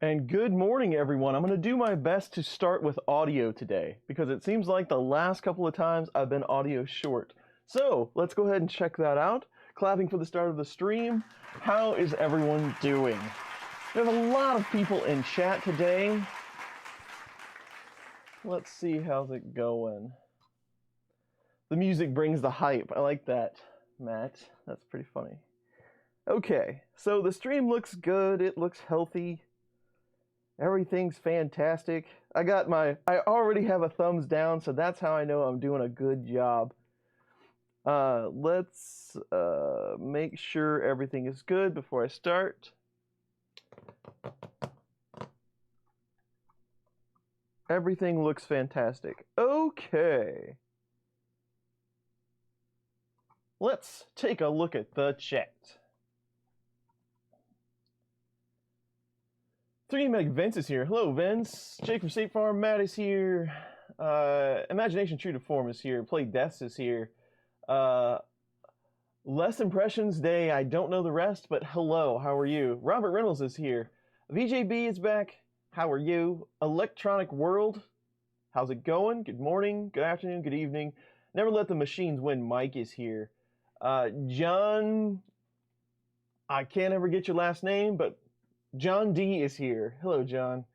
And good morning, everyone. I'm going to do my best to start with audio today because it seems like the last couple of times I've been audio short. So let's go ahead and check that out. Clapping for the start of the stream. How is everyone doing? We have a lot of people in chat today. Let's see how's it going. The music brings the hype. I like that, Matt. That's pretty funny. Okay, so the stream looks good. It looks healthy. Everything's fantastic. I already have a thumbs down, so that's how I know I'm doing a good job. Let's make sure everything is good before I start. Everything looks fantastic. Okay. Let's take a look at the chat. 3D Meg Vince is here. Hello, Vince. Jake from State Farm. Matt is here. Imagination True to Form is here. Play Deaths is here. Less Impressions Day. I don't know the rest, but hello. How are you? Robert Reynolds is here. VJB is back. How are you? Electronic World. How's it going? Good morning. Good afternoon. Good evening. Never Let the Machines Win. Mike is here. John. I can't ever get your last name, but John D is here. Hello, John.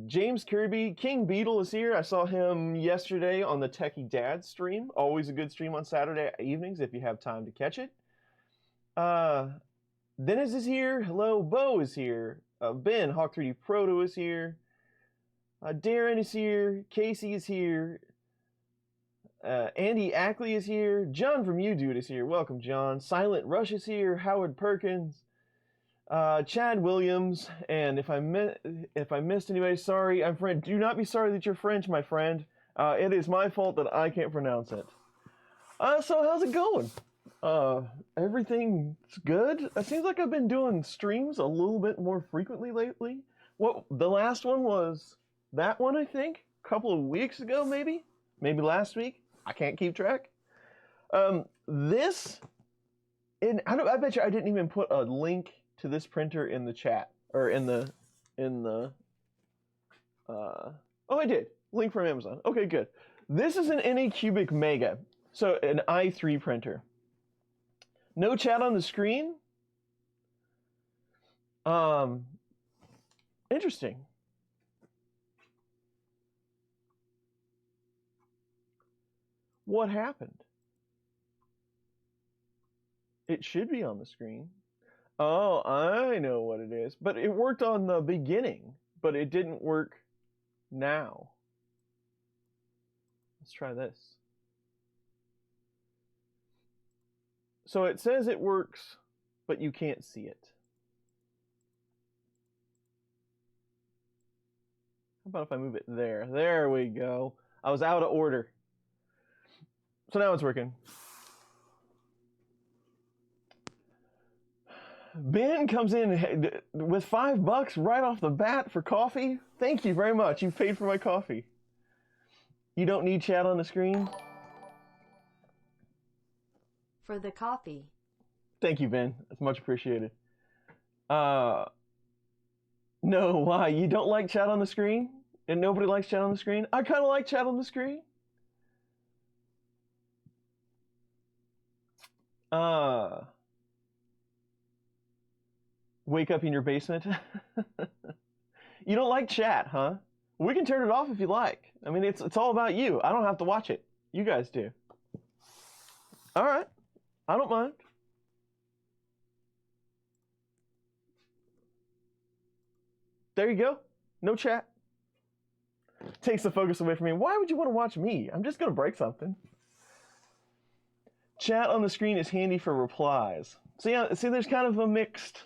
James Kirby, King Beetle is here. I saw him yesterday on the Techie Dad stream. Always a good stream on Saturday evenings if you have time to catch it. Dennis is here. Hello, Bo is here. Ben, Hawk3D Proto is here. Darren is here. Casey is here. Andy Ackley is here. John from YouDude is here. Welcome, John. Silent Rush is here. Howard Perkins. Chad Williams, and if I missed anybody, sorry. Do not be sorry that you're French, my friend. It is my fault that I can't pronounce it. So how's it going? Everything's good. It seems like I've been doing streams a little bit more frequently lately. The last one was that one, I think, a couple of weeks ago, maybe last week. I can't keep track. I bet you I didn't even put a link to this printer in the chat, or oh, I did. Link from Amazon. Okay, good. This is an ANYCUBIC Mega, so an i3 printer. No chat on the screen. Interesting. What happened? It should be on the screen. Oh, I know what it is. But it worked on the beginning, but it didn't work now. Let's try this. So it says it works, but you can't see it. How about if I move it there? There we go. I was out of order. So now it's working. Ben comes in with $5 right off the bat for coffee. Thank you very much. You paid for my coffee. You don't need chat on the screen? For the coffee. Thank you, Ben. That's much appreciated. No, why? You don't like chat on the screen? And nobody likes chat on the screen? I kind of like chat on the screen. Wake up in your basement? You don't like chat, huh? We can turn it off if you like. I mean, it's all about you. I don't have to watch it. You guys do. All right. I don't mind. There you go. No chat. Takes the focus away from me. Why would you want to watch me? I'm just going to break something. Chat on the screen is handy for replies. So yeah, see, there's kind of a mixed...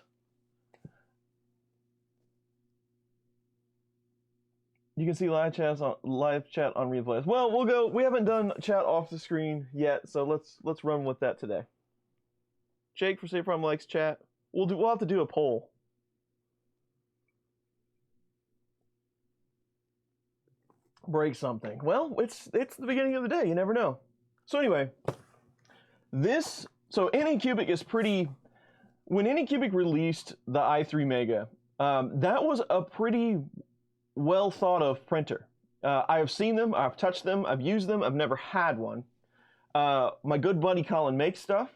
You can see live chat on replays. Well, we'll go. We haven't done chat off the screen yet, so let's run with that today. Jake from State Farm likes chat. We'll have to do a poll. Break something. Well, it's the beginning of the day. You never know. So anyway, ANYCUBIC is pretty. When ANYCUBIC released the i3 Mega, That was a pretty well thought of printer. I have seen them, I've touched them, I've used them, I've never had one. My good buddy Colin makes stuff.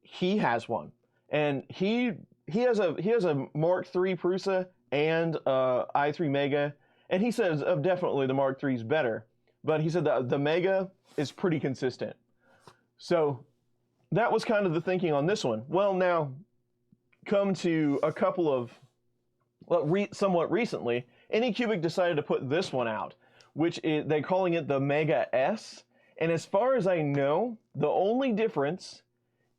He has one, and he has a Mark III Prusa and i3 Mega, and he says definitely the Mark III is better, but he said the Mega is pretty consistent. So that was kind of the thinking on this one. Well, now come to a couple of, well, somewhat recently, ANYCUBIC decided to put this one out, which is, they're calling it the Mega-S. And as far as I know, the only difference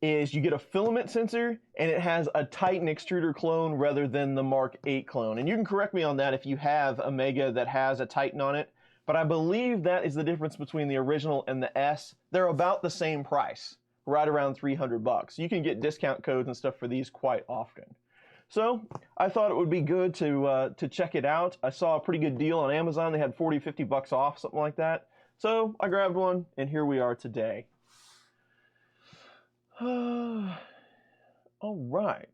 is you get a filament sensor and it has a Titan extruder clone rather than the Mark 8 clone. And you can correct me on that if you have a Mega that has a Titan on it, but I believe that is the difference between the original and the S. They're about the same price, right around $300. You can get discount codes and stuff for these quite often. So I thought it would be good to check it out. I saw a pretty good deal on Amazon. They had 40, 50 bucks off, something like that. So I grabbed one, and here we are today. All right.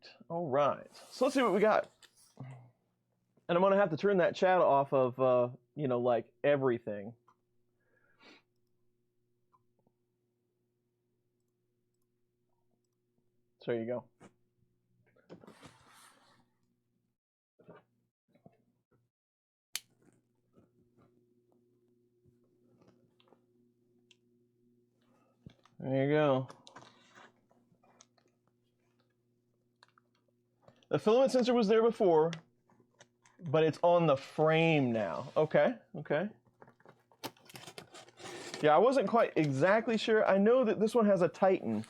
So let's see what we got. And I'm going to have to turn that chat off of, you know, like everything. So there you go. There you go. The filament sensor was there before, but it's on the frame now. Okay. Yeah, I wasn't quite exactly sure. I know that this one has a Titan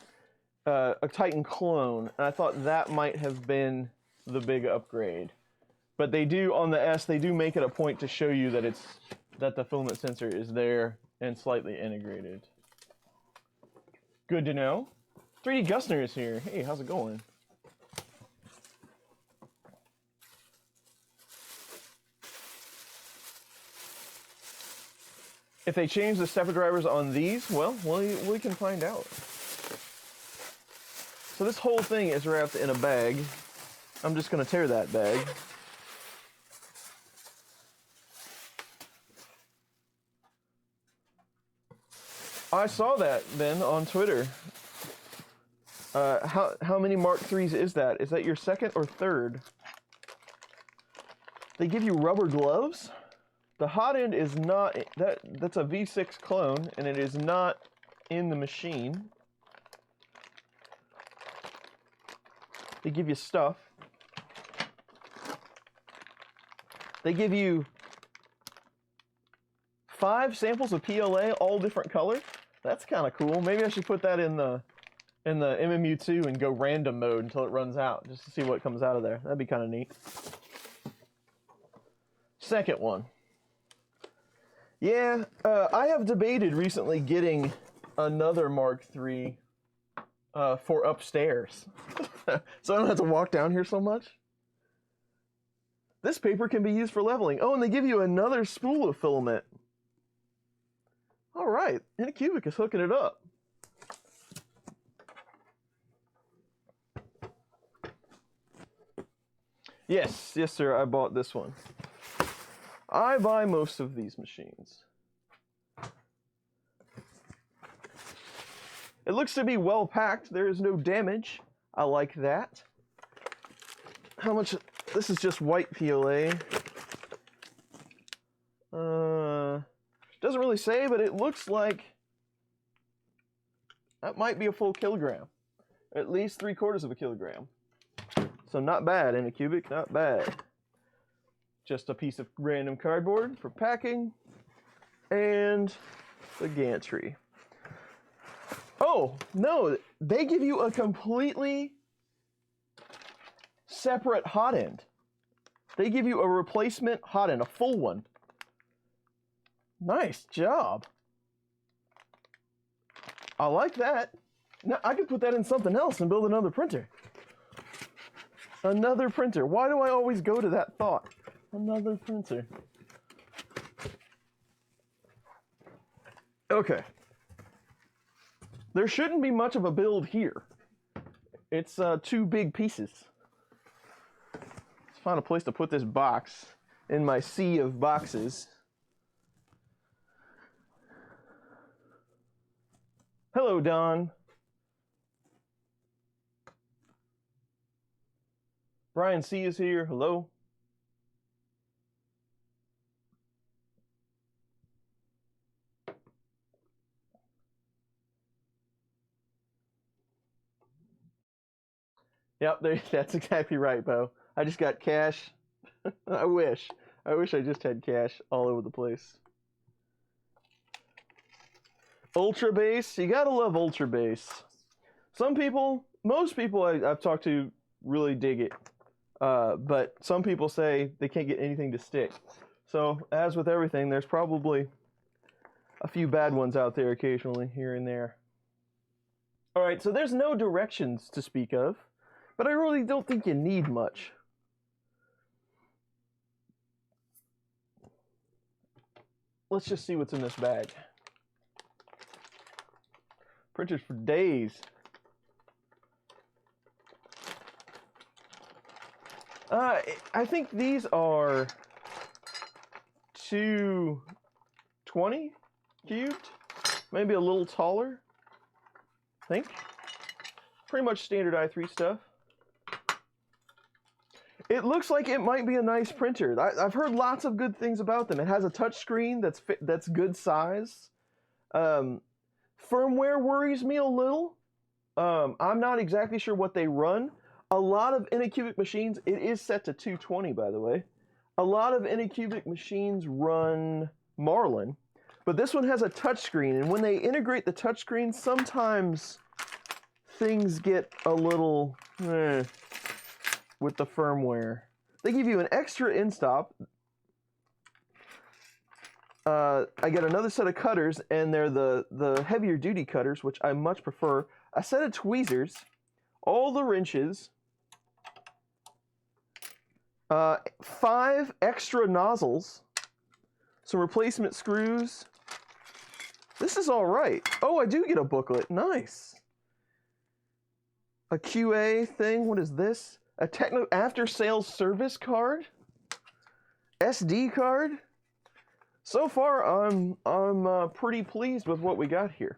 clone, and I thought that might have been the big upgrade. But they do, on the S, they do make it a point to show you that that the filament sensor is there and slightly integrated. Good to know. 3D Gustner is here. Hey, how's it going? If they change the stepper drivers on these, well, we can find out. So this whole thing is wrapped in a bag. I'm just going to tear that bag. I saw that, Ben, on Twitter. How many Mark IIIs is that? Is that your second or third? They give you rubber gloves? The Hotend is not, that's a V6 clone, and it is not in the machine. They give you stuff. They give you 5 samples of PLA, all different colors. That's kind of cool. Maybe I should put that in the MMU2 and go random mode until it runs out, just to see what comes out of there. That'd be kind of neat. Second one. Yeah, I have debated recently getting another Mark III for upstairs. So I don't have to walk down here so much. This paper can be used for leveling. Oh, and they give you another spool of filament. All right, ANYCUBIC is hooking it up. Yes, sir, I bought this one. I buy most of these machines. It looks to be well packed. There is no damage. I like that. How much? This is just white PLA. Doesn't really say, but it looks like that might be a full kilogram. At least 3/4 of a kilogram. So not bad, ANYCUBIC, not bad. Just a piece of random cardboard for packing, and the gantry. Oh, no, they give you a completely separate Hotend. They give you a replacement Hotend, a full one. Nice job. I like that. Now, I could put that in something else and build another printer. Another printer. Why do I always go to that thought? Another printer. Okay. There shouldn't be much of a build here. It's 2 big pieces. Find a place to put this box in my sea of boxes. Hello, Don. Brian C is here. Hello. Yep, that's exactly right, Bo. I just got cash. I wish I just had cash all over the place. Ultra bass, you gotta love ultra bass. Some people, most people I've talked to really dig it, but some people say they can't get anything to stick. So, as with everything, there's probably a few bad ones out there occasionally, here and there. Alright, so there's no directions to speak of, but I really don't think you need much. Let's just see what's in this bag. Printers for days. I think these are 220 cubed, maybe a little taller. I think. Pretty much standard i3 stuff. It looks like it might be a nice printer. I've heard lots of good things about them. It has a touch screen that's good size. Firmware worries me a little. I'm not exactly sure what they run. A lot of ANYCUBIC machines, it is set to 220 by the way. A lot of ANYCUBIC machines run Marlin, but this one has a touchscreen, and when they integrate the touchscreen, sometimes things get a little with the firmware. They give you an extra in-stop. I get another set of cutters, and they're the heavier duty cutters, which I much prefer. A set of tweezers, all the wrenches, 5 extra nozzles, some replacement screws. This is all right. Oh, I do get a booklet. Nice. A QA thing. What is this? A techno after sales service card. SD card. So far, I'm pretty pleased with what we got here.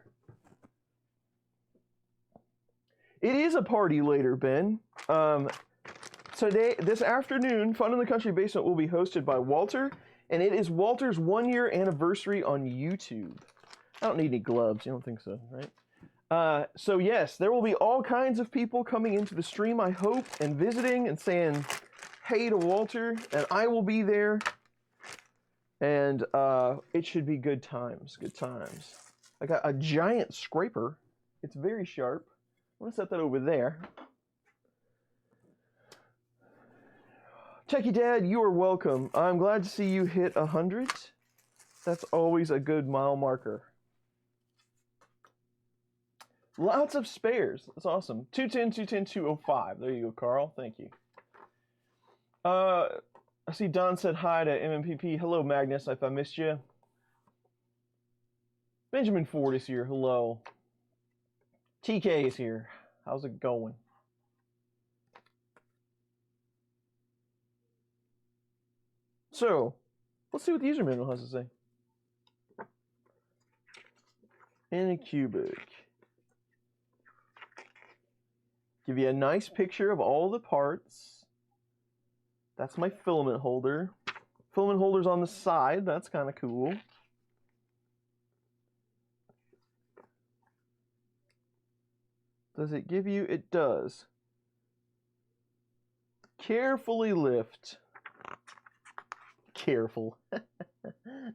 It is a party later, Ben. This afternoon, Fun in the Country Basement will be hosted by Walter, and it is Walter's 1-year anniversary on YouTube. I don't need any gloves. You don't think so, right? So yes, there will be all kinds of people coming into the stream, I hope, and visiting and saying hey to Walter, and I will be there. And it should be good times, good times. I got a giant scraper. It's very sharp. I'm gonna set that over there. Techie Dad, you are welcome. I'm glad to see you hit 100. That's always a good mile marker. Lots of spares. That's awesome. 210, 210, 205. There you go, Carl. Thank you. I see Don said hi to MMPP. Hello, Magnus, if I missed you. Benjamin Ford is here. Hello. TK is here. How's it going? So, let's see what the user manual has to say. ANYCUBIC. Give you a nice picture of all the parts. That's my filament holder. Filament holder's on the side. That's kind of cool. Does it give you? It does. Carefully lift. Careful.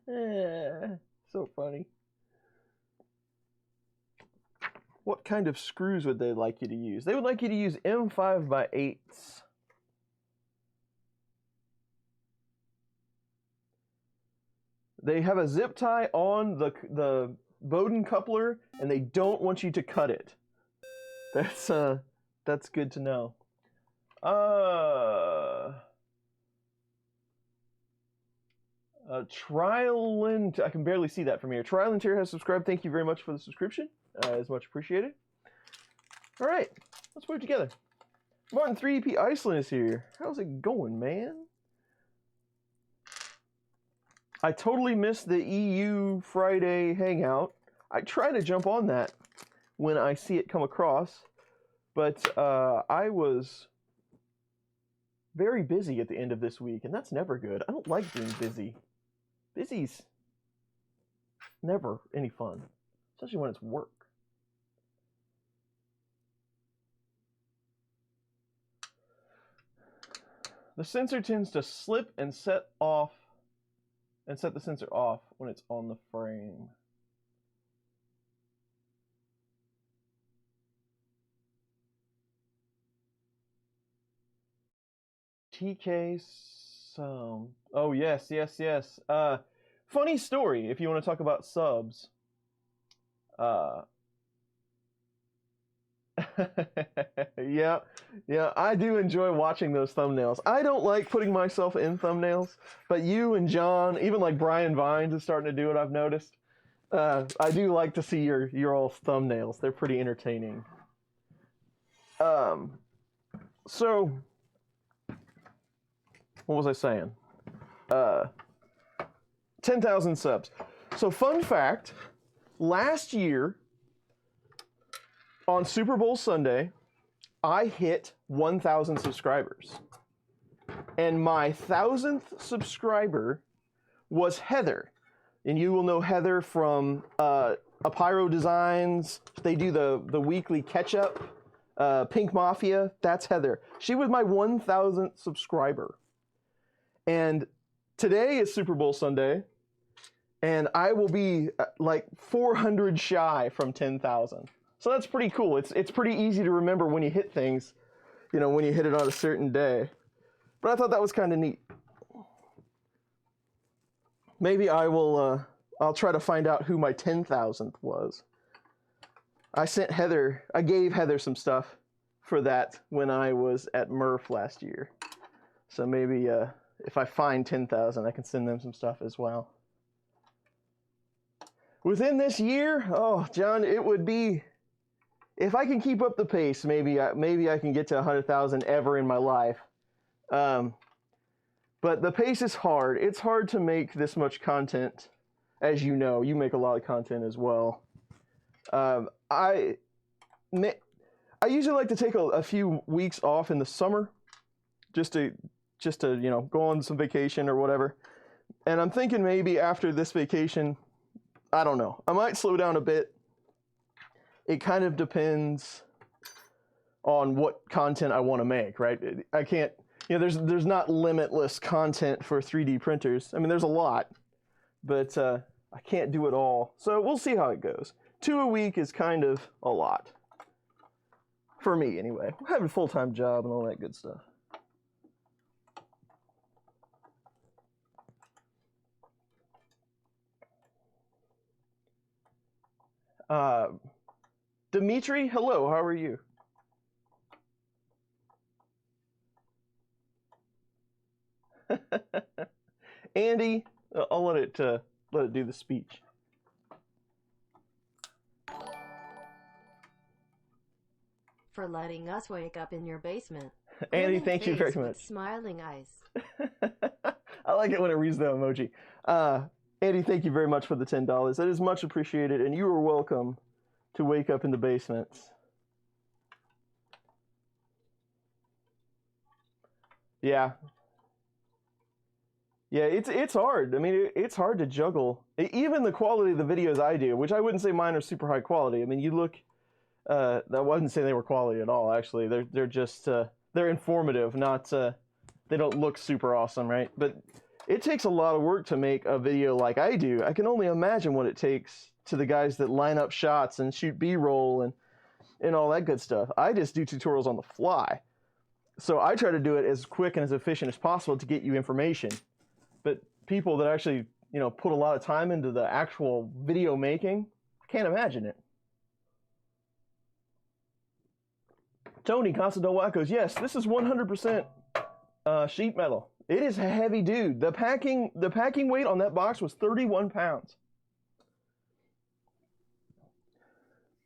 So funny. What kind of screws would they like you to use? They would like you to use M5x8s. They have a zip tie on the Bowden coupler, and they don't want you to cut it. That's good to know. Trial, I can barely see that from here. Trial and Tier has subscribed. Thank you very much for the subscription. It's much appreciated. All right, let's put it together. Martin 3EP Iceland is here. How's it going, man? I totally missed the EU Friday hangout. I try to jump on that when I see it come across, but I was very busy at the end of this week, and that's never good. I don't like being busy. Busy's never any fun, especially when it's work. The sensor tends to slip and set the sensor off when it's on the frame. TK some. Oh yes. Funny story if you want to talk about subs. Yeah, I do enjoy watching those thumbnails. I don't like putting myself in thumbnails, but you and John, even like Brian Vines is starting to do it, I've noticed. I do like to see your old thumbnails. They're pretty entertaining. So what was I saying? 10,000 subs. So fun fact, last year on Super Bowl Sunday, I hit 1,000 subscribers. And my 1,000th subscriber was Heather. And you will know Heather from Apyro Designs. They do the weekly catch-up, Pink Mafia. That's Heather. She was my 1,000th subscriber. And today is Super Bowl Sunday, and I will be like 400 shy from 10,000. So that's pretty cool. It's pretty easy to remember when you hit things, you know, when you hit it on a certain day. But I thought that was kind of neat. Maybe I'll try to find out who my 10,000th was. I gave Heather some stuff for that when I was at Murph last year. So maybe if I find 10,000, I can send them some stuff as well. Within this year, oh, John, it would be, if I can keep up the pace, maybe I can get to 100,000 ever in my life. But the pace is hard. It's hard to make this much content. As you know, you make a lot of content as well. I usually like to take a few weeks off in the summer, just to you know, go on some vacation or whatever. And I'm thinking maybe after this vacation, I don't know, I might slow down a bit. It kind of depends on what content I want to make, right? I can't, you know, there's not limitless content for 3D printers. I mean, there's a lot, but I can't do it all. So we'll see how it goes. 2 a week is kind of a lot. For me, anyway. I have a full-time job and all that good stuff. Dimitri, hello, how are you? Andy, I'll let it do the speech. For letting us wake up in your basement. Andy, Grinning thank you face very with much. Smiling eyes. I like it when it reads the emoji. Andy, thank you very much for the $10. That is much appreciated, and you are welcome to wake up in the basements. Yeah. Yeah, it's hard. I mean, it's hard to juggle. Even the quality of the videos I do, which I wouldn't say mine are super high quality. I mean, you look, I wouldn't say they were quality at all, actually. They're just, they're informative, not, they don't look super awesome, right? But it takes a lot of work to make a video like I do. I can only imagine what it takes to the guys that line up shots and shoot B-roll and all that good stuff. I just do tutorials on the fly. So I try to do it as quick and as efficient as possible to get you information. But people that actually, you know, put a lot of time into the actual video making, I can't imagine it. Tony Constantowacos, yes, this is 100% sheet metal. It is a heavy dude. The packing weight on that box was 31 pounds.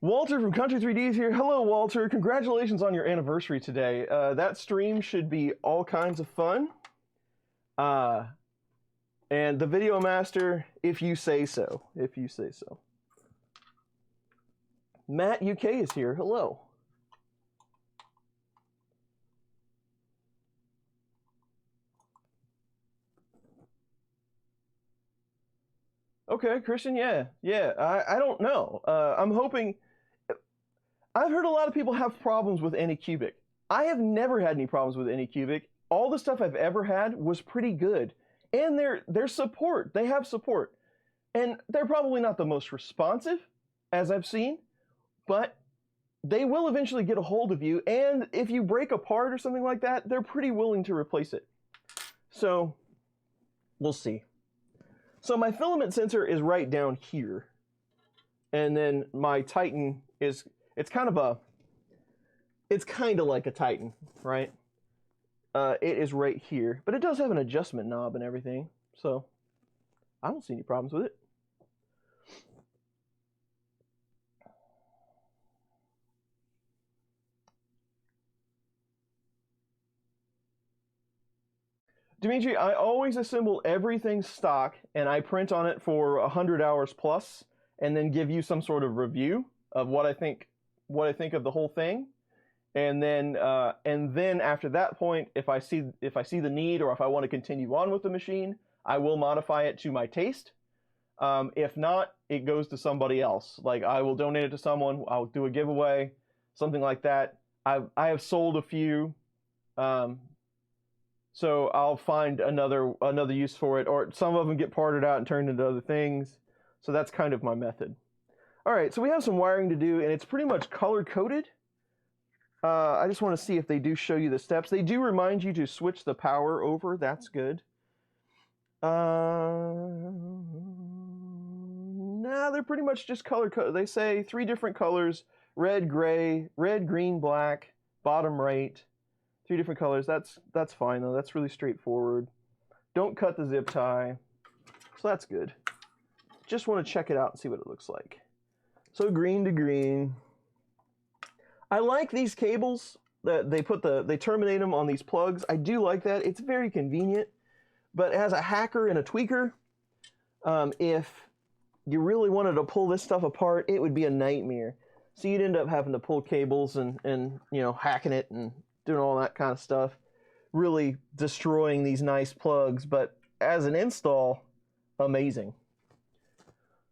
Walter from Country 3D is here. Hello, Walter. Congratulations on your anniversary today. That stream should be all kinds of fun. And the Video Master, if you say so. If you say so. Matt UK is here. Hello. Okay, Christian, yeah. I don't know. I'm hoping... I've heard a lot of people have problems with ANYCUBIC. I have never had any problems with ANYCUBIC. All the stuff I've ever had was pretty good. And their support, they have support. And they're probably not the most responsive, as I've seen, but they will eventually get a hold of you, and if you break a part or something like that, they're pretty willing to replace it. So, we'll see. So my filament sensor is right down here. And then my Titan is, it's kind of like a Titan, right? It is right here, but it does have an adjustment knob and everything, so I don't see any problems with it. Dimitri, I always assemble everything stock and I print on it for 100 hours plus and then give you some sort of review of what I think of the whole thing. And then after that point, if I see the need or if I want to continue on with the machine, I will modify it to my taste. If not, it goes to somebody else. Like I will donate it to someone, I'll do a giveaway, something like that. I have sold a few. So I'll find another use for it, or some of them get parted out and turned into other things. So that's kind of my method. All right, so we have some wiring to do, and it's pretty much color-coded. I just want to see if they do show you the steps. They do remind you to switch the power over. That's good. Nah, they're pretty much just color-coded. They say 3 different colors: red, gray, red, green, black, bottom right. 3 different colors. That's fine though. That's really straightforward. Don't cut the zip tie. So that's good. Just want to check it out and see what it looks like. So green to green. I like these cables that they terminate them on these plugs. I do like that. It's very convenient. But as a hacker and a tweaker, if you really wanted to pull this stuff apart, it would be a nightmare. So you'd end up having to pull cables and you know, hacking it and doing all that kind of stuff, really destroying these nice plugs. But as an install, amazing.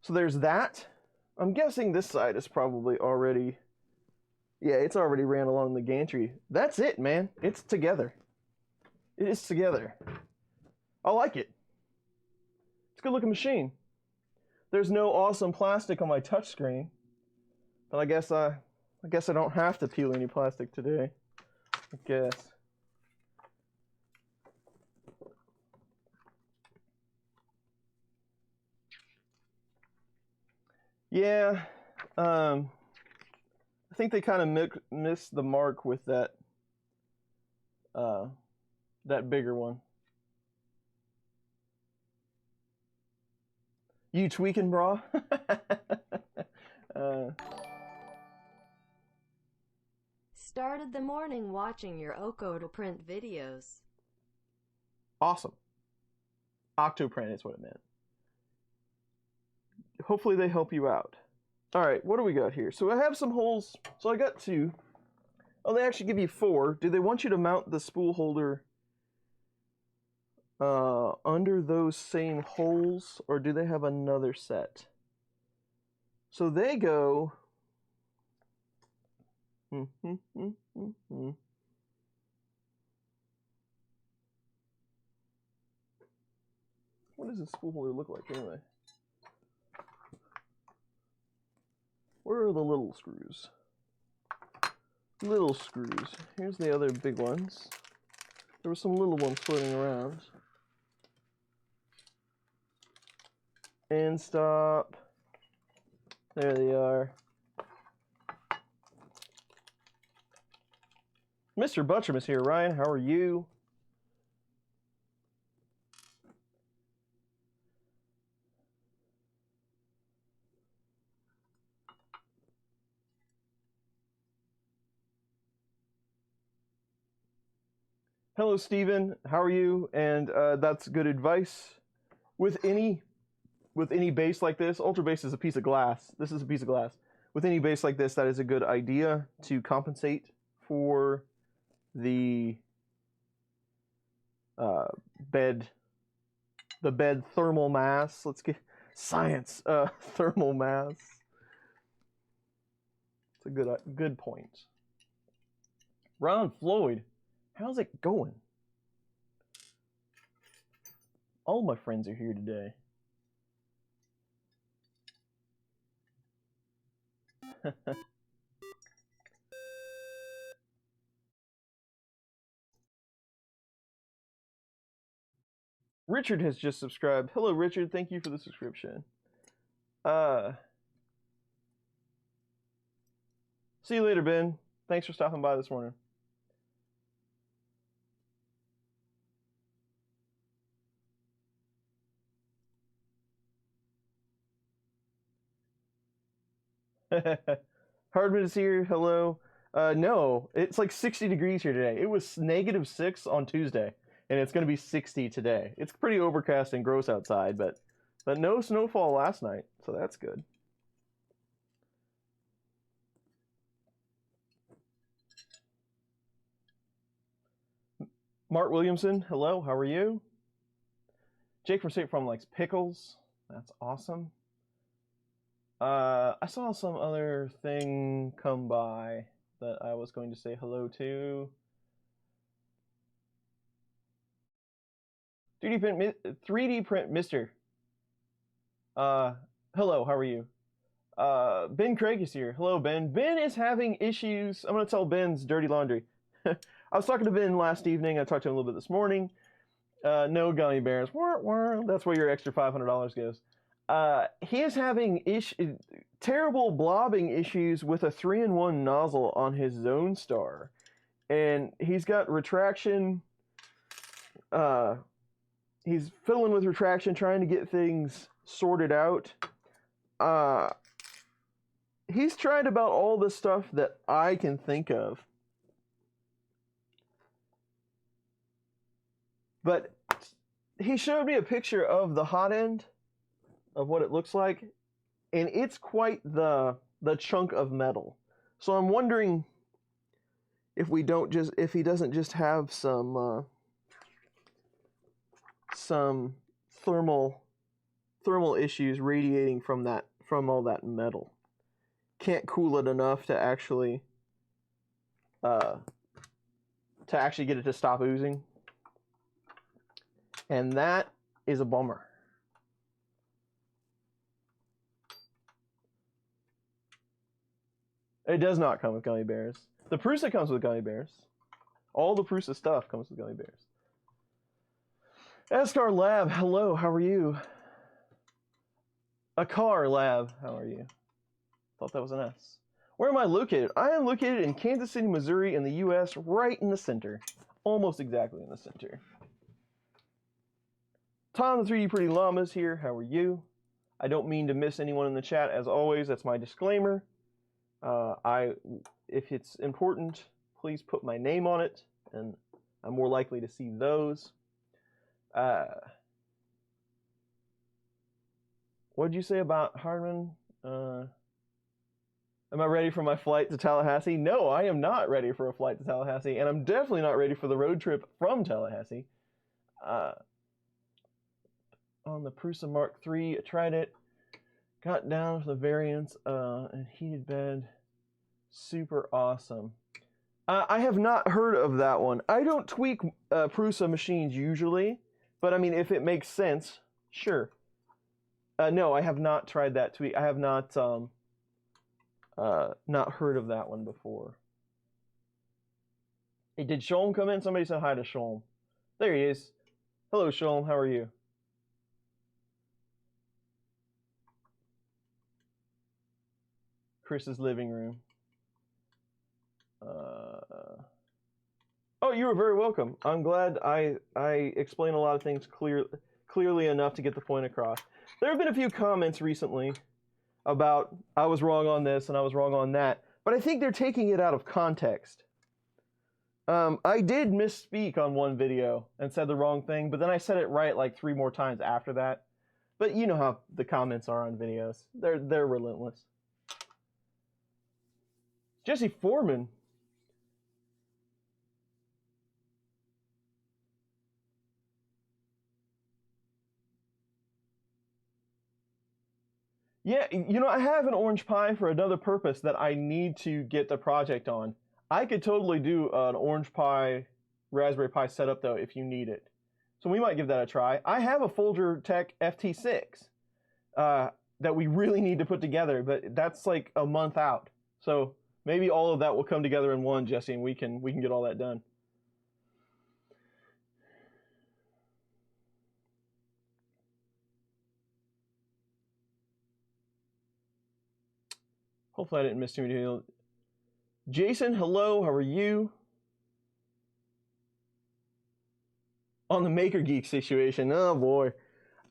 So there's that. I'm guessing this side is probably already, yeah, it's already ran along the gantry. That's it, man. It's together. It is together. I like it. It's a good looking machine. There's no awesome plastic on my touchscreen, but I guess I don't have to peel any plastic today. I guess. Yeah, I think they kind of missed the mark with that bigger one. You tweaking, brah? Started the morning watching your Octoprint videos. Awesome. Octoprint is what it meant. Hopefully they help you out. All right, what do we got here? So I have some holes. So I got 2. Oh, they actually give you 4. Do they want you to mount the spool holder under those same holes, or do they have another set? So they go... What does the spool holder look like anyway? Where are the little screws? Little screws. Here's the other big ones. There were some little ones floating around. And stop. There they are. Mr. Buttram is here. Ryan, how are you? Hello, Steven. How are you? And that's good advice. With any base like this, Ultra Base is a piece of glass. This is a piece of glass. With any base like this, that is a good idea to compensate for the bed thermal mass. Let's get science thermal mass. It's a good point. Ron Floyd, how's it going? All my friends are here today. Richard has just subscribed. Hello, Richard. Thank you for the subscription. See you later, Ben. Thanks for stopping by this morning. Hardman is here. Hello. No, it's like 60 degrees here today. It was -6 on Tuesday, and it's going to be 60 today. It's pretty overcast and gross outside, but no snowfall last night, so that's good. Mark Williamson, hello. How are you? Jake from State Farm likes pickles. That's awesome. I saw some other thing come by that I was going to say hello to. 3D print Mister. Hello, how are you? Ben Craig is here. Hello, Ben. Ben is having issues. I'm going to tell Ben's dirty laundry. I was talking to Ben last evening. I talked to him a little bit this morning. No gummy bears. That's where your extra $500 goes. He is having terrible blobbing issues with a 3-in-1 nozzle on his Zone Star. And he's got retraction. He's fiddling with retraction, trying to get things sorted out. He's tried about all the stuff that I can think of. But he showed me a picture of the hot end, of what it looks like, and it's quite the chunk of metal. So I'm wondering if he doesn't just have some thermal issues radiating from all that metal. Can't cool it enough to actually get it to stop oozing. And that is a bummer. It does not come with gummy bears. The Prusa comes with gummy bears. All the Prusa stuff comes with gummy bears. Escar Lab, hello, how are you? Akar Lab, how are you? Thought that was an S. Where am I located? I am located in Kansas City, Missouri in the US, right in the center. Almost exactly in the center. Tom the 3D Pretty Llama's here. How are you? I don't mean to miss anyone in the chat, as always. That's my disclaimer. If it's important, please put my name on it, and I'm more likely to see those. What did you say about Hardman? Am I ready for my flight to Tallahassee? No, I am not ready for a flight to Tallahassee, and I'm definitely not ready for the road trip from Tallahassee. On the Prusa Mark III, I tried it, got down with the variants, and heated bed, super awesome. I have not heard of that one. I don't tweak Prusa machines usually, but I mean, if it makes sense, sure. No, I have not tried that tweak. I have not heard of that one before. Hey, did Sholm come in? Somebody said hi to Sholm. There he is. Hello, Sholm. How are you? Chris's living room. Oh, you are very welcome. I'm glad I explain a lot of things clearly enough to get the point across. There have been a few comments recently about I was wrong on this and I was wrong on that, but I think they're taking it out of context. I did misspeak on one video and said the wrong thing, but then I said it right like 3 more times after that. But you know how the comments are on videos. They're relentless. Jesse Foreman. Yeah, you know, I have an orange Pi for another purpose that I need to get the project on. I could totally do an orange Pi, Raspberry Pi setup though if you need it. So we might give that a try. I have a Folger Tech FT6 that we really need to put together, but that's like a month out. So maybe all of that will come together in one, Jesse, and we can get all that done. Hopefully I didn't miss too many. Jason, hello, how are you? On the Maker Geek situation, oh boy.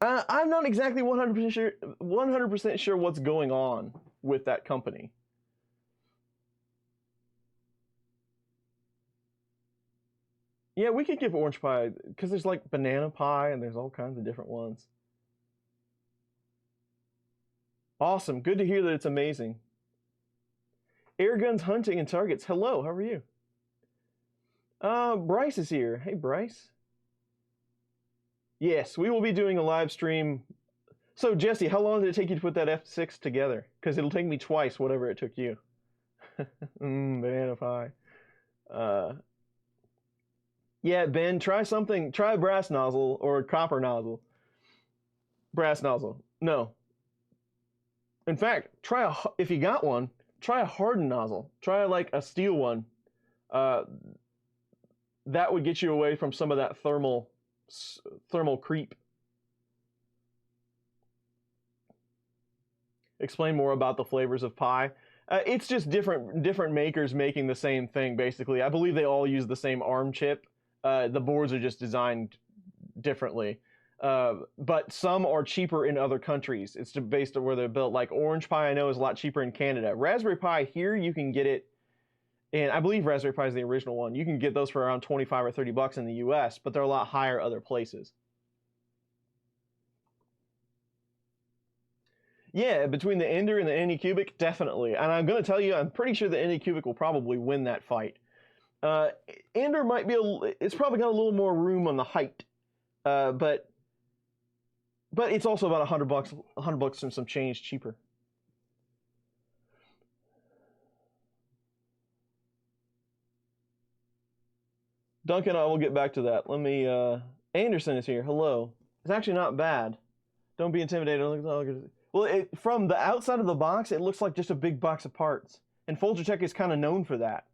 I'm not exactly 100% sure what's going on with that company. Yeah, we could give Orange Pi, because there's like Banana Pi and there's all kinds of different ones. Awesome, good to hear that it's amazing. Air guns, hunting, and targets. Hello, how are you? Bryce is here. Hey, Bryce. Yes, we will be doing a live stream. So, Jesse, how long did it take you to put that F6 together? Because it'll take me twice whatever it took you. Banana Pie. Yeah, Ben, try something. Try a brass nozzle or a copper nozzle. Brass nozzle. No. In fact, if you got one, try a hardened nozzle. Try like a steel one. That would get you away from some of that thermal creep. Explain more about the flavors of pie. It's just different makers making the same thing, basically. I believe they all use the same ARM chip. The boards are just designed differently. But some are cheaper in other countries. It's based on where they're built. Like Orange Pi, I know, is a lot cheaper in Canada. Raspberry Pi here, you can get it, and I believe Raspberry Pi is the original one. You can get those for around 25 or 30 bucks in the US, but they're a lot higher other places. Yeah, between the Ender and the ANYCUBIC, definitely. And I'm going to tell you, I'm pretty sure the ANYCUBIC will probably win that fight. Ender might be it's probably got a little more room on the height, but it's also about $100 and some change cheaper. Duncan, I will get back to that. Let me. Anderson is here. Hello. It's actually not bad. Don't be intimidated. Well, from the outside of the box, it looks like just a big box of parts, and Folger Tech is kind of known for that.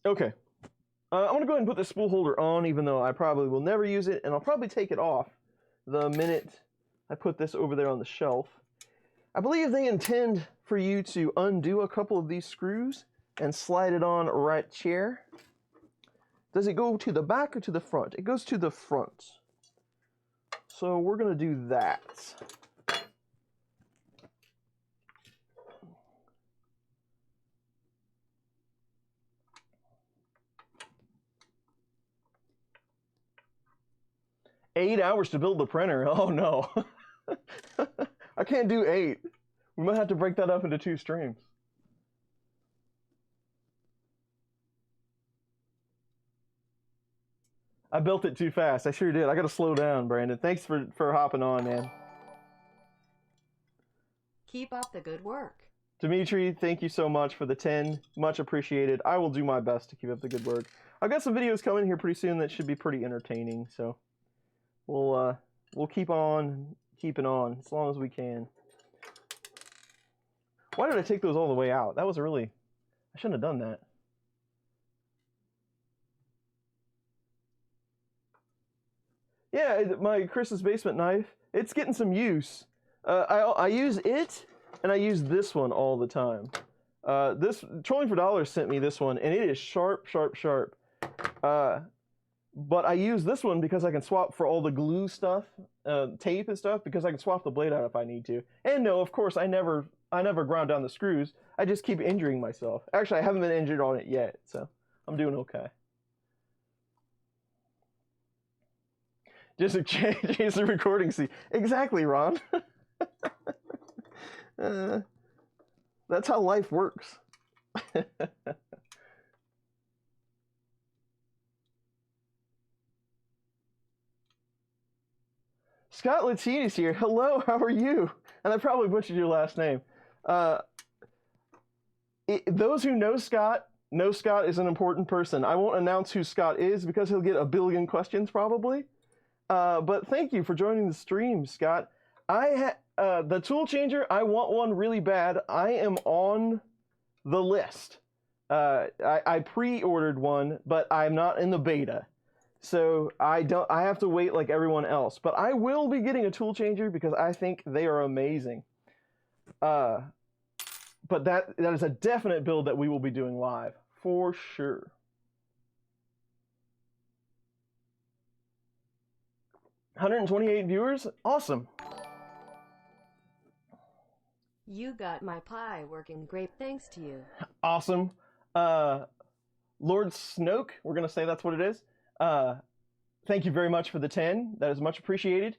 Okay. I'm going to go ahead and put the spool holder on, even though I probably will never use it, and I'll probably take it off the minute I put this over there on the shelf. I believe they intend for you to undo a couple of these screws and slide it on right here. Does it go to the back or to the front? It goes to the front. So we're going to do that. $8 hours to build the printer. Oh no. I can't do 8. We might have to break that up into 2 streams. I built it too fast. I sure did. I got to slow down, Brandon. Thanks for hopping on, man. Keep up the good work. Dimitri, thank you so much for the 10. Much appreciated. I will do my best to keep up the good work. I've got some videos coming here pretty soon that should be pretty entertaining, so we'll keep on keeping on as long as we can. Why did I take those all the way out? That was I shouldn't have done that. Yeah, my Chris's Basement knife, it's getting some use. I use it, and I use this one all the time. This Trolling for Dollars sent me this one, and it is sharp, sharp, sharp. But I use this one because I can swap for all the glue stuff, tape and stuff, because I can swap the blade out if I need to. And no, of course, I never I never ground down the screws. I just keep injuring myself. Actually, I haven't been injured on it yet, so I'm doing okay. Just change the recording seat. Exactly, Ron. That's how life works. Scott Latini's here. Hello, how are you? And I probably butchered your last name. Those who know Scott is an important person. I won't announce who Scott is because he'll get a billion questions probably. But thank you for joining the stream, Scott. The tool changer, I want one really bad. I am on the list. I pre-ordered one, but I'm not in the beta. So I have to wait like everyone else. But I will be getting a tool changer because I think they are amazing. But that is a definite build that we will be doing live for sure. $128 viewers? Awesome. You got my pie working great thanks to you. Awesome. Lord Snoke, we're going to say that's what it is. Thank you very much for the 10. That is much appreciated.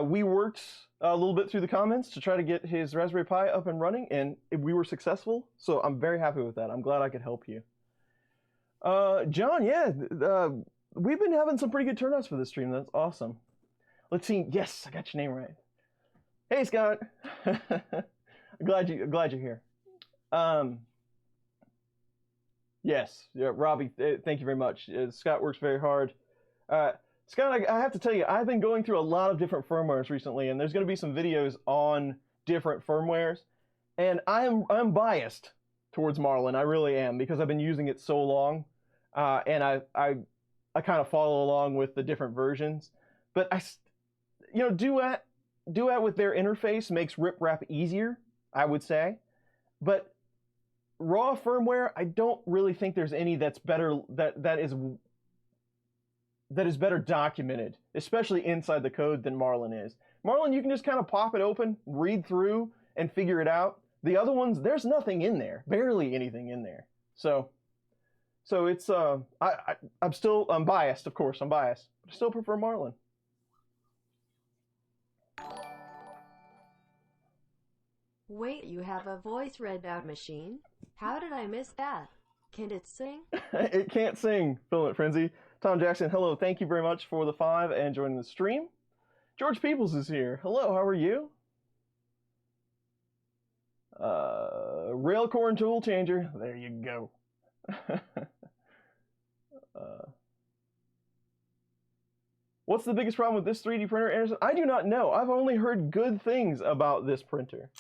We worked a little bit through the comments to try to get his Raspberry Pi up and running, and we were successful. So I'm very happy with that. I'm glad I could help you. John, yeah, we've been having some pretty good turnouts for this stream. That's awesome. Let's see. Yes, I got your name right. Hey, Scott. glad you're here. Yes, yeah, Robbie, thank you very much. Scott works very hard. Scott, I have to tell you, I've been going through a lot of different firmwares recently, and there's going to be some videos on different firmwares, and I'm biased towards Marlin. I really am, because I've been using it so long, and I kind of follow along with the different versions. But Duet with their interface makes riprap easier, I would say, but raw firmware, I don't really think there's any that's better that is better documented, especially inside the code, than Marlin is. Marlin, you can just kind of pop it open, read through, and figure it out. The other ones, there's nothing in there, barely anything in there. So it's I'm biased, of course, I'm biased, but I still prefer Marlin. Wait, you have a voice read out machine? How did I miss that? Can it sing? It can't sing, Filament Frenzy. Tom Jackson, hello, thank you very much for the 5 and joining the stream. George Peoples is here. Hello, how are you? Railcorn Tool Changer. There you go. What's the biggest problem with this 3D printer, Anderson? I do not know. I've only heard good things about this printer.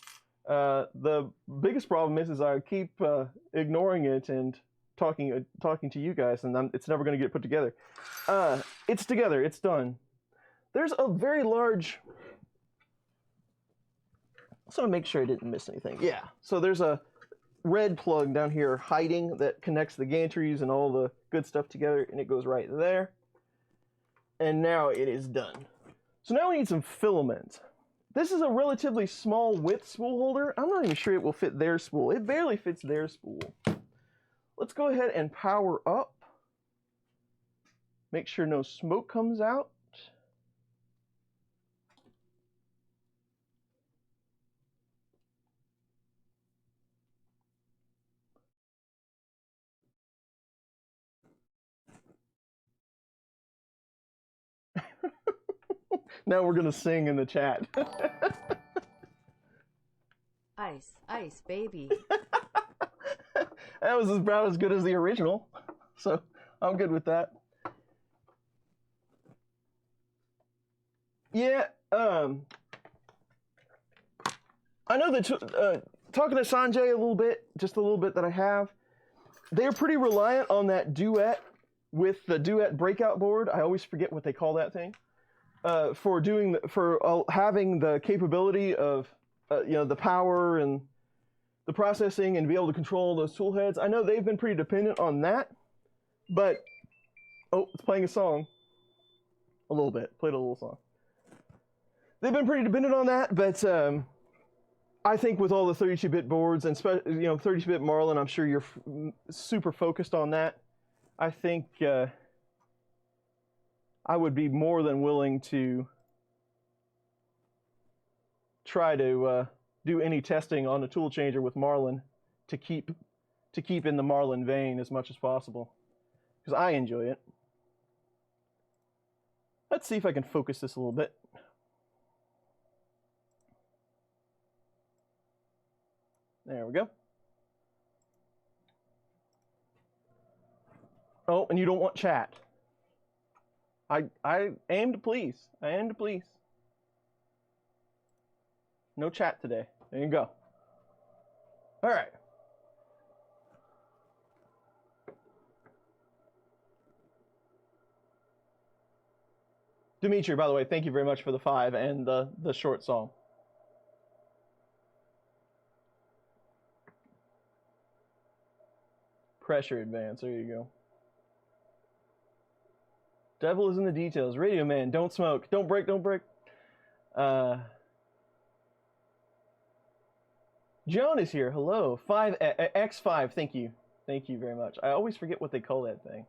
The biggest problem is I keep ignoring it and talking to you guys, and it's never going to get put together. It's together. It's done. There's a very large... So to make sure I didn't miss anything. Yeah. So there's a red plug down here hiding that connects the gantries and all the good stuff together, and it goes right there. And now it is done. So now we need some filament. This is a relatively small width spool holder. I'm not even sure it will fit their spool. It barely fits their spool. Let's go ahead and power up. Make sure no smoke comes out. Now we're gonna sing in the chat. Ice, ice, baby. That was about as good as the original, so I'm good with that. Yeah, I know that talking to Sanjay a little bit, just a little bit that I have, they're pretty reliant on that Duet with the Duet breakout board. I always forget what they call that thing. For having the capability of the power and the processing and be able to control those tool heads. I know they've been pretty dependent on that, but it's playing a song. A little bit, played a little song. They've been pretty dependent on that, but I think with all the 32-bit boards and 32-bit Marlin, I'm sure you're super focused on that. I think I would be more than willing to try to do any testing on a tool changer with Marlin to keep in the Marlin vein as much as possible, because I enjoy it. Let's see if I can focus this a little bit. There we go. Oh, and you don't want chat. I aim to please. I aim to please. No chat today. There you go. All right. Dimitri, by the way, thank you very much for the 5 and the short song. Pressure advance, there you go. Devil is in the details. Radio man, don't smoke. Don't break, don't break. Joan is here, hello. X5, thank you. Thank you very much. I always forget what they call that thing.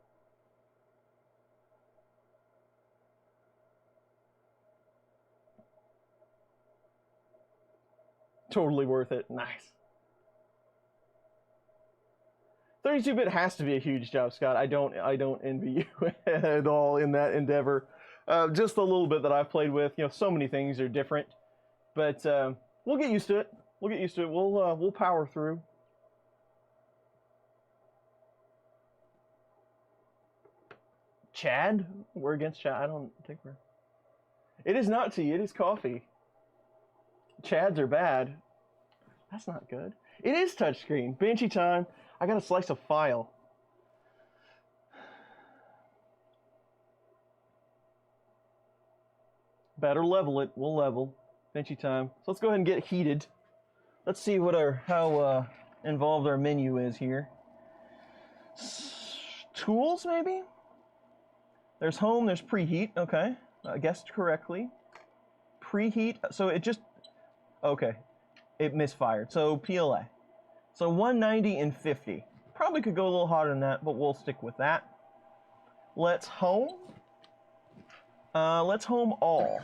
Totally worth it. Nice. 32-bit has to be a huge job, Scott. I don't envy you at all in that endeavor. Just a little bit that I've played with. So many things are different, but we'll get used to it. We'll get used to it. We'll power through. Chad? We're against Chad. I don't think we're. It is not tea. It is coffee. Chads are bad. That's not good. It is touchscreen. Benchy time. I got to slice a file. Better level it. We'll level. Benchy time. So let's go ahead and get heated. Let's see what how involved our menu is here. Tools, maybe? There's home, there's preheat. Okay. I guessed correctly. Preheat. So it just... Okay. It misfired. So PLA. So 190 and 50. Probably could go a little hotter than that, but we'll stick with that. Let's home. Let's home all.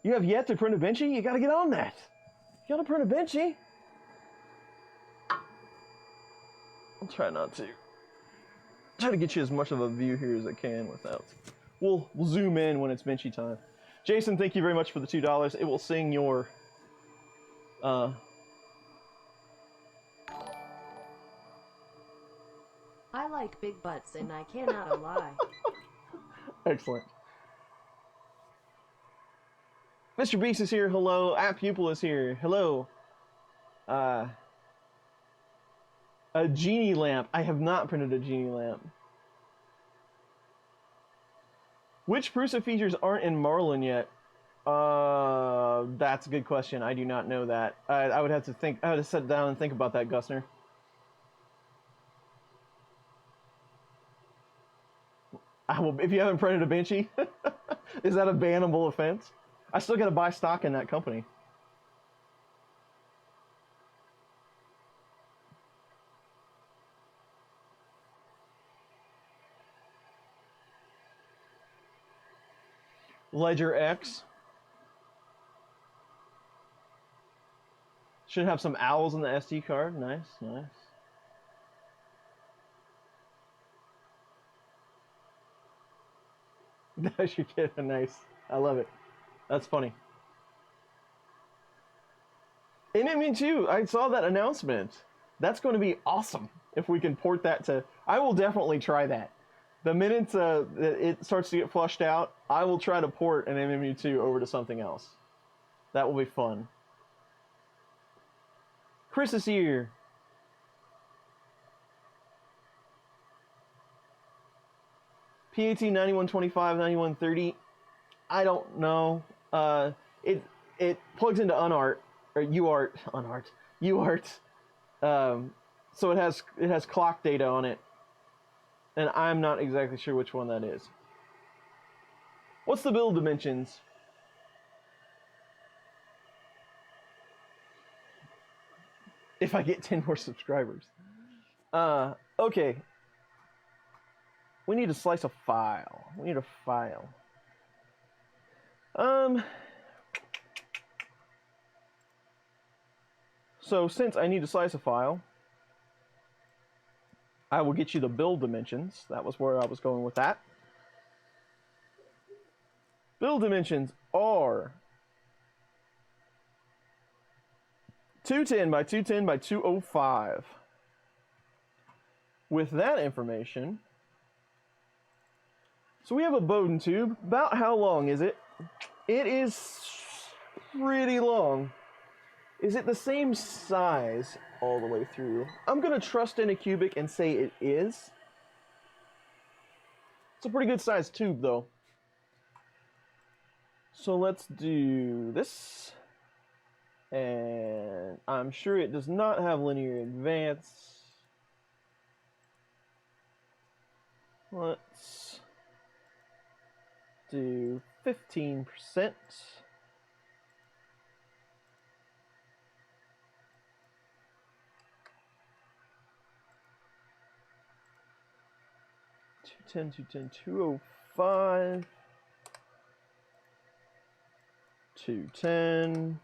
You have yet to print a Benchy? You gotta get on that. You gotta print a Benchy. I'll try not to. Try to get you as much of a view here as I can without. We'll zoom in when it's Benchy time. Jason, thank you very much for the $2. It will sing your I like big butts and I cannot lie. Excellent. Mr. Beast is here, hello. App Pupil is here, hello. A genie lamp. I have not printed a genie lamp. Which Prusa features aren't in Marlin yet? That's a good question. I do not know that. I would have to think. I would have sit down and think about that, Gusner. If you haven't printed a Benchy, is that a bannable offense? I still got to buy stock in that company. Ledger X. Should have some owls on the SD card. Nice, nice. That's your kid. Nice. I love it. That's funny. And I mean, too, I saw that announcement. That's going to be awesome if we can port that to... I will definitely try that. The minute it starts to get flushed out, I will try to port an MMU2 over to something else. That will be fun. Chris is here. PAT 9125, 9130. I don't know. It plugs into UART, So it has clock data on it, and I'm not exactly sure which one that is. What's the build dimensions? If I get 10 more subscribers. Okay. We need to slice a file. We need a file. So since I need to slice a file, I will get you the build dimensions. That was where I was going with that. Build dimensions are 210 by 210 by 205. With that information, so we have a Bowden tube. About how long is it? It is pretty long. Is it the same size all the way through? I'm going to trust ANYCUBIC and say it is. It's a pretty good sized tube though. So let's do this. And I'm sure it does not have linear advance. Let's do 15%. $210, $210, $205, $210.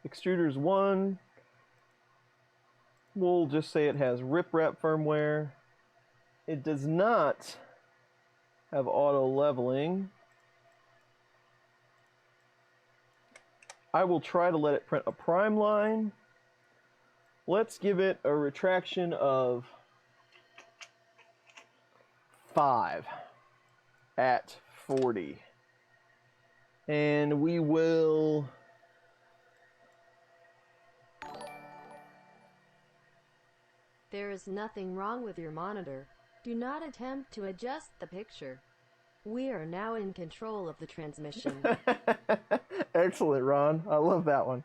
Extruders 1. We'll just say it has rip-wrap firmware. It does not have auto leveling. I will try to let it print a prime line. Let's give it a retraction of 5 at 40. And we will... There is nothing wrong with your monitor. Do not attempt to adjust the picture. We are now in control of the transmission. Excellent, Ron. I love that one.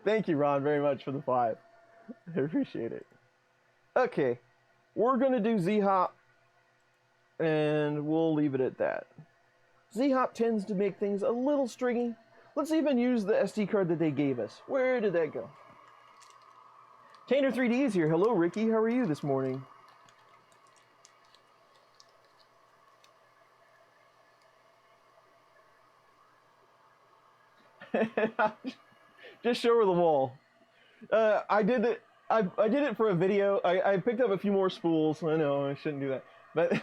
Thank you, Ron, very much for the 5. I appreciate it. Okay, we're going to do Z-Hop, and we'll leave it at that. Z-Hop tends to make things a little stringy. Let's even use the SD card that they gave us. Where did that go? Tainer 3D is here. Hello, Ricky. How are you this morning? Just show her the wall. I did it. I did it for a video. I picked up a few more spools. I know I shouldn't do that, but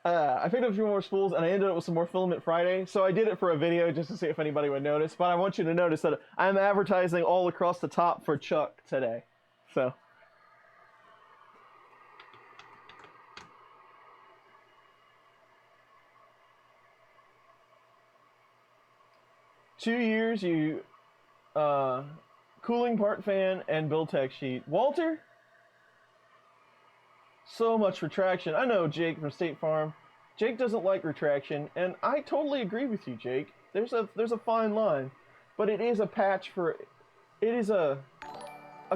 I picked up a few more spools and I ended up with some more Filament Friday. So I did it for a video just to see if anybody would notice. But I want you to notice that I'm advertising all across the top for Chuck today. So. Two years, you cooling part fan and build tech sheet. Walter? So much retraction. I know Jake from State Farm. Jake doesn't like retraction, and I totally agree with you, Jake. There's a fine line, but it is a patch for, it is a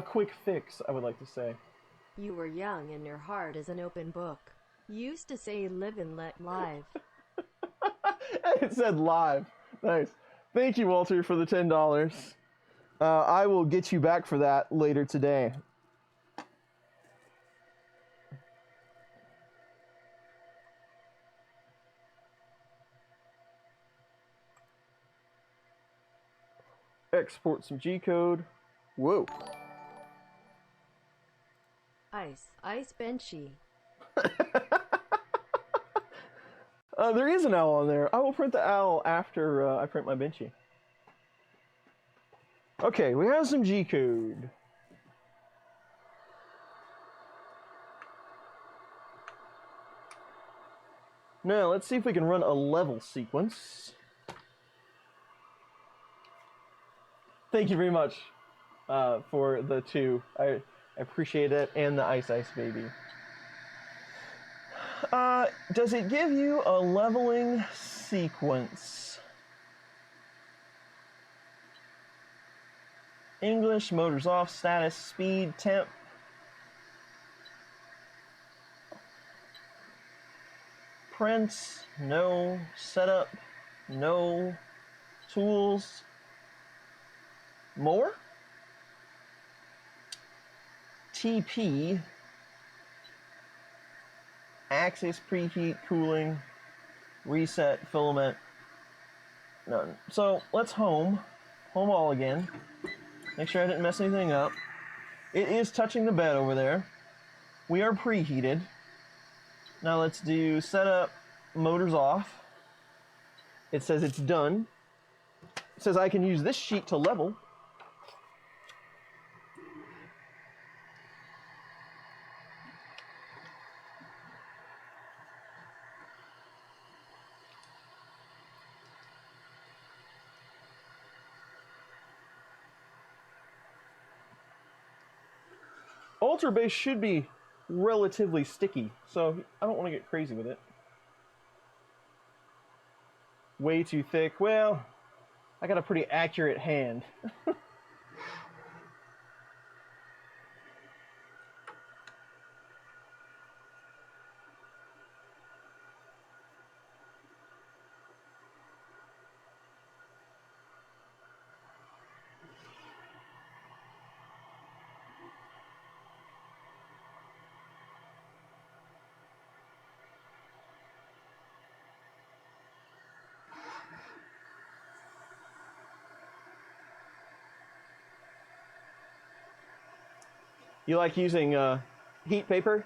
quick fix, I would like to say. You were young and your heart is an open book. Used to say live and let live. It said live. Nice. Thank you, Walter, for the $10. I will get you back for that later today. Export some G-code. Whoa. Ice Benchy. There is an owl on there. I will print the owl after I print my Benchy. Okay, we have some G-code. Now, let's see if we can run a level sequence. Thank you very much for the 2. I appreciate it, and the Ice Baby. Does it give you a leveling sequence? English, motors off, status, speed, temp. Prints, no. Setup, no. Tools, more. TP, axis, preheat, cooling, reset, filament, none. So let's home all again. Make sure I didn't mess anything up. It is touching the bed over there. We are preheated. Now let's do setup, motors off. It says it's done. It says I can use this sheet to level. Alter base should be relatively sticky, so I don't want to get crazy with it. Way too thick. Well, I got a pretty accurate hand. You like using heat paper?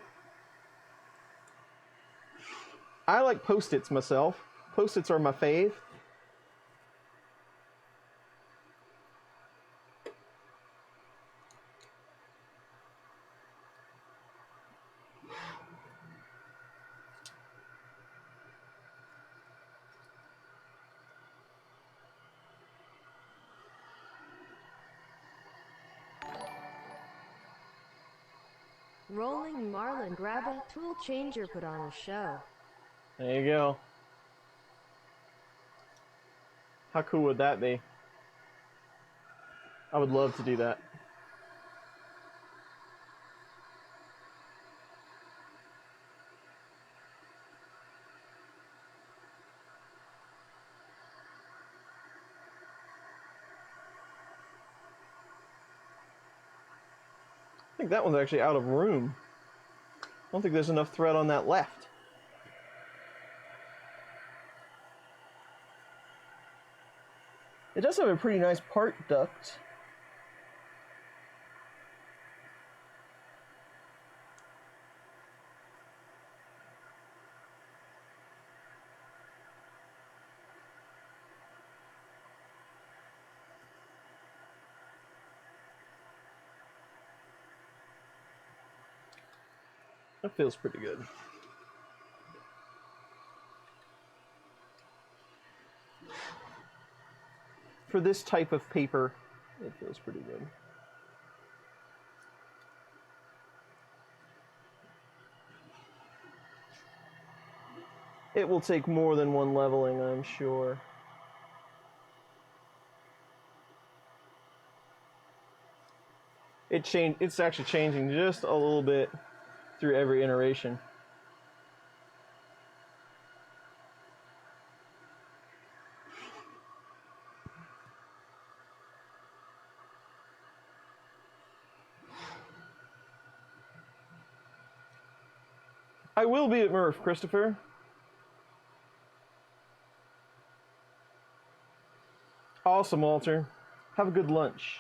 I like Post-its myself. Post-its are my fave. Rolling Marlin, grab a tool changer, put on a show. There you go. How cool would that be? I would love to do that. I think that one's actually out of room. I don't think there's enough thread on that left. It does have a pretty nice part duct. That feels pretty good. For this type of paper, it feels pretty good. It will take more than one leveling, I'm sure. It's actually changing just a little bit through every iteration. I will be at Murph, Christopher. Awesome, Walter. Have a good lunch.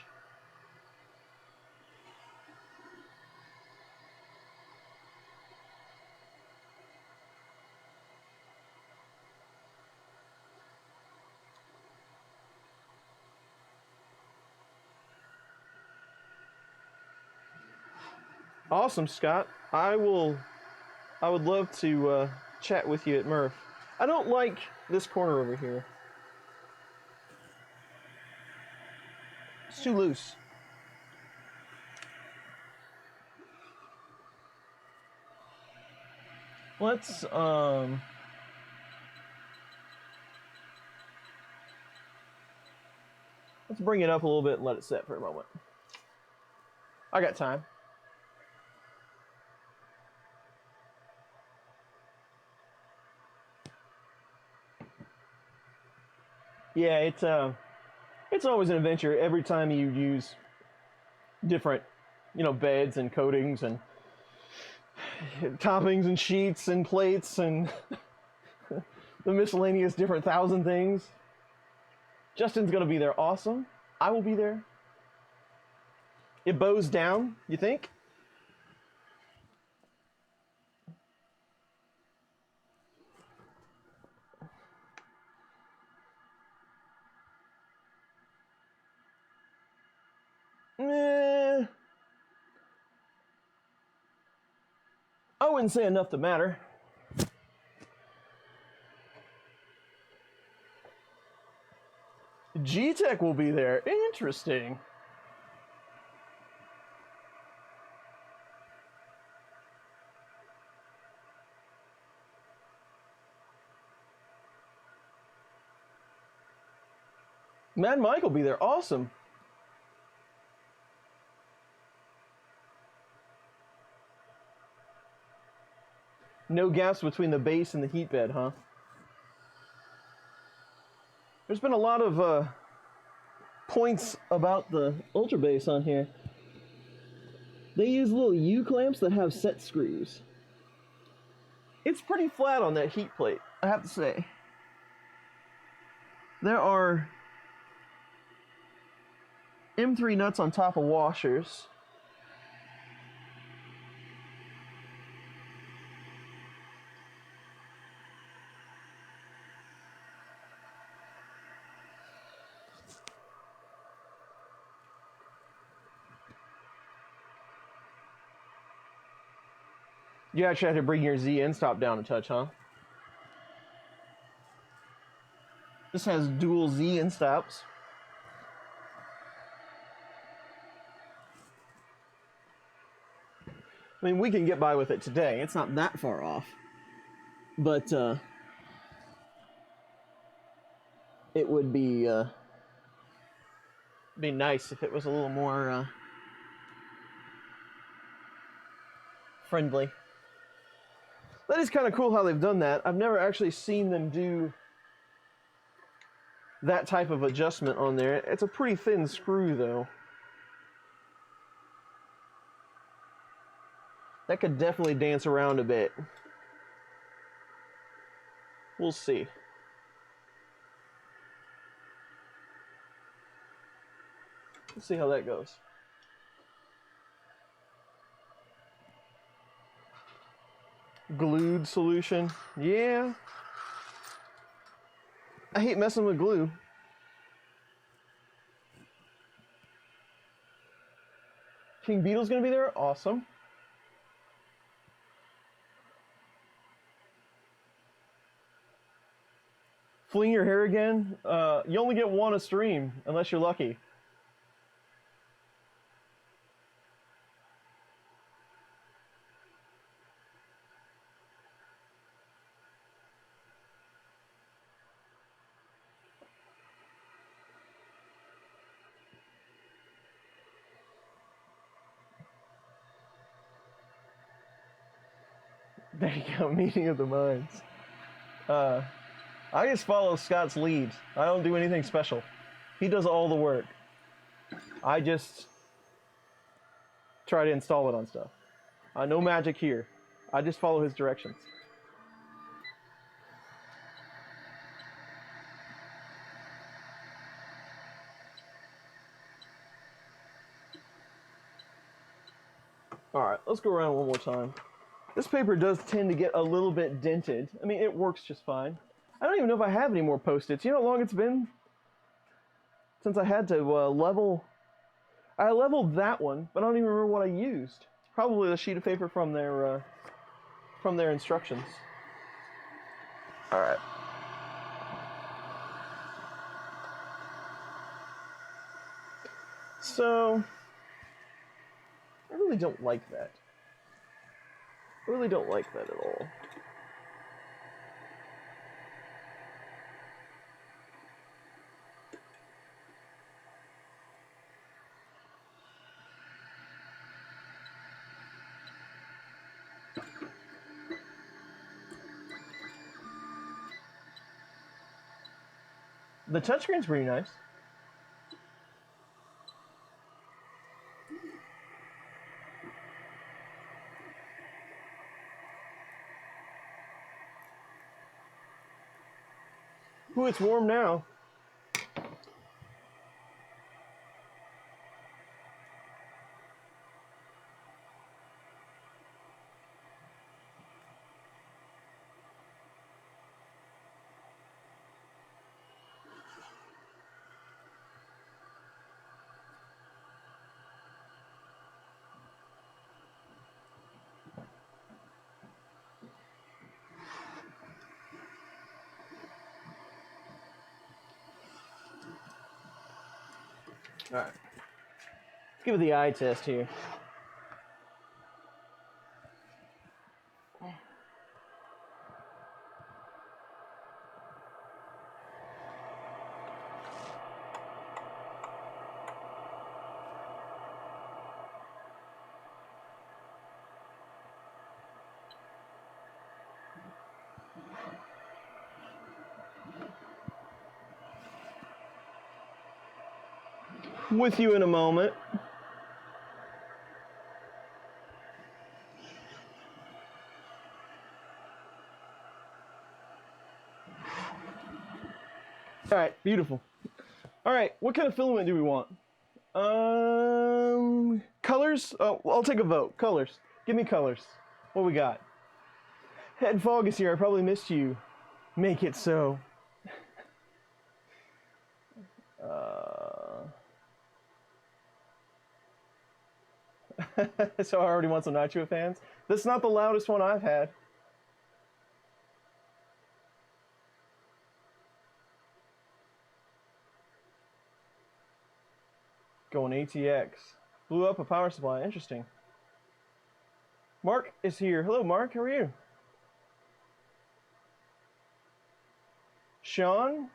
Awesome, Scott. I would love to chat with you at Murph. I don't like this corner over here. It's too loose. Let's bring it up a little bit and let it set for a moment. I got time. Yeah, it's always an adventure every time you use different, beds and coatings and toppings and sheets and plates and the miscellaneous different thousand things. Justin's gonna be there. Awesome. I will be there. It bows down, you think? Eh, I wouldn't say enough to matter. G-Tech will be there. Interesting. Mad Mike will be there. Awesome. No gaps between the base and the heat bed, huh? There's been a lot of points about the Ultra Base on here. They use little U-clamps that have set screws. It's pretty flat on that heat plate, I have to say. There are M3 nuts on top of washers. You actually have to bring your Z end stop down a touch, huh? This has dual Z end stops. I mean, we can get by with it today. It's not that far off. But, it would be nice if it was a little more, friendly. That is kind of cool how they've done that. I've never actually seen them do that type of adjustment on there. It's a pretty thin screw, though. That could definitely dance around a bit. We'll see. Let's see how that goes. Glued solution. Yeah. I hate messing with glue. King Beetle's gonna be there? Awesome. Fling your hair again? You only get one a stream, unless you're lucky. There you go, meeting of the minds. I just follow Scott's lead. I don't do anything special. He does all the work. I just try to install it on stuff. No magic here. I just follow his directions. Alright, let's go around one more time. This paper does tend to get a little bit dented. I mean, it works just fine. I don't even know if I have any more Post-its. You know how long it's been since I had to level... I leveled that one, but I don't even remember what I used. Probably the sheet of paper from their instructions. Alright. So... I really don't like that. I really don't like that at all. The touchscreen's pretty nice. Ooh, it's warm now. All right. Let's give it the eye test here. With you in a moment. All right, beautiful. All right, what kind of filament do we want? Colors? Oh, I'll take a vote. Colors. Give me colors. What we got? Head Fog is here. I probably missed you. Make it so. So I already want some Nitro fans. This is not the loudest one I've had. Going ATX. Blew up a power supply. Interesting. Mark is here. Hello, Mark. How are you? Sean?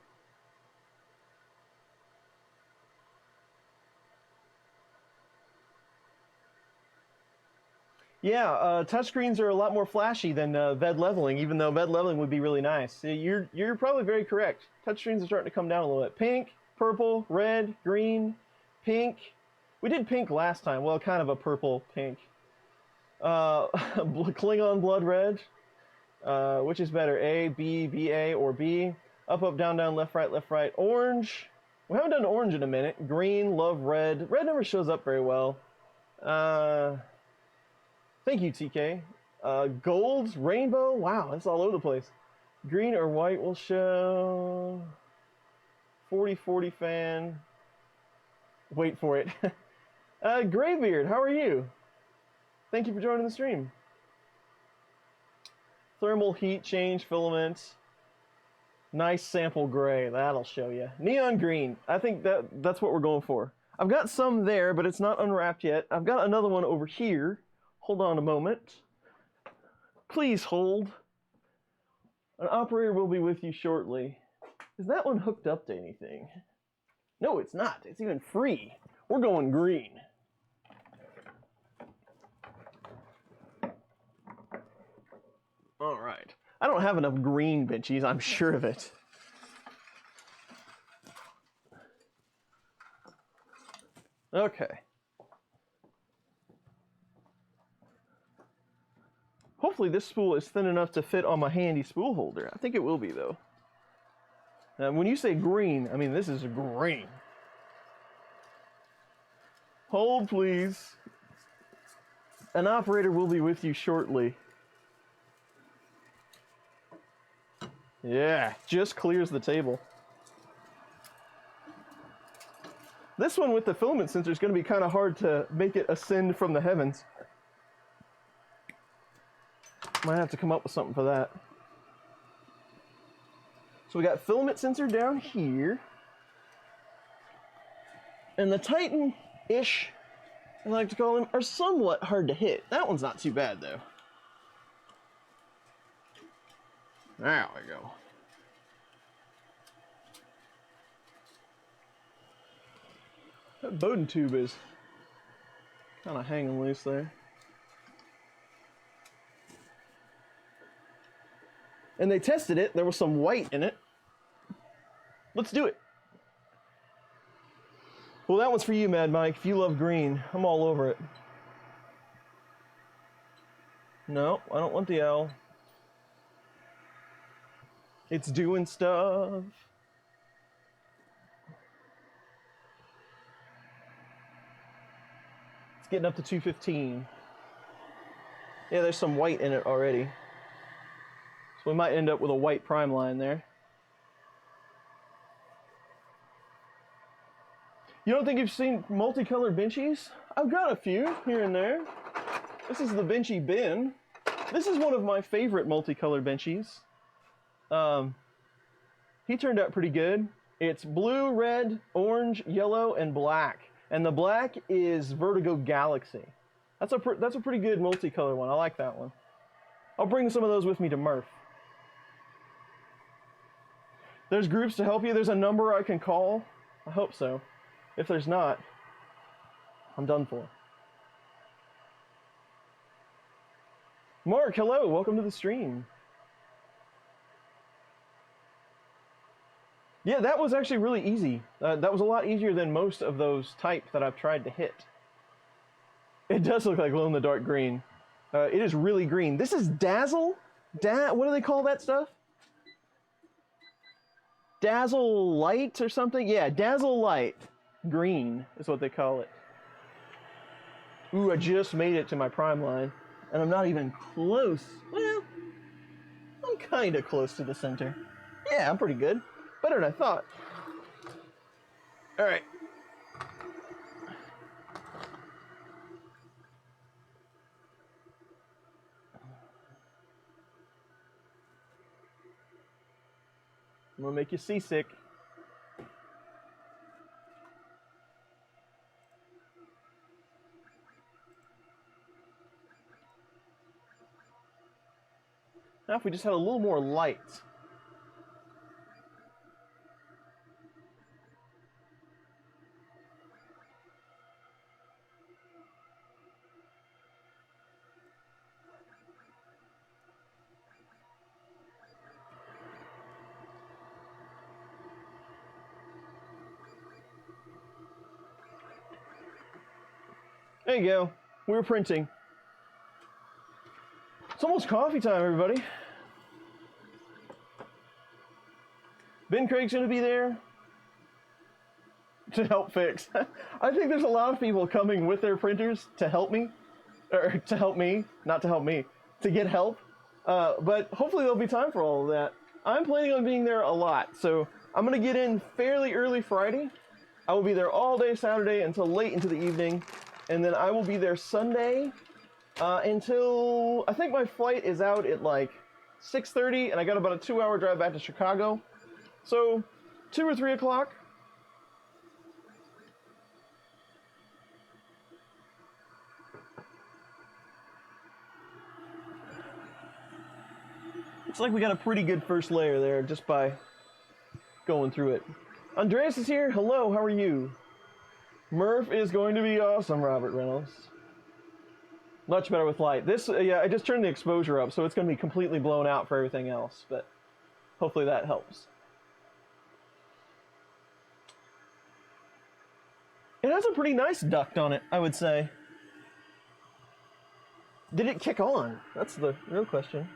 Yeah, touchscreens are a lot more flashy than bed leveling, even though bed leveling would be really nice. You're probably very correct. Touchscreens are starting to come down a little bit. Pink, purple, red, green, pink. We did pink last time. Well, kind of a purple pink. Klingon blood red. Which is better, A, B, BA, or B? Up, up, down, down, left, right. Orange. We haven't done orange in a minute. Green, love red. Red never shows up very well. Thank you, TK. Golds, rainbow. Wow, that's all over the place. Green or white will show. 40/40 fan. Wait for it. Graybeard, how are you? Thank you for joining the stream. Thermal heat change filament. Nice sample gray. That'll show you. Neon green. I think that's what we're going for. I've got some there, but it's not unwrapped yet. I've got another one over here. Hold on a moment. Please hold. An operator will be with you shortly. Is that one hooked up to anything? No, it's not. It's even free. We're going green. All right. I don't have enough green Benchies, I'm sure of it. Okay. Hopefully this spool is thin enough to fit on my handy spool holder. I think it will be, though. Now, when you say green, I mean this is green. Hold, please. An operator will be with you shortly. Yeah, just clears the table. This one with the filament sensor is going to be kind of hard to make it ascend from the heavens. Might have to come up with something for that. So we got filament sensor down here. And the Titan-ish, I like to call them, are somewhat hard to hit. That one's not too bad, though. There we go. That Bowden tube is kind of hanging loose there. and they tested it. There was some white in it. Let's do it. Well, that one's for you, Mad Mike. If you love green, I'm all over it. No, I don't want the L. It's doing stuff. It's getting up to 215. Yeah, there's some white in it already. So we might end up with a white prime line there. You don't think you've seen multicolored Benchies? I've got a few here and there. This is the Benchy bin. This is one of my favorite multicolored Benchies. He turned out pretty good. It's blue, red, orange, yellow, and black. And the black is Vertigo Galaxy. That's a pretty good multicolor one. I like that one. I'll bring some of those with me to Murph. There's groups to help you. There's a number I can call. I hope so. If there's not, I'm done for. Mark, hello. Welcome to the stream. Yeah, that was actually really easy. That was a lot easier than most of those type that I've tried to hit. It does look like glow-in-the-dark green. It is really green. This is Dazzle? What do they call that stuff? Dazzle Light or something? Yeah, Dazzle Light. Green is what they call it. Ooh, I just made it to my prime line. And I'm not even close. Well, I'm kind of close to the center. Yeah, I'm pretty good. Better than I thought. All right. I'm gonna make you seasick. Now if we just had a little more light. There you go. We were printing. It's almost coffee time, everybody. Ben Craig's going to be there to help fix. I think there's a lot of people coming with their printers to help me. Or to help me, not to help me. To get help. But hopefully there'll be time for all of that. I'm planning on being there a lot. So I'm going to get in fairly early Friday. I will be there all day Saturday until late into the evening. And then I will be there Sunday until, I think my flight is out at like 6:30, and I got about a 2-hour drive back to Chicago. So 2 or 3 o'clock. It's like we got a pretty good first layer there just by going through it. Andreas is here. Hello, how are you? Murph is going to be awesome, Robert Reynolds. Much better with light. This, yeah, I just turned the exposure up, so it's going to be completely blown out for everything else, but hopefully that helps. It has a pretty nice duct on it, I would say. Did it kick on? That's the real question.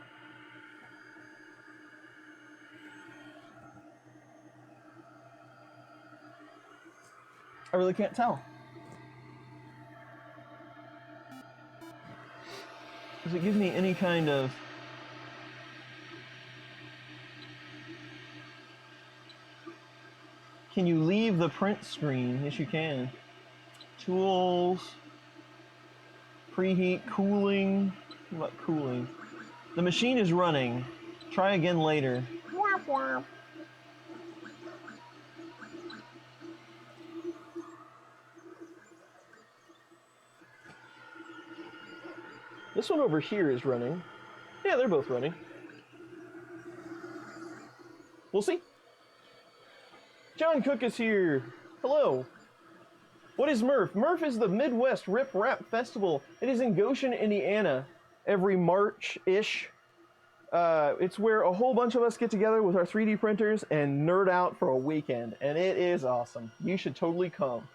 I really can't tell. Does it give me any kind of... Can you leave the print screen? Yes, you can. Tools. Preheat, cooling. What about cooling? The machine is running. Try again later. Wah, wah. This one over here is running. Yeah, they're both running. We'll see. John Cook is here. Hello. What is Murph? Murph is the Midwest Rip Rap Festival. It is in Goshen, Indiana, every March-ish. It's where a whole bunch of us get together with our 3D printers and nerd out for a weekend, and it is awesome. You should totally come.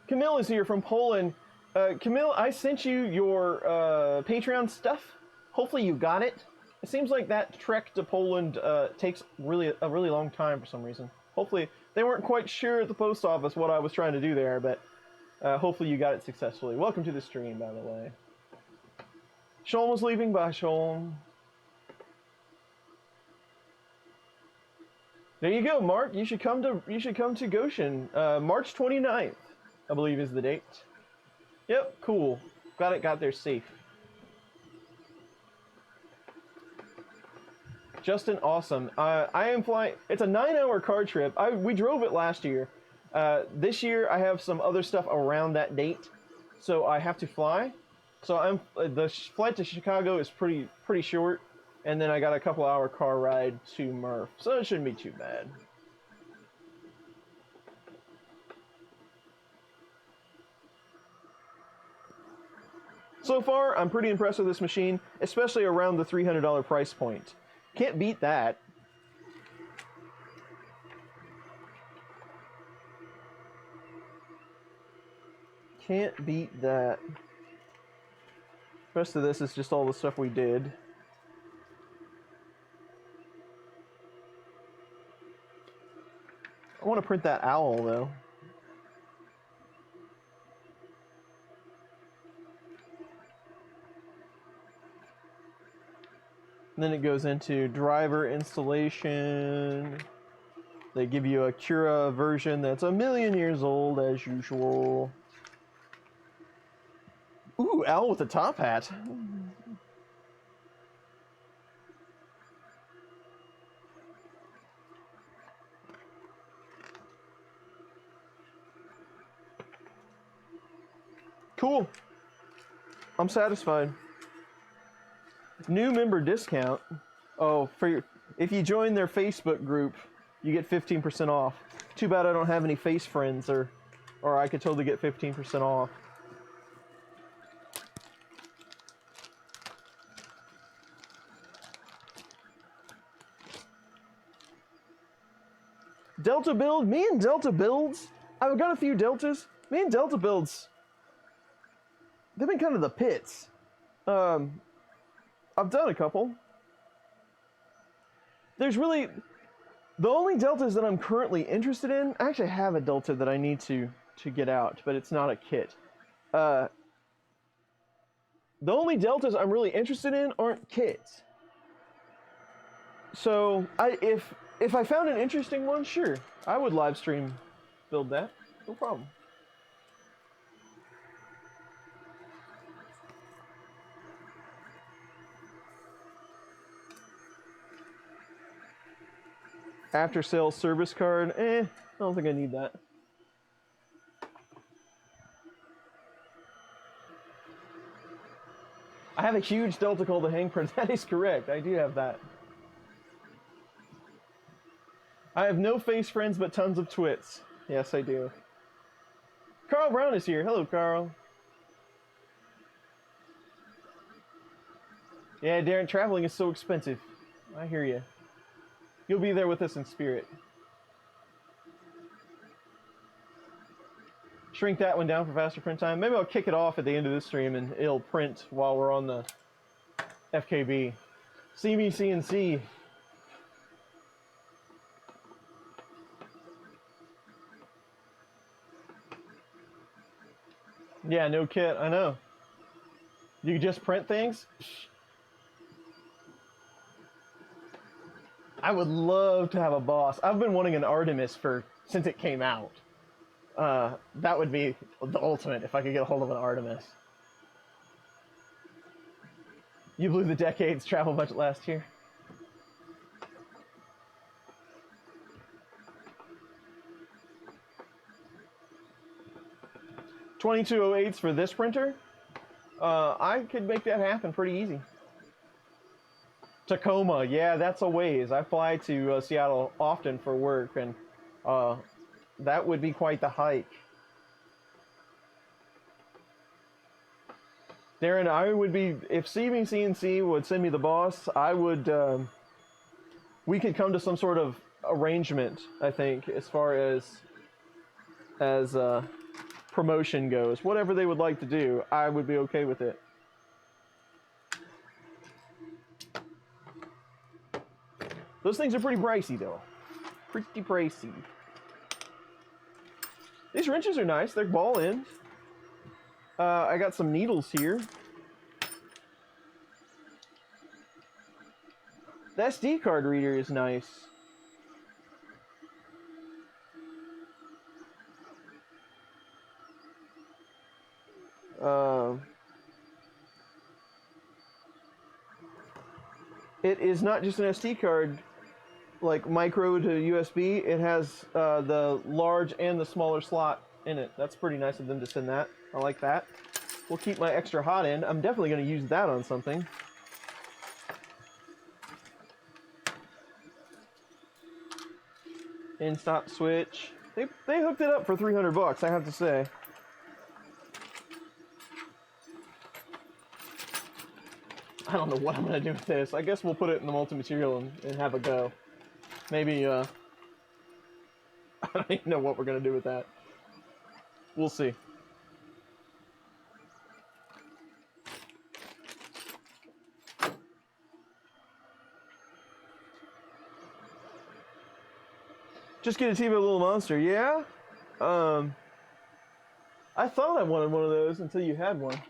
Camille is here from Poland. Camille, I sent you your Patreon stuff. Hopefully you got it. It seems like that trek to Poland takes a really long time for some reason. Hopefully, they weren't quite sure at the post office what I was trying to do there, but hopefully you got it successfully. Welcome to the stream, by the way. Sholm was leaving. Bye, Sholm. There you go, Mark. You should come to Goshen. March 29th, I believe, is the date. Yep, cool. Glad it got there safe. Justin, awesome. I am flying. It's a 9-hour car trip. We drove it last year. This year I have some other stuff around that date, so I have to fly. So the flight to Chicago is pretty short, and then I got a couple-hour car ride to Murph, so it shouldn't be too bad. So far, I'm pretty impressed with this machine, especially around the $300 price point. Can't beat that. Can't beat that. The rest of this is just all the stuff we did. I want to print that owl, though. And then it goes into driver installation. They give you a Cura version that's 1,000,000 years old, as usual. Ooh, owl with a top hat. Cool. I'm satisfied. New member discount. Oh, if you join their Facebook group, you get 15% off. Too bad I don't have any face friends, or I could totally get 15% off. Delta build. Me and Delta builds. I've got a few Deltas. Me and Delta builds. They've been kind of the pits. I've done a couple. There's really... The only Deltas that I'm currently interested in... I actually have a Delta that I need to get out, but it's not a kit. The only Deltas I'm really interested in aren't kits. So, if I found an interesting one, sure. I would live stream build that. No problem. After sales service card, I don't think I need that. I have a huge Delta called the Hang Print. That is correct. I do have that. I have no face friends, but tons of twits. Yes, I do. Carl Brown is here. Hello, Carl. Yeah, Darren, traveling is so expensive. I hear you. You'll be there with us in spirit. Shrink that one down for faster print time. Maybe I'll kick it off at the end of this stream and it'll print while we're on the FKB. See me, CNC. Yeah, no kit, I know. You just print things? I would love to have a boss. I've been wanting an Artemis since it came out. That would be the ultimate if I could get a hold of an Artemis. You blew the decade's travel budget last year. $22.08s for this printer. I could make that happen pretty easy. Tacoma, yeah, that's a ways. I fly to Seattle often for work, and that would be quite the hike. Darren, I would be, if CNC would send me the boss, I would, we could come to some sort of arrangement, I think, as far as promotion goes. Whatever they would like to do, I would be okay with it. Those things are pretty pricey, though. Pretty pricey. These wrenches are nice. They're ball end. I got some needles here. The SD card reader is nice. It is not just an SD card, like micro to USB. It has the large and the smaller slot in it. That's pretty nice of them to send that. I like that. We'll keep my extra hot end. I'm definitely going to use that on something. In-stop switch. They hooked it up for 300 bucks, I have to say. I don't know what I'm going to do with this. I guess we'll put it in the multi-material and have a go. Maybe, I don't even know what we're going to do with that. We'll see. Just get a TiVo Little Monster, yeah? I thought I wanted one of those until you had one.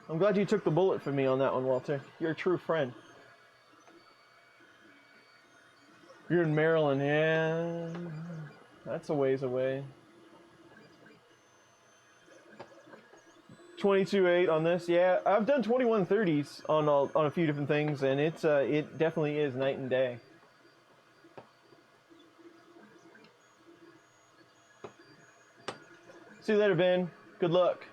I'm glad you took the bullet for me on that one, Walter. You're a true friend. You're in Maryland, yeah. That's a ways away. 22.8 on this, yeah. I've done 2130s on a few different things, and it definitely is night and day. See you later, Ben. Good luck.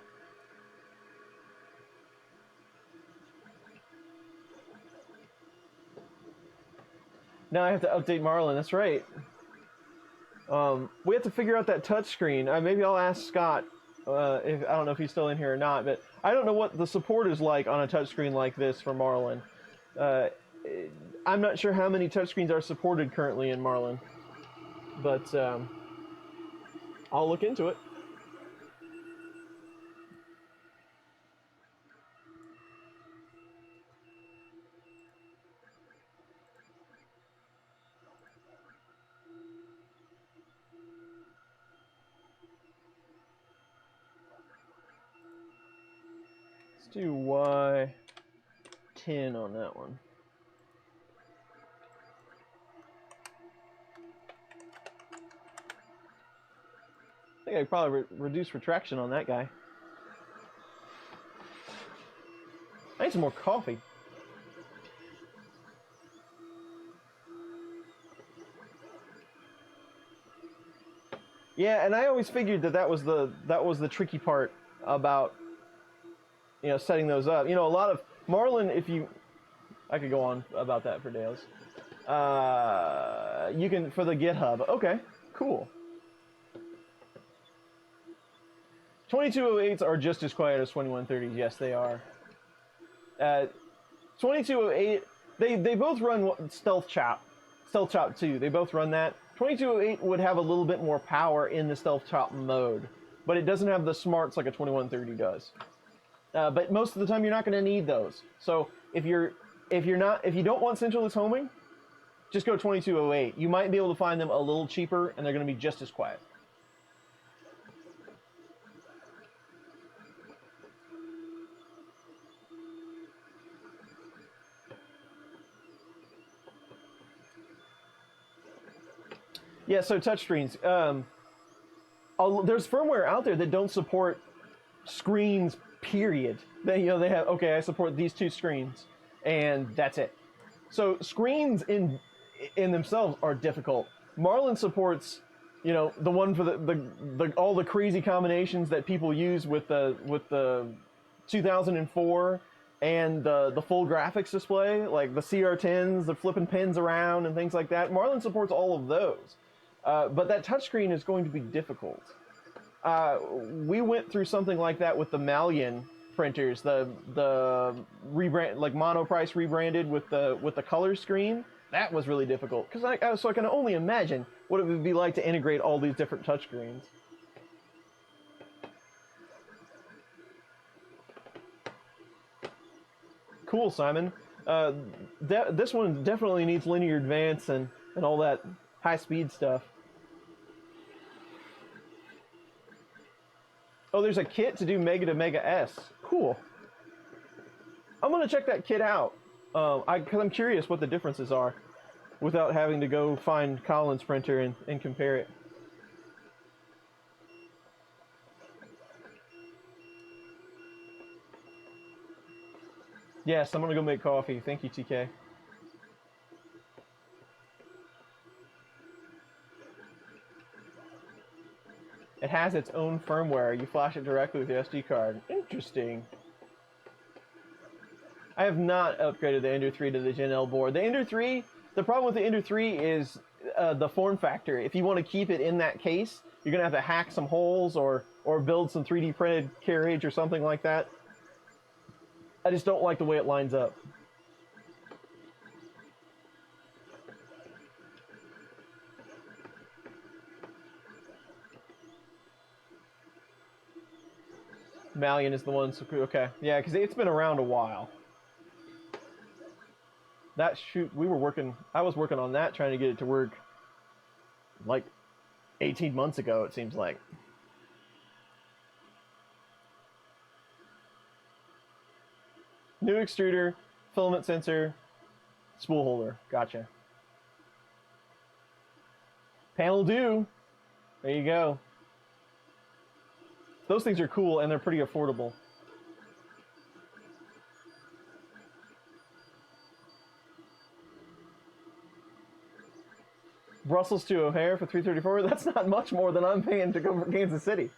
Now I have to update Marlin. That's right. We have to figure out that touchscreen. Maybe I'll ask Scott. If I don't know if he's still in here or not, but I don't know what the support is like on a touchscreen like this for Marlin. I'm not sure how many touchscreens are supported currently in Marlin, but I'll look into it. Do Y10 on that one. I think I could probably reduce retraction on that guy. I need some more coffee. Yeah, and I always figured that was the tricky part about, you know, setting those up. You know, a lot of Marlin, I could go on about that for days. You can, for the GitHub. Okay, cool. 2208s are just as quiet as 2130s. Yes, they are. 2208, they both run Stealth Chop 2. They both run that. 2208 would have a little bit more power in the Stealth Chop mode, but it doesn't have the smarts like a 2130 does. But most of the time, you're not going to need those. So if you don't want centralist homing, just go 2208. You might be able to find them a little cheaper, and they're going to be just as quiet. Yeah. So touchscreens. There's firmware out there that don't support screens. Period. They have, okay, I support these 2 screens, and that's it. So screens in themselves are difficult. Marlin supports, you know, the one for the all the crazy combinations that people use with the 2004 and the full graphics display, like the CR10s, the flipping pins around and things like that. Marlin supports all of those, but that touchscreen is going to be difficult. We went through something like that with the Malian printers, the rebrand, like Monoprice rebranded with the color screen. That was really difficult because so I can only imagine what it would be like to integrate all these different touchscreens. Cool, Simon. This one definitely needs linear advance and all that high-speed stuff. Oh, there's a kit to do Mega to Mega-S. Cool. I'm gonna check that kit out because I'm curious what the differences are, without having to go find Colin's printer and compare it. Yes, I'm gonna go make coffee. Thank you, TK. It has its own firmware. You flash it directly with the SD card. Interesting. I have not upgraded the Ender 3 to the Gen L board. The Ender 3, the problem with the Ender 3 is the form factor. If you want to keep it in that case, you're going to have to hack some holes or build some 3D printed carriage or something like that. I just don't like the way it lines up. Malian is the one, so okay. Yeah, because it's been around a while. That shoot, I was working on that, trying to get it to work like 18 months ago, it seems like. New extruder, filament sensor, spool holder. Gotcha. Panel due. There you go. Those things are cool and they're pretty affordable. Brussels to O'Hare for $334. That's not much more than I'm paying to go for Kansas City.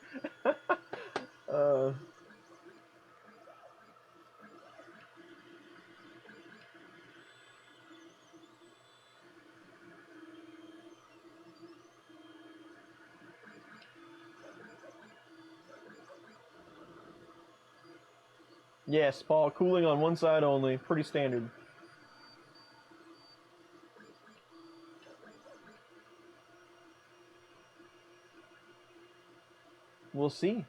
Yes, Paul, cooling on one side only. Pretty standard. We'll see.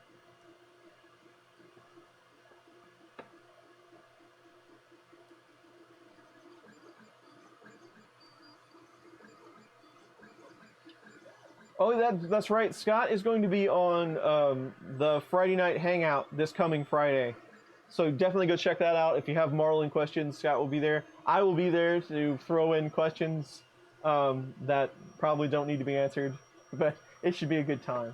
Oh, that's right. Scott is going to be on the Friday night hangout this coming Friday. So definitely go check that out. If you have Marlin questions, Scott will be there. I will be there to throw in questions that probably don't need to be answered, but it should be a good time.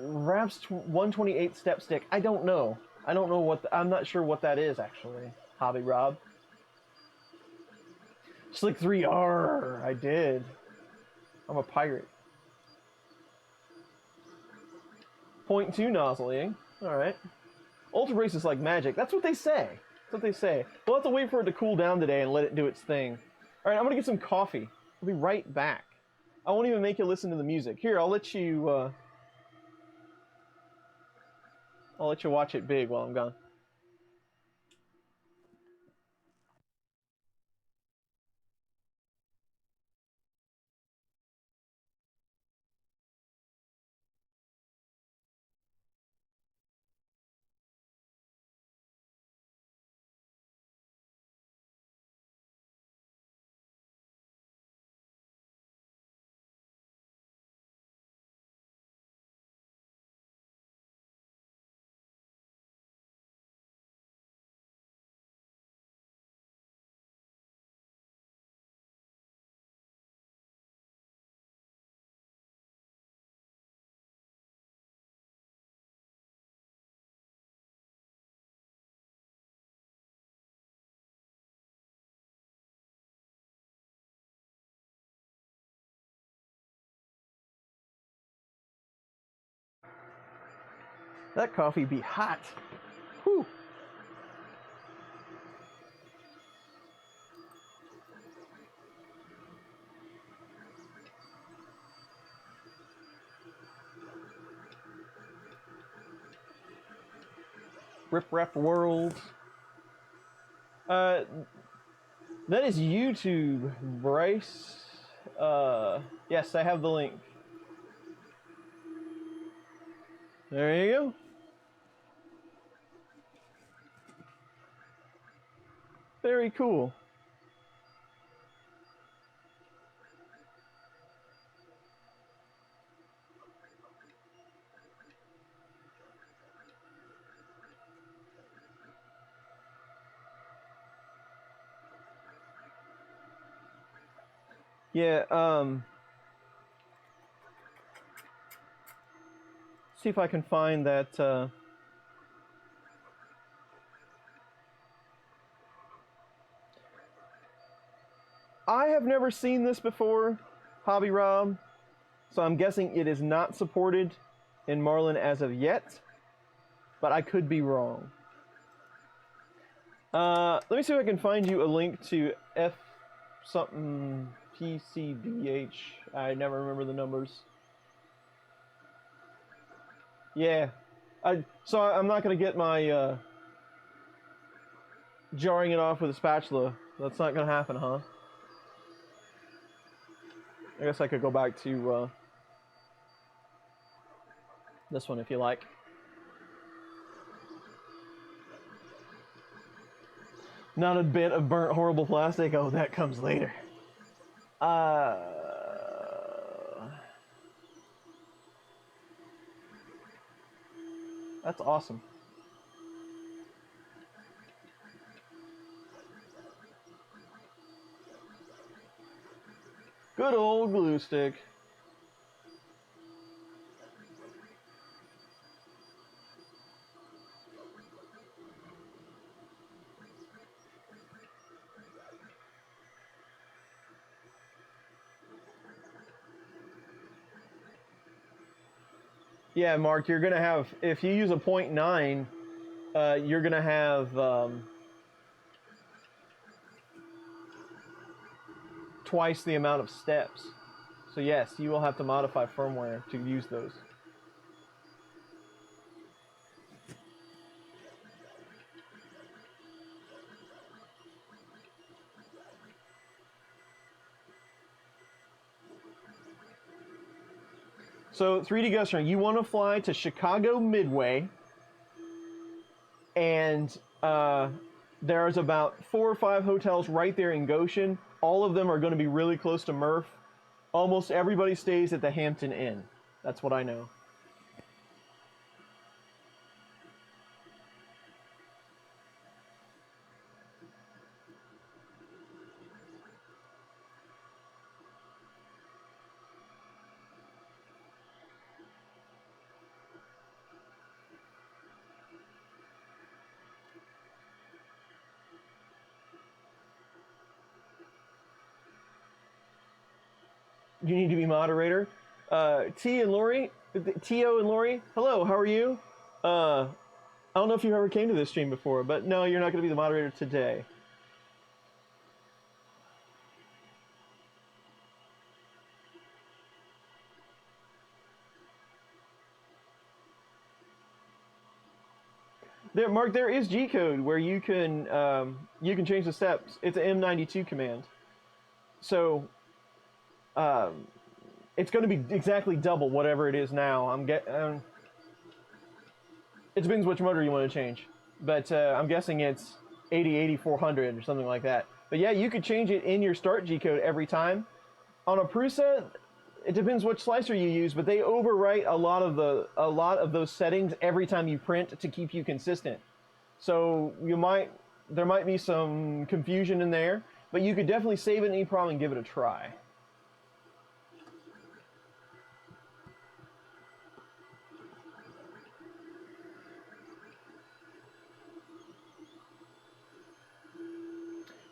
Raps 128 step stick. I don't know. I don't know what. I'm not sure what that is actually. Hobby Rob. Slick 3R. I did. I'm a pirate. 0.2 nozzling. Alright. Ultra Brace is like magic. That's what they say. That's what they say. We'll have to wait for it to cool down today and let it do its thing. Alright, I'm gonna get some coffee. I'll be right back. I won't even make you listen to the music. Here, I'll let you watch it big while I'm gone. That coffee be hot. Whew. Rip Rap World. That is YouTube, Bryce. Yes, I have the link. There you go. Very cool. Yeah, see if I can find that, I have never seen this before, Hobby Rob, so I'm guessing it is not supported in Marlin as of yet, but I could be wrong. Let me see if I can find you a link to F something PCBH. I never remember the numbers. Yeah, so I'm not gonna get my jarring it off with a spatula. That's not gonna happen, huh? I guess I could go back to this one if you like. Not a bit of burnt horrible plastic. Oh, that comes later. That's awesome. Good old glue stick. Yeah, Mark, you're gonna have, if you use a 0.9, you're gonna have twice the amount of steps. So yes, you will have to modify firmware to use those. So 3D Guster, you want to fly to Chicago Midway, and there's about 4 or 5 hotels right there in Goshen. All of them are going to be really close to Murph. Almost everybody stays at the Hampton Inn. That's what I know. You need to be moderator. T and Lori, T.O. and Lori, hello, how are you? I don't know if you ever came to this stream before, but no, you're not going to be the moderator today. There, Mark, there is G-code where you can change the steps. It's an M92 command. So, it's going to be exactly double whatever it is now. It depends which motor you want to change, but I'm guessing it's 80/400 or something like that. But yeah, you could change it in your start G-code every time. On a Prusa, it depends which slicer you use, but they overwrite a lot of those settings every time you print to keep you consistent. So there might be some confusion in there, but you could definitely save it in EEPROM and give it a try.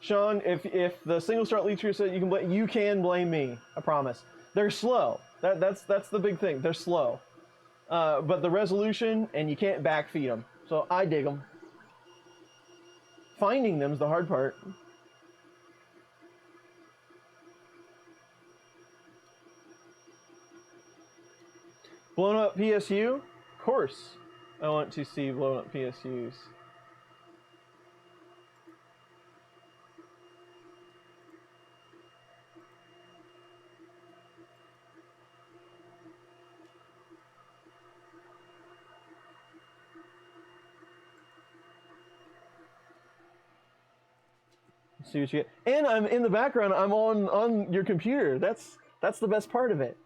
Sean, if the single start leads you, you can blame me. I promise. They're slow. That's the big thing. They're slow. but the resolution, and you can't backfeed them. So I dig them. Finding them's the hard part. Blown up PSU? Of course, I want to see blown up PSUs. See what you get. And I'm in the background, I'm on your computer. That's the best part of it.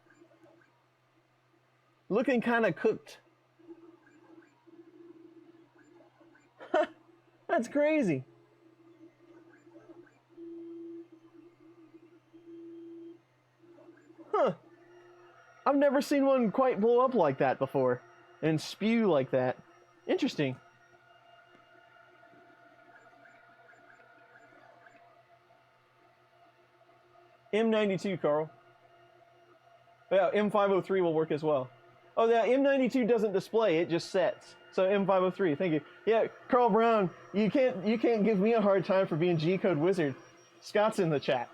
Looking kind of cooked. That's crazy. Huh. I've never seen one quite blow up like that before and spew like that. Interesting. M92, Carl. Yeah, M503 will work as well. Oh, yeah, M92 doesn't display, it just sets. So M503, thank you. Yeah, Carl Brown, you can't give me a hard time for being G-code wizard. Scott's in the chat.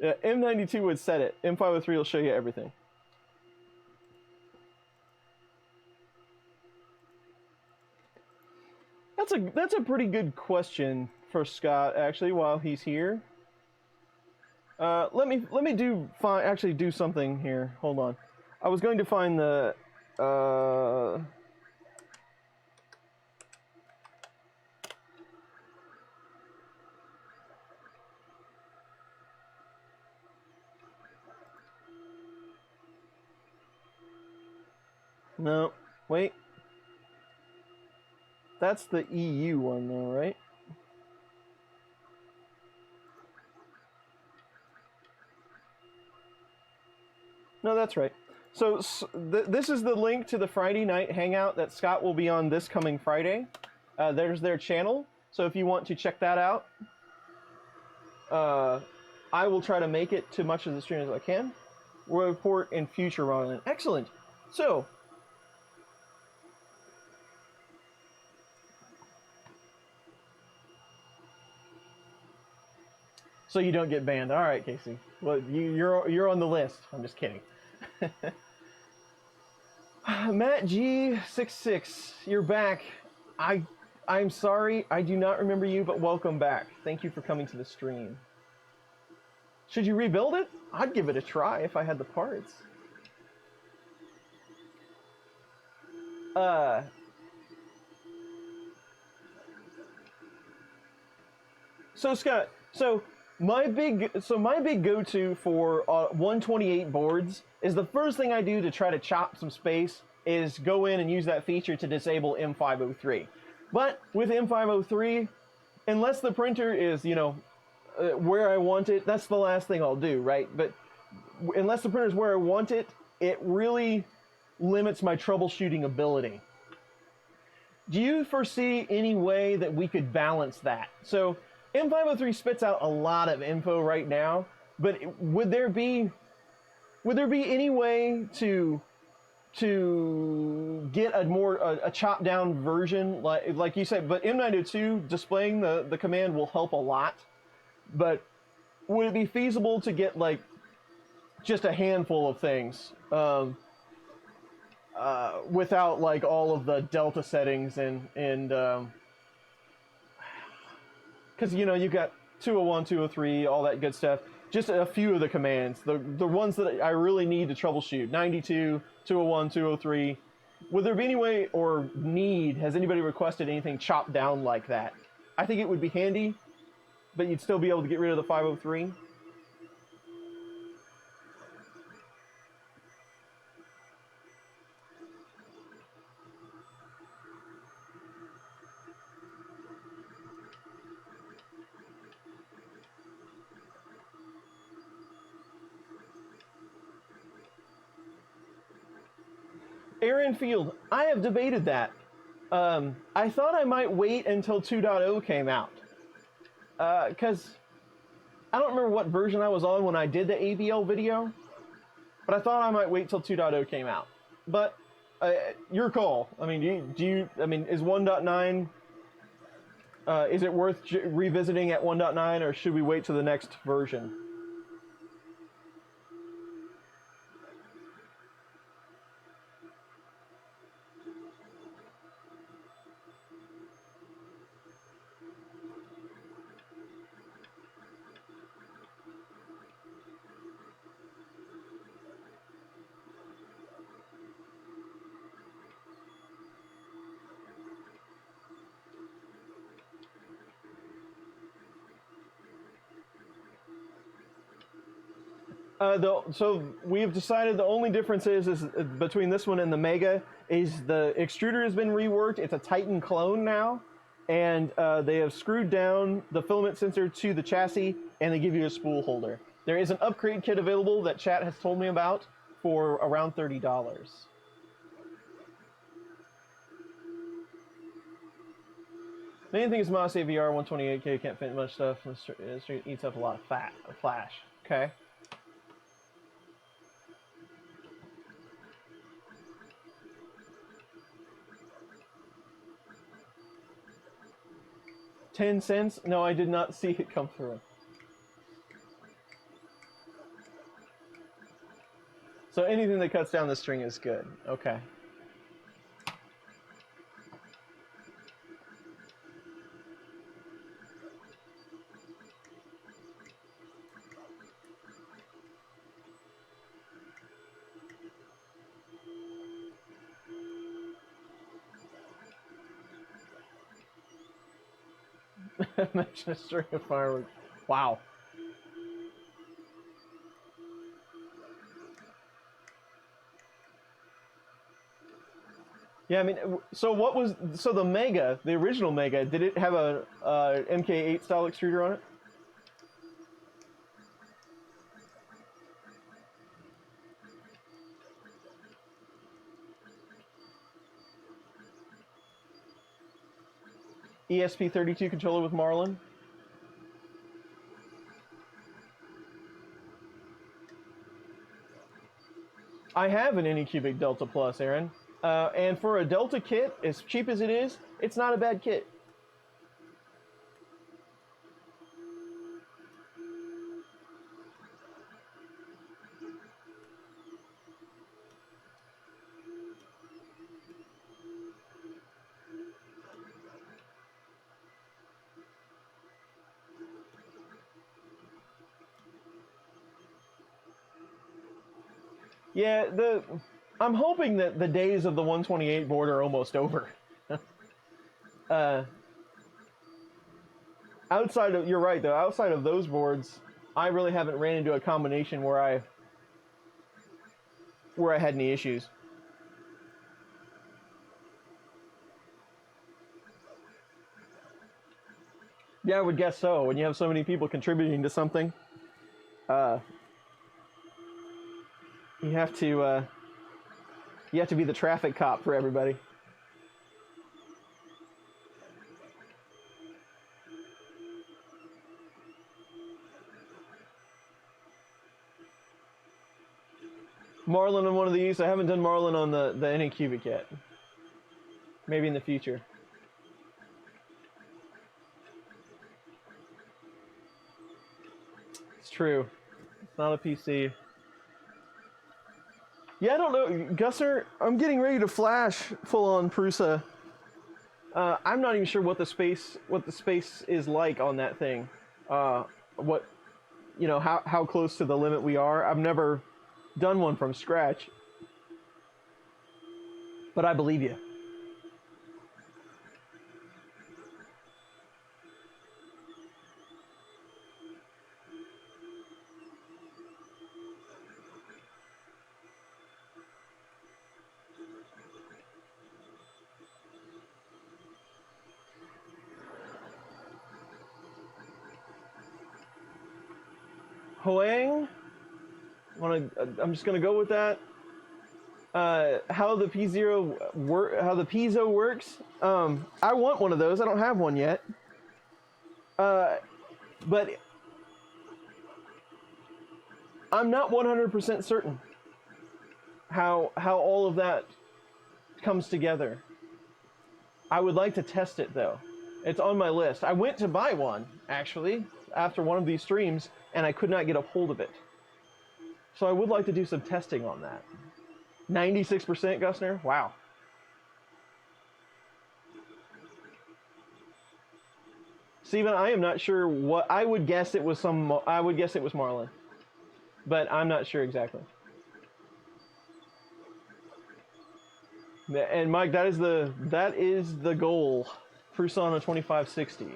Yeah, M92 would set it. M503 will show you everything. That's a pretty good question for Scott, actually, while he's here. Let me actually do something here. Hold on. I was going to find the no, wait. That's the EU one though, right? No, that's right. So this is the link to the Friday night hangout that Scott will be on this coming Friday. There's their channel. So if you want to check that out, I will try to make it to much of the stream as I can. We'll report in future run. Excellent. So you don't get banned. All right, Casey. Well, you're on the list. I'm just kidding. Matt G66, you're back. I'm sorry, I do not remember you, but welcome back. Thank you for coming to the stream. Should you rebuild it? I'd give it a try if I had the parts. So Scott, my big go-to for 128 boards is the first thing I do to try to chop some space is go in and use that feature to disable M503. But with M503, unless the printer is, where I want it, that's the last thing I'll do, right? But unless the printer is where I want it, it really limits my troubleshooting ability. Do you foresee any way that we could balance that? So M503 spits out a lot of info right now, but would there be any way to get a chopped down version like you said? But M902 displaying the command will help a lot. But would it be feasible to get like just a handful of things without like all of the delta settings and because you've got 201, 203, all that good stuff. Just a few of the commands, the ones that I really need to troubleshoot. 92, 201, 203. Would there be any way or has anybody requested anything chopped down like that? I think it would be handy, but you'd still be able to get rid of the 503. Aaron Field, I have debated that. I thought I might wait until 2.0 came out. Because I don't remember what version I was on when I did the ABL video. but I thought I might wait till 2.0 came out. But your call. I mean, I mean, is 1.9? Is it worth revisiting at 1.9, or should we wait to the next version? So we've decided the only difference is between this one and the Mega is the extruder has been reworked. It's a Titan clone now, and they have screwed down the filament sensor to the chassis, and they give you a spool holder. There is an upgrade kit available that chat has told me about for around $30. Main thing is Moss AVR 128K can't fit much stuff. It eats up a lot of flash. Okay. $0.10? No, I did not see it come through. So anything that cuts down the string is good. Okay. Imagine a string of fireworks. Wow. Yeah, I mean, so the Mega, the original Mega, did it have a MK8 style extruder on it? ESP32 controller with Marlin? I have an ANYCUBIC Delta Plus, Aaron. And for a Delta kit, as cheap as it is, it's not a bad kit. Yeah, I'm hoping that the days of the 128 board are almost over. You're right though, outside of those boards, I really haven't ran into a combination where I had any issues. Yeah, I would guess so. When you have so many people contributing to something, you have to be the traffic cop for everybody. Marlin on one of these. I haven't done Marlin on the ANYCUBIC yet. Maybe in the future. It's true. It's not a PC. Yeah, I don't know, Gusser. I'm getting ready to flash full-on Prusa. I'm not even sure what the space is like on that thing. How close to the limit we are. I've never done one from scratch, but I believe you. Hoang, I'm just gonna go with that. How the piezo works. I want one of those. I don't have one yet. But I'm not 100% certain. how all of that comes together. I would like to test it though. It's on my list. I went to buy one actually after one of these streams and I could not get a hold of it. So I would like to do some testing on that. 96% Gusner? Wow. Steven, I am not sure what I would guess it was I would guess it was Marlin. But I'm not sure exactly. And Mike, that is the goal. Prusana 2560.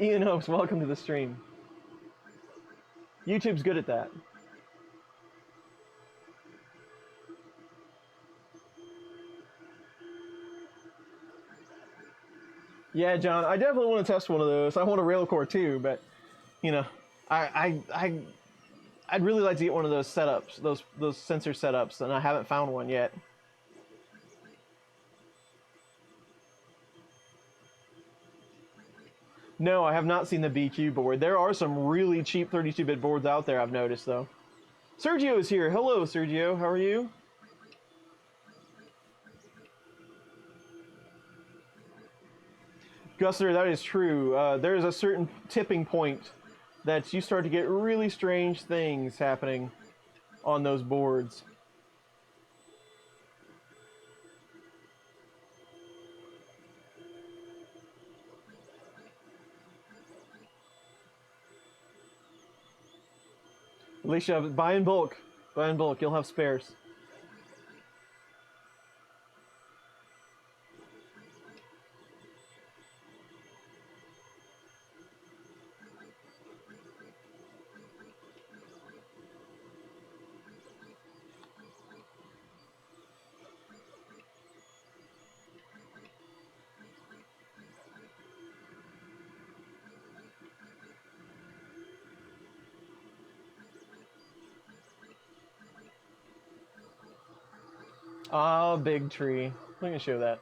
Ian Hopes, welcome to the stream. YouTube's good at that. Yeah, John, I definitely want to test one of those. I want a Railcore too, but you know, I'd really like to get one of those setups, those sensor setups, and I haven't found one yet. No, I have not seen the BQ board. There are some really cheap 32-bit boards out there, I've noticed, though. Sergio is here. Hello, Sergio. How are you? Gusner, that is true. There is a certain tipping point that you start to get really strange things happening on those boards. Alicia, buy in bulk. Buy in bulk. You'll have spares. Ah, big tree. Let me show that.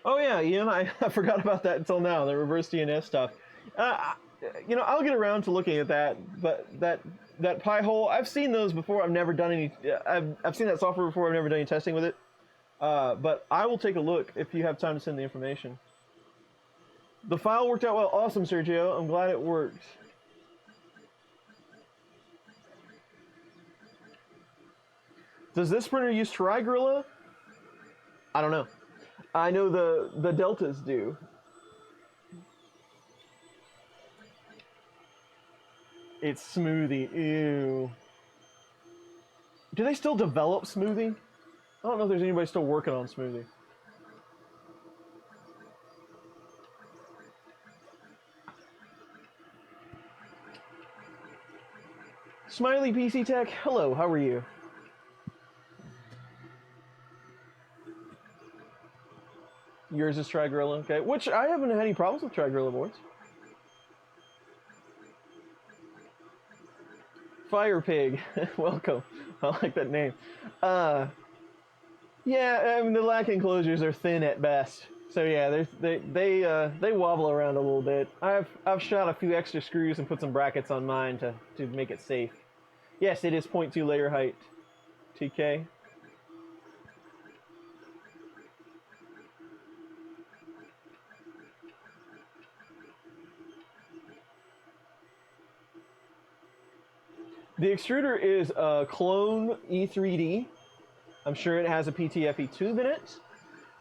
Oh yeah, Ian, I forgot about that until now, the reverse DNS stuff. You know, I'll get around to looking at that, but that pie hole, I've seen those before. I've never done any. I've seen that software before. I've never done any testing with it. But I will take a look if you have time to send the information. The file worked out well. Awesome, Sergio. I'm glad it worked. Does this printer use Tri-Gorilla? I don't know. I know the Deltas do. It's Smoothie. Ew. Do they still develop Smoothie? I don't know if there's anybody still working on Smoothie. Smiley PC Tech, hello, how are you? Yours is Tri-Gorilla, okay. Which, I haven't had any problems with Tri-Gorilla boards. Fire Pig, welcome. I like that name. Yeah, I mean, the lack enclosures are thin at best. So yeah, they wobble around a little bit. I've shot a few extra screws and put some brackets on mine to make it safe. Yes, it is 0.2 layer height. TK. The extruder is a clone E3D. I'm sure it has a PTFE tube in it.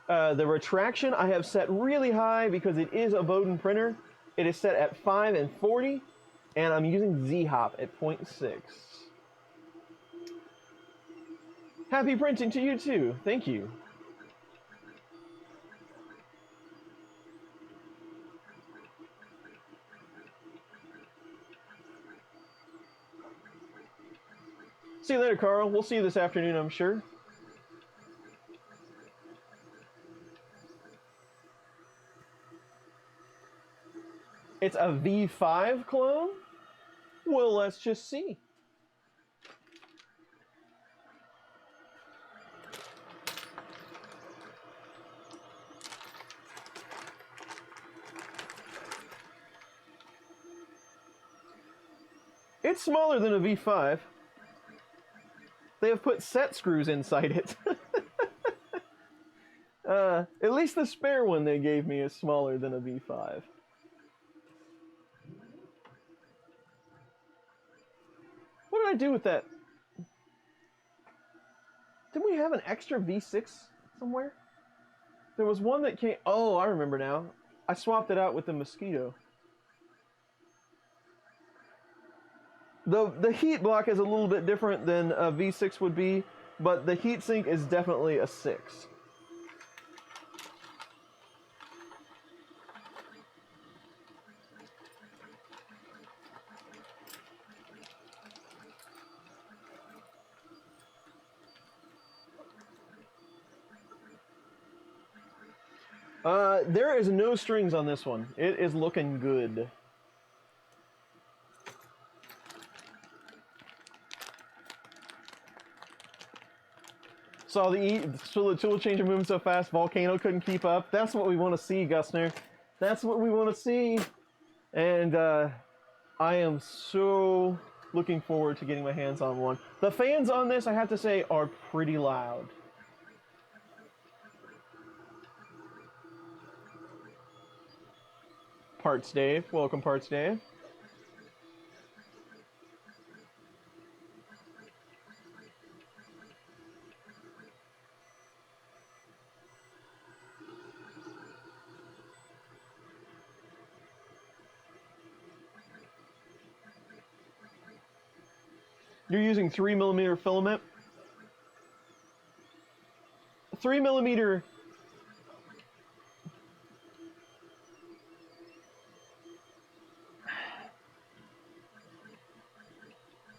The retraction I have set really high because it is a Bowden printer. It is set at 5 and 40, and I'm using Z-Hop at 0.6. Happy printing to you too. Thank you. See you later, Carl. We'll see you this afternoon, I'm sure. It's a V5 clone? Well, let's just see. It's smaller than a V5. They have put set screws inside it. At least the spare one they gave me is smaller than a V5. What did I do with that? Didn't we have an extra V6 somewhere? There was one that came... Oh, I remember now. I swapped it out with the Mosquito. The heat block is a little bit different than a V6 would be, but the heatsink is definitely a 6. There is no strings on this one. It is looking good. So the tool changer moving so fast, Volcano couldn't keep up. That's what we want to see, Gusner. That's what we want to see. And I am so looking forward to getting my hands on one. The fans on this, I have to say, are pretty loud. Parts Dave. Welcome, Parts Dave. You're using 3mm filament. 3mm.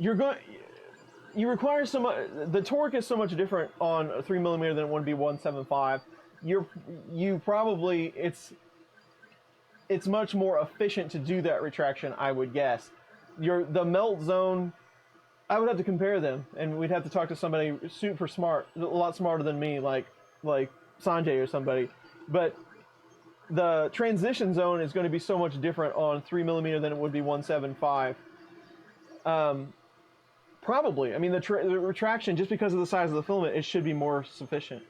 You require so much. The torque is so much different on a 3mm than it would be 175. You probably it's much more efficient to do that retraction, I would guess. The melt zone. I would have to compare them, and we'd have to talk to somebody super smart, a lot smarter than me, like Sanjay or somebody. But the transition zone is going to be so much different on 3mm than it would be 175. Probably. I mean, the retraction, just because of the size of the filament, it should be more sufficient.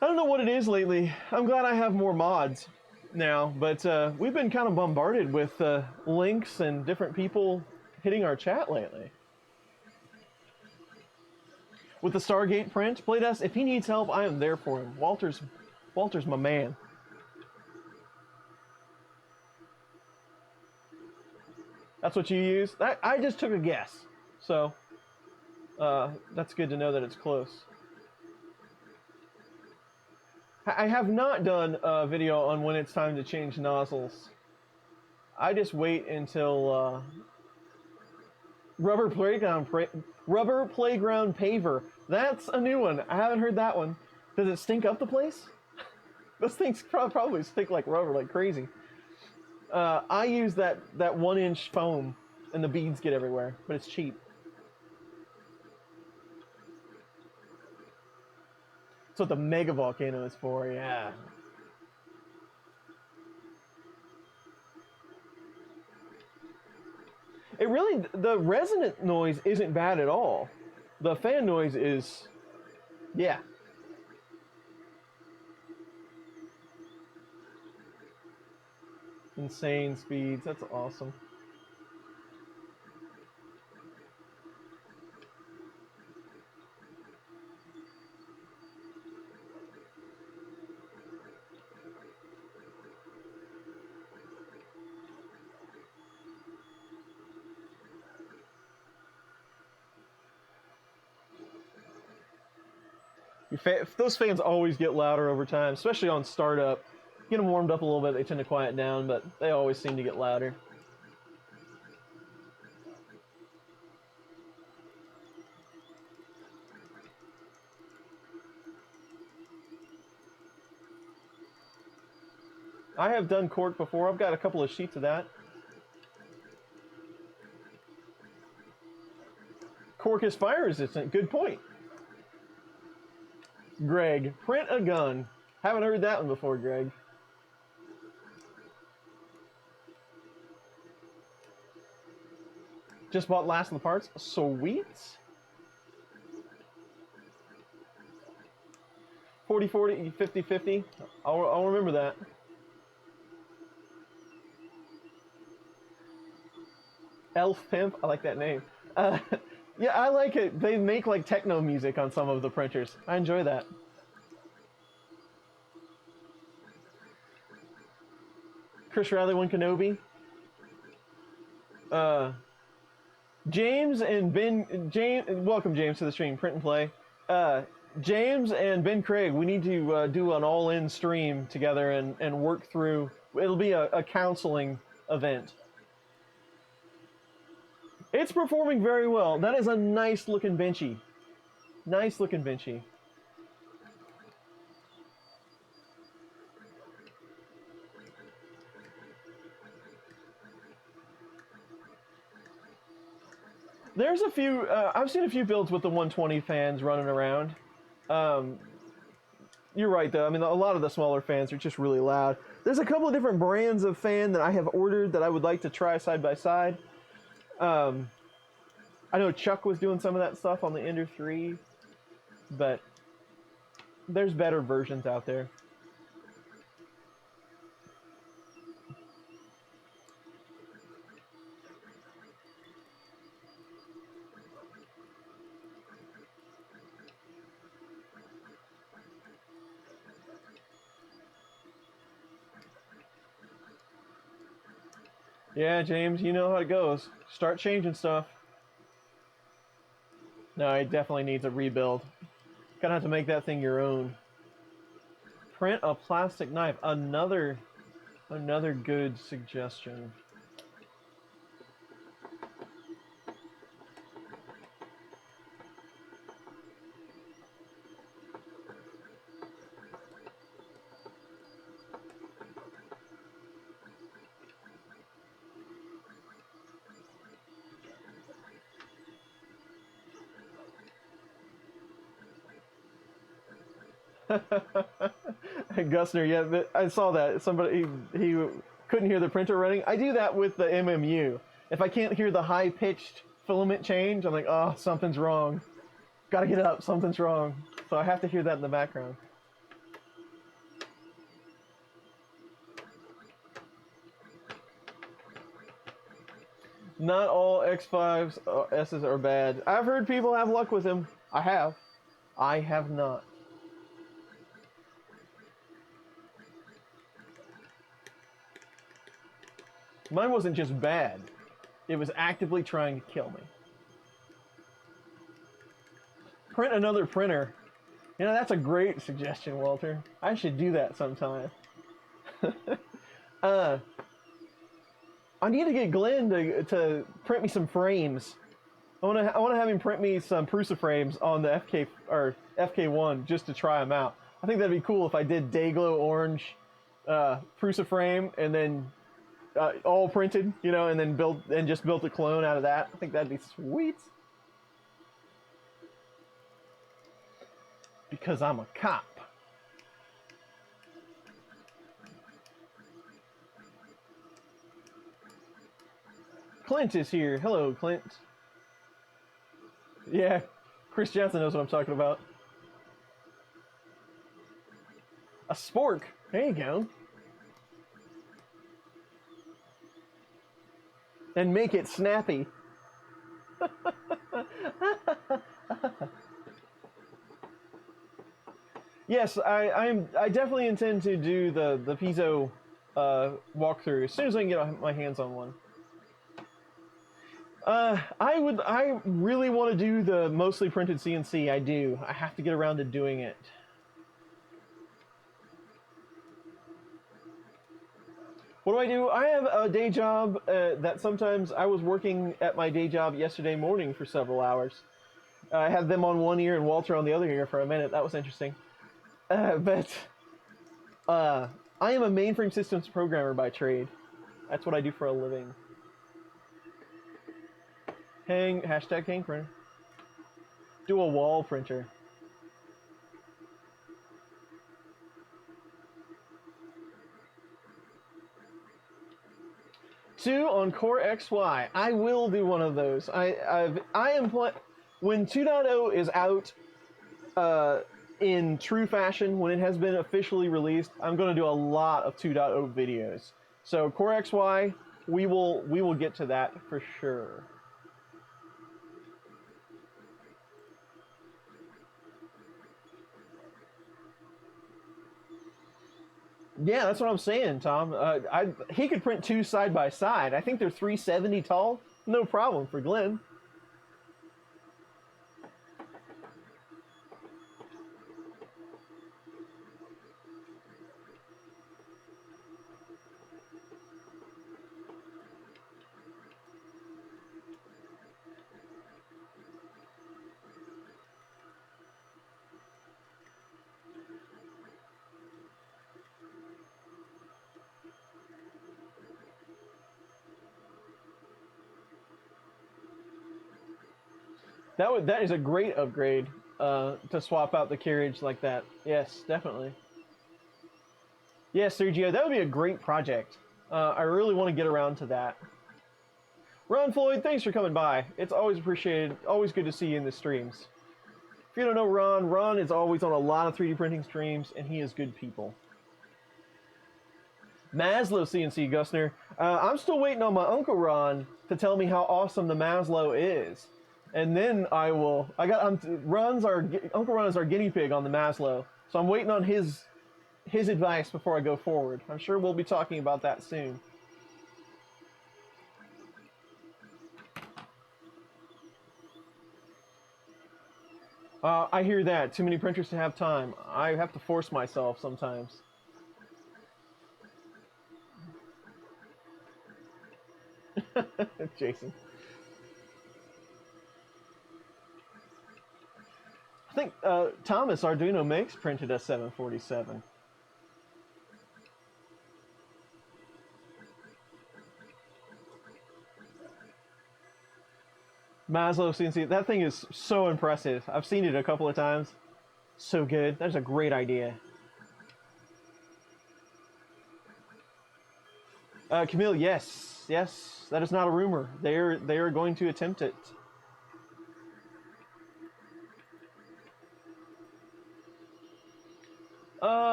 I don't know what it is lately. I'm glad I have more mods now, but we've been kind of bombarded with links and different people hitting our chat lately. With the Stargate print, Playdesk, if he needs help, I am there for him. Walter's my man. That's what you use? I just took a guess. So, that's good to know that it's close. I have not done a video on when it's time to change nozzles. I just wait until Rubber Playground Paver. That's a new one. I haven't heard that one. Does it stink up the place? Those things probably stink like rubber, like crazy. I use that 1-inch foam, and the beads get everywhere, but it's cheap. That's what the Mega Volcano is for, yeah. It really, the resonant noise isn't bad at all. The fan noise is, yeah. Insane speeds, that's awesome. Those fans always get louder over time, especially on startup. Get them warmed up a little bit, they tend to quiet down, but they always seem to get louder. I have done cork before. I've got a couple of sheets of that. Cork is fire resistant. Good point. Greg, print a gun. Haven't heard that one before, Greg. Just bought last of the parts. Sweet. 40-40, 50-50. I'll remember that. Elf Pimp. I like that name. Yeah, I like it. They make like techno music on some of the printers. I enjoy that. Chris Riley, one Kenobi. James and Ben. Welcome James to the stream. Print and play. James and Ben Craig, we need to do an all-in stream together and work through. It'll be a counseling event. It's performing very well. That is a nice looking Benchy. Nice looking Benchy. There's a few, I've seen a few builds with the 120 fans running around. You're right though, I mean a lot of the smaller fans are just really loud. There's a couple of different brands of fan that I have ordered that I would like to try side by side. I know Chuck was doing some of that stuff on the Ender 3, but there's better versions out there. Yeah, James, you know how it goes. Start changing stuff. No, it definitely needs a rebuild. Gonna have to make that thing your own. Print a plastic knife. Another good suggestion. Gusner, yeah, I saw that. Somebody, he couldn't hear the printer running. I do that with the MMU. If I can't hear the high-pitched filament change, I'm like, oh, something's wrong. Gotta get up, something's wrong. So I have to hear that in the background. Not all X5s S's are bad. I've heard people have luck with them. I have. I have not. Mine wasn't just bad. It was actively trying to kill me. Print another printer. You know, that's a great suggestion, Walter. I should do that sometime. I need to get Glenn to print me some frames. I want to have him print me some Prusa frames on the FK1 just to try them out. I think that'd be cool if I did Dayglow orange Prusa frame and then all printed, you know, and then just built a clone out of that. I think that'd be sweet. Because I'm a cop. Clint is here. Hello, Clint. Yeah, Chris Johnson knows what I'm talking about. A spork. There you go. And make it snappy. Yes, I definitely intend to do the piezo walkthrough as soon as I can get my hands on one. I really want to do the mostly printed CNC. I do. I have to get around to doing it. What do I do? I have a day job that sometimes I was working at my day job yesterday morning for several hours. I had them on one ear and Walter on the other ear for a minute. That was interesting. But I I am a mainframe systems programmer by trade. That's what I do for a living. Hashtag hang printer. Dual wall printer. Two on Core XY. I will do one of those. I am when 2.0 is out in true fashion, when it has been officially released, I'm going to do a lot of 2.0 videos. So Core XY, we will get to that for sure. Yeah, that's what I'm saying, Tom. He could print two side by side. I think they're 370 tall. No problem for Glenn. That is a great upgrade to swap out the carriage like that. Yes, definitely. Yes, Sergio, that would be a great project. I really want to get around to that. Ron Floyd, thanks for coming by. It's always appreciated. Always good to see you in the streams. If you don't know Ron, Ron is always on a lot of 3D printing streams, and he is good people. Maslow CNC Gusner. I'm still waiting on my Uncle Ron to tell me how awesome the Maslow is. And then Uncle Ron is our guinea pig on the Maslow. So I'm waiting on his advice before I go forward. I'm sure we'll be talking about that soon. I hear that. Too many printers to have time. I have to force myself sometimes. Jason. I think Thomas Arduino Makes printed a 747. Maslow CNC, that thing is so impressive. I've seen it a couple of times. So good. That's a great idea. Camille, yes, that is not a rumor. They are going to attempt it.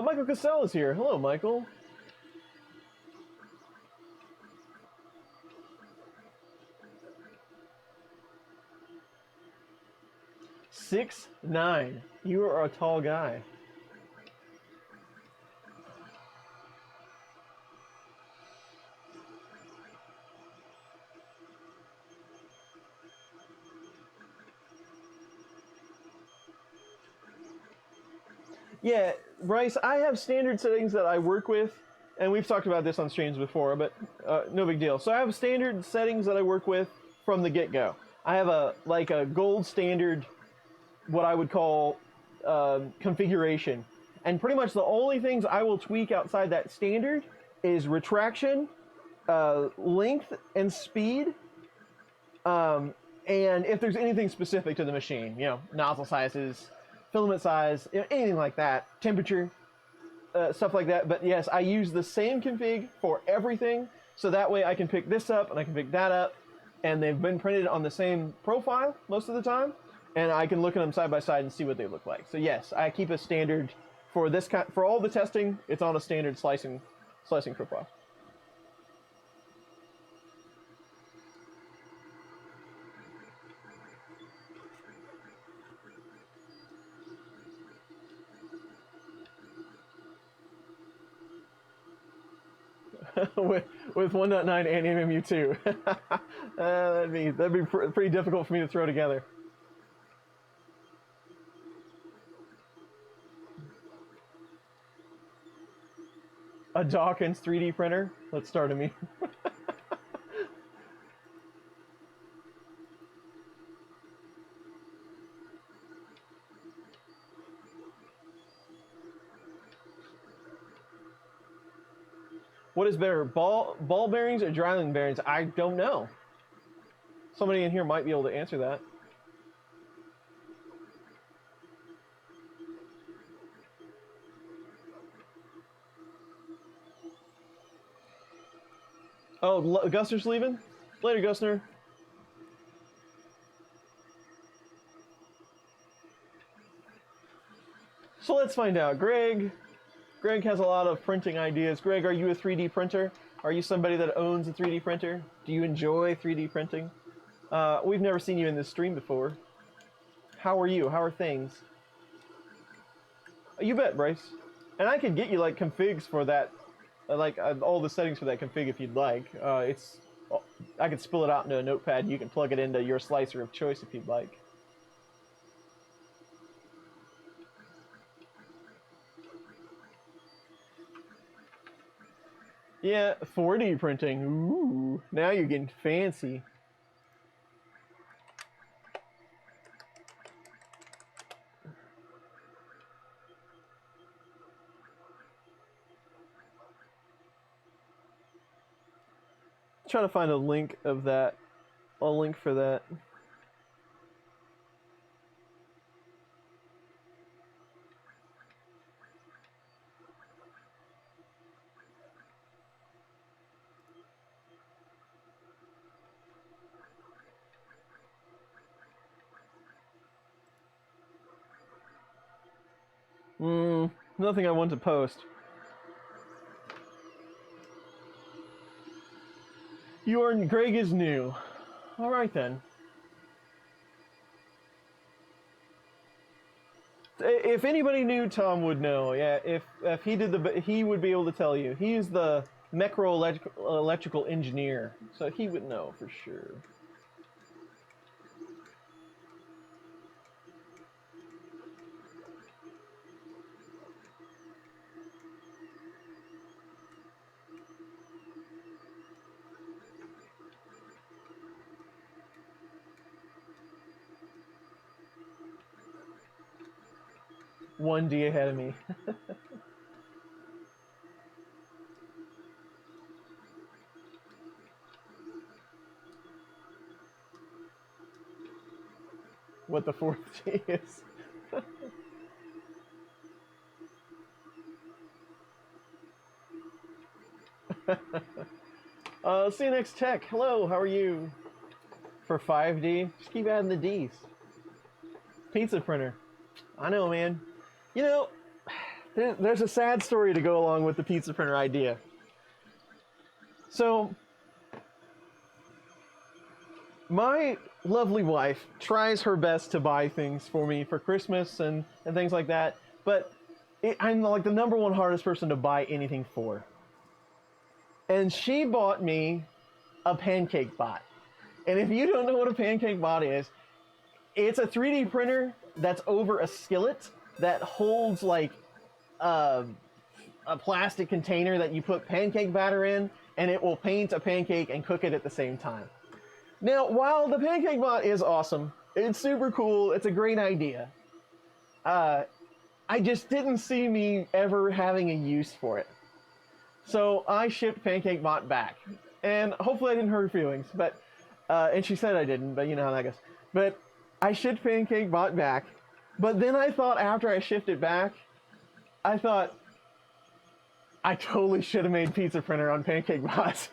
Michael Cassell is here. Hello, Michael. Six 9. You are a tall guy. Yeah, Bryce, I have standard settings that I work with, and we've talked about this on streams before, but no big deal. So I have standard settings that I work with from the get-go. I have a gold standard, what I would call configuration, and pretty much the only things I will tweak outside that standard is retraction, length and speed, and if there's anything specific to the machine, nozzle sizes, filament size, anything like that, temperature, stuff like that. But yes, I use the same config for everything, so that way I can pick this up and I can pick that up, and they've been printed on the same profile most of the time, and I can look at them side by side and see what they look like. So yes, I keep a standard for this for all the testing. It's on a standard slicing profile. with 1.9 and MMU2. That'd be pretty difficult for me to throw together. A Dawkins 3D printer? Let's start a meme. What is better, ball bearings or driving bearings? I don't know. Somebody in here might be able to answer that. Oh, Gusner's leaving? Later, Gusner. So let's find out. Greg has a lot of printing ideas. Greg, are you a 3D printer? Are you somebody that owns a 3D printer? Do you enjoy 3D printing? We've never seen you in this stream before. How are you? How are things? You bet, Bryce. And I could get you like configs for that, all the settings for that config if you'd like. I could spill it out into a notepad. You can plug it into your slicer of choice if you'd like. Yeah, 4D printing. Ooh, now you're getting fancy. Try to find a link of that. A link for that. Nothing I want to post. Greg is new. All right then. If anybody knew, Tom would know. Yeah, if he did he would be able to tell you. He's the electrical engineer, so he would know for sure. One D ahead of me. What the fourth D is. CNX Tech, hello, how are you? For 5D, just keep adding the Ds. Pizza printer. I know, man. You know, there's a sad story to go along with the pizza printer idea. So, my lovely wife tries her best to buy things for me for Christmas and things like that, but I'm like the #1 hardest person to buy anything for. And she bought me a pancake bot. And if you don't know what a pancake bot is, it's a 3D printer that's over a skillet that holds like a plastic container that you put pancake batter in, and it will paint a pancake and cook it at the same time. Now, while the pancake bot is awesome, it's super cool, it's a great idea, I just didn't see me ever having a use for it. So I shipped pancake bot back, and hopefully I didn't hurt her feelings, but and she said I didn't, but you know how that goes. But I shipped pancake bot back. But then I thought after I shipped it back, I thought, I totally should have made pizza printer on pancake bots.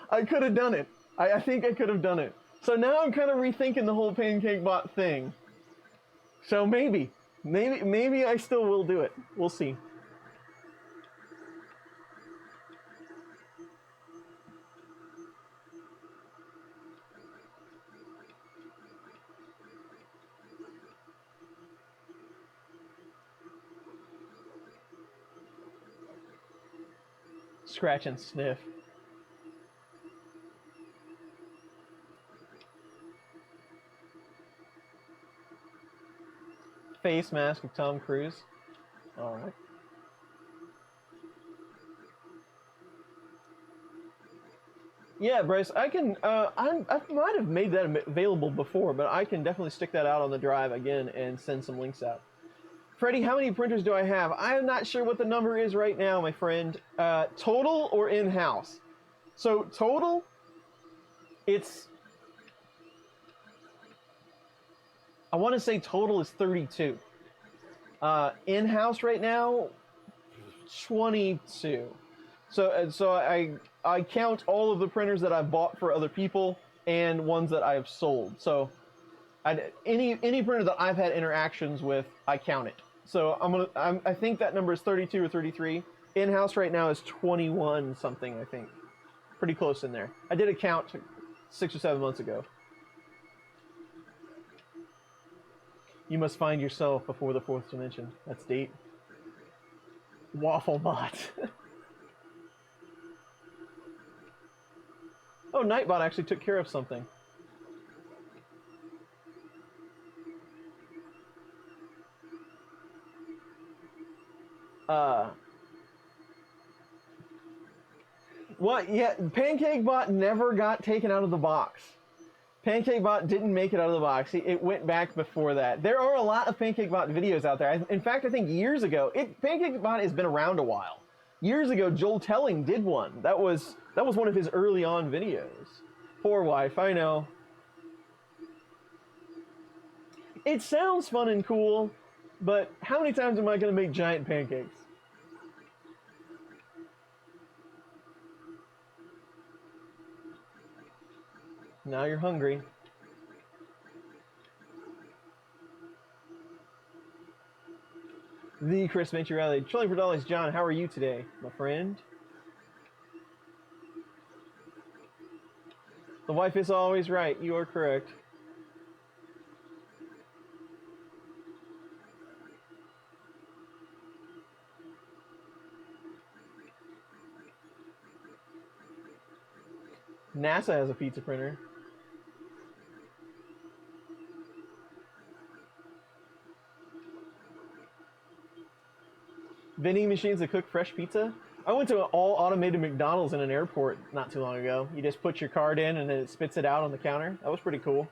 I could have done it. I think I could have done it. So now I'm kind of rethinking the whole pancake bot thing. So maybe I still will do it. We'll see. Scratch and sniff. Face mask of Tom Cruise. All right. Yeah, Bryce, I can. I might have made that available before, but I can definitely stick that out on the drive again and send some links out. Freddie, how many printers do I have? I am not sure what the number is right now, my friend. Total or in-house? So total, it's... I want to say total is 32. In-house right now, 22. So I count all of the printers that I've bought for other people and ones that I've sold. So any printer that I've had interactions with, I count it. So I think that number is 32 or 33. In-house right now is 21 something, I think. Pretty close in there. I did a count 6 or 7 months ago. You must find yourself before the fourth dimension. That's deep. Wafflebot. Oh, Nightbot actually took care of something. What? Yeah, PancakeBot never got taken out of the box. PancakeBot didn't make it out of the box. It went back before that. There are a lot of PancakeBot videos out there. In fact, I think years ago, PancakeBot has been around a while. Years ago, Joel Telling did one. That was one of his early on videos. Poor wife, I know. It sounds fun and cool, but how many times am I going to make giant pancakes? Now you're hungry. The Chris Benchy Riley. Trilling for dollars, John, how are you today, my friend? The wife is always right. You are correct. NASA has a pizza printer. Vending machines that cook fresh pizza? I went to an all-automated McDonald's in an airport not too long ago. You just put your card in and then it spits it out on the counter. That was pretty cool.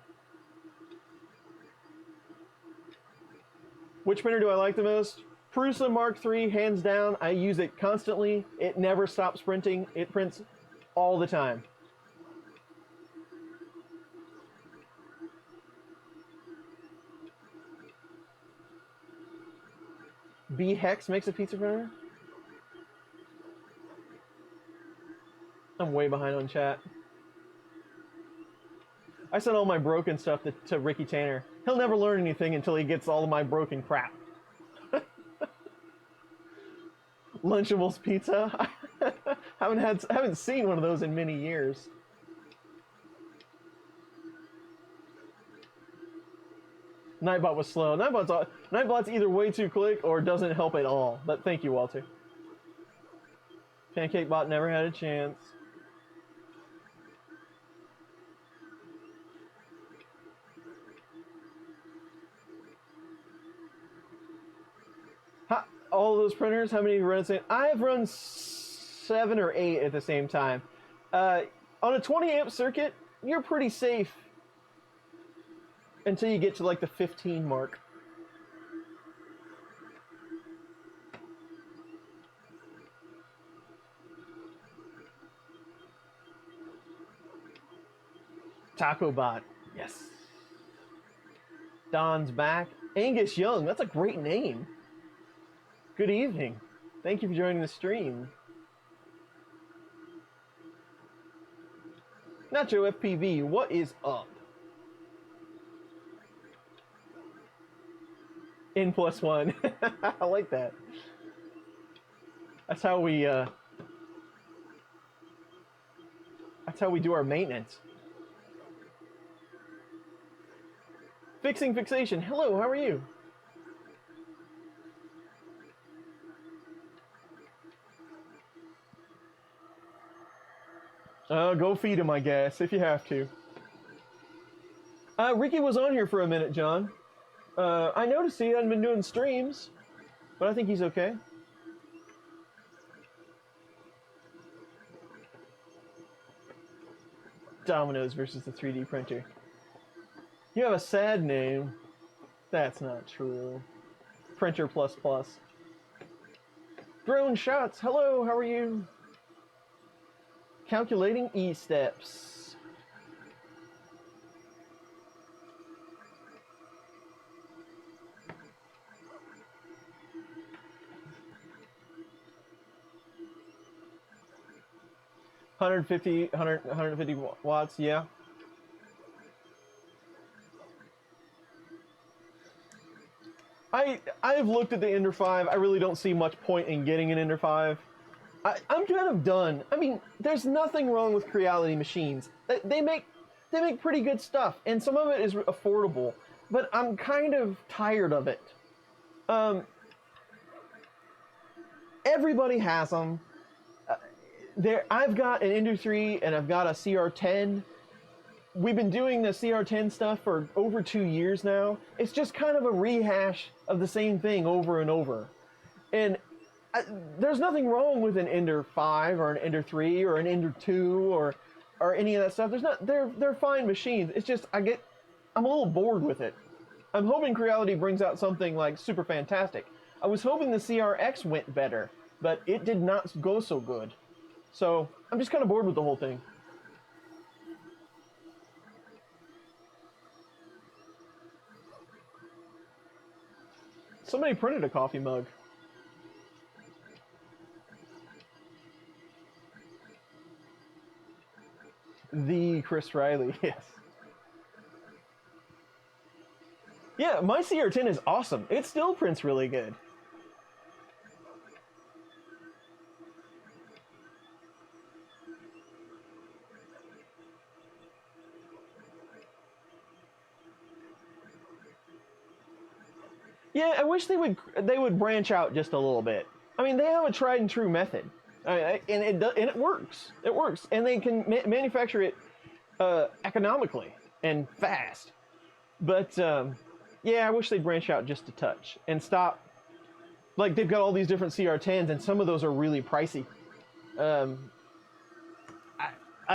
Which printer do I like the most? Prusa Mark III, hands down. I use it constantly. It never stops printing. It prints all the time. B Hex makes a pizza printer? I'm way behind on chat. I sent all my broken stuff to Ricky Tanner. He'll never learn anything until he gets all of my broken crap. Lunchables pizza? haven't seen one of those in many years. Nightbot was slow. Nightbot's either way too quick or doesn't help at all. But thank you, Walter. PancakeBot never had a chance. All those printers, how many have you run at the same? I have run 7 or 8 at the same time. On a 20 amp circuit, you're pretty safe until you get to like the 15 mark. TacoBot, yes. Don's back. Angus Young, that's a great name. Good evening. Thank you for joining the stream. Nacho FPV, what is up? N+1. I like that. That's how we do our maintenance. Fixing Fixation. Hello, how are you? Go feed him, I guess, if you have to. Ricky was on here for a minute, John. I noticed he hadn't been doing streams, but I think he's okay. Domino's versus the 3D printer. You have a sad name. That's not true. Printer++. Drone Shots, hello, how are you? Calculating E-steps. $150 watts, yeah. I've looked at the Ender 5. I really don't see much point in getting an Ender 5. I'm kind of done. I mean, there's nothing wrong with Creality machines. They make pretty good stuff, and some of it is affordable. But I'm kind of tired of it. Everybody has them. I've got an Ender 3 and I've got a CR10. We've been doing the CR10 stuff for over 2 years now. It's just kind of a rehash of the same thing over and over. And there's nothing wrong with an Ender 5 or an Ender 3 or an Ender 2 or any of that stuff. They're fine machines. It's just I'm a little bored with it. I'm hoping Creality brings out something like super fantastic. I was hoping the CRX went better, but it did not go so good. So I'm just kind of bored with the whole thing. Somebody printed a coffee mug. The Chris Riley, yes. Yeah, my CR10 is awesome. It still prints really good. Yeah, I wish they would branch out just a little bit. I mean, they have a tried and true method, and it works. It works, and they can manufacture it economically and fast. But yeah, I wish they'd branch out just a touch and stop. Like, they've got all these different CR10s, and some of those are really pricey. I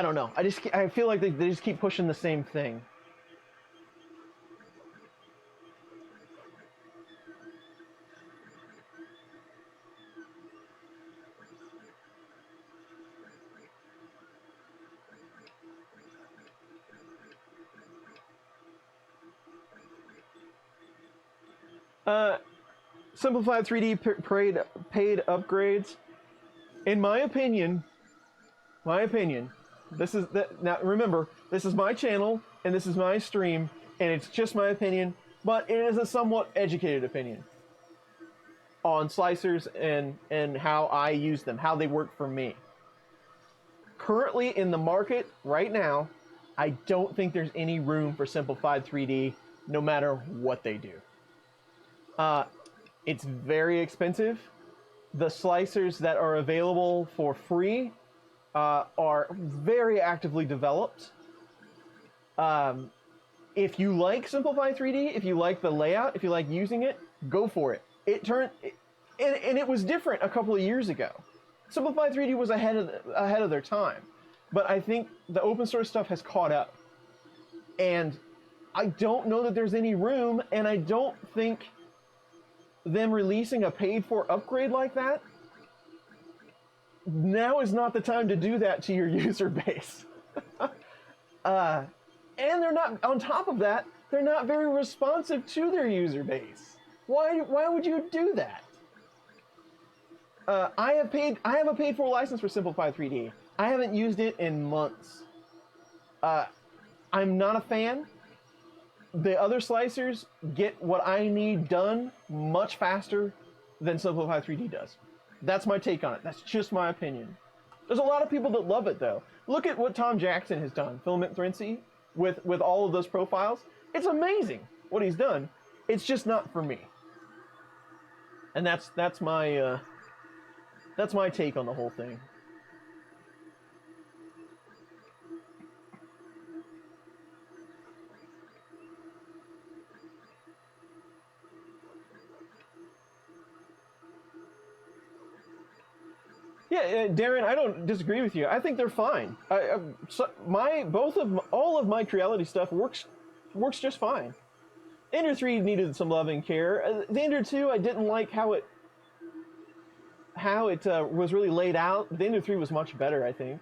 don't know. I feel like they just keep pushing the same thing. Simplified 3D paid upgrades. In my opinion, this is that. Now remember, this is my channel and this is my stream, and it's just my opinion, but it is a somewhat educated opinion on slicers and how I use them, how they work for me. Currently in the market right now, I don't think there's any room for simplified 3D, no matter what they do. It's very expensive. The slicers that are available for free are very actively developed. If you like Simplify 3D, if you like the layout, if you like using it, go for it. And it was different a couple of years ago. Simplify 3D was ahead of their time, but I think the open source stuff has caught up. And I don't know that there's any room, and I don't think them releasing a paid-for upgrade like that, now is not the time to do that to your user base. And they're not, on top of that, they're not very responsive to their user base. Why would you do that? I have a paid-for license for Simplify 3D. I haven't used it in months. I'm not a fan. The other slicers get what I need done much faster than Simplify 3D does. That's my take on it. That's just my opinion. There's a lot of people that love it, though. Look at what Tom Jackson has done, Filament Thrency, with all of those profiles. It's amazing what he's done. It's just not for me. And that's my take on the whole thing. Yeah, Darren, I don't disagree with you. I think they're fine. All of my Creality stuff works just fine. Ender 3 needed some love and care. The Ender 2, I didn't like how it was really laid out. The Ender 3 was much better, I think.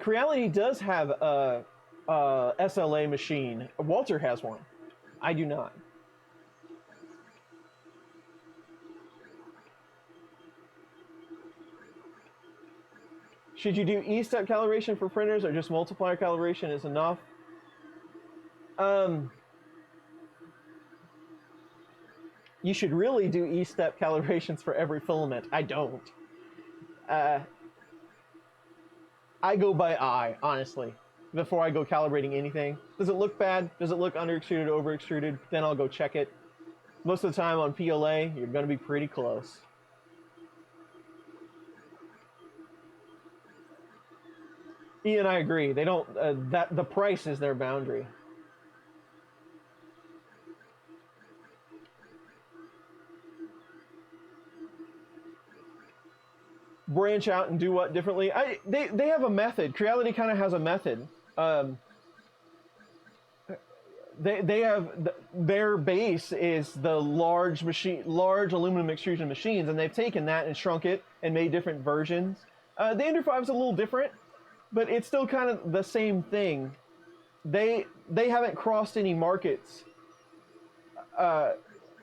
Creality does have a SLA machine. Walter has one. I do not. Should you do E-step calibration for printers or just multiplier calibration is enough? You should really do E-step calibrations for every filament. I don't. I go by eye, honestly, before I go calibrating anything. Does it look bad? Does it look under-extruded, over-extruded? Then I'll go check it. Most of the time on PLA, you're going to be pretty close. Ian, I agree. They don't. The price is their boundary. Branch out and do what differently? They have a method. Creality kind of has a method. They have their base is the large aluminum extrusion machines, and they've taken that and shrunk it and made different versions. The Ender 5 is a little different, but it's still kind of the same thing. They haven't crossed any markets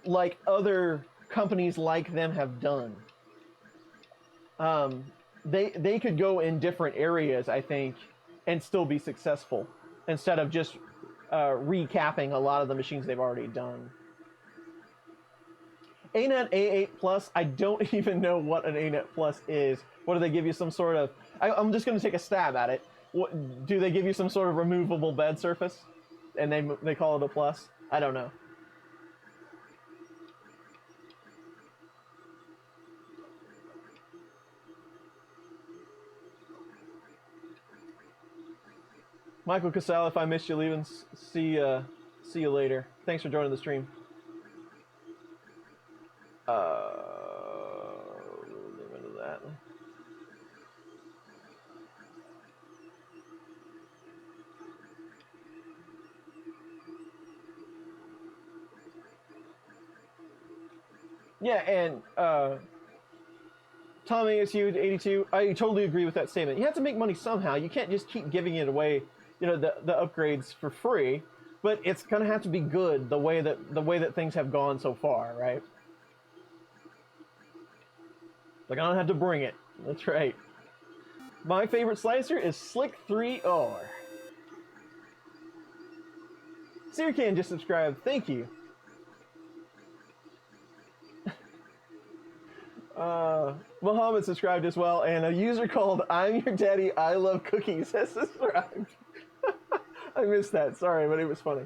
like other companies like them have done. They could go in different areas, I think, and still be successful instead of just recapping a lot of the machines they've already done. ANET A8 Plus, I don't even know what an ANET Plus is. What do they give you, some sort of... I'm just going to take a stab at it. Do they give you some sort of removable bed surface? And they call it a plus? I don't know. Michael Casal, if I missed you leaving, see you later. Thanks for joining the stream. Leave into that. Yeah, and Tom ASU 82, I totally agree with that statement. You have to make money somehow. You can't just keep giving it away, you know, the upgrades for free, but it's gonna have to be good the way that things have gone so far, right? Like, I don't have to bring it. That's right. My favorite slicer is Slick 3R. Sircan just subscribed. Thank you. Muhammad subscribed as well, and a user called I'm Your Daddy, I Love Cookies has subscribed. I missed that, sorry, but it was funny.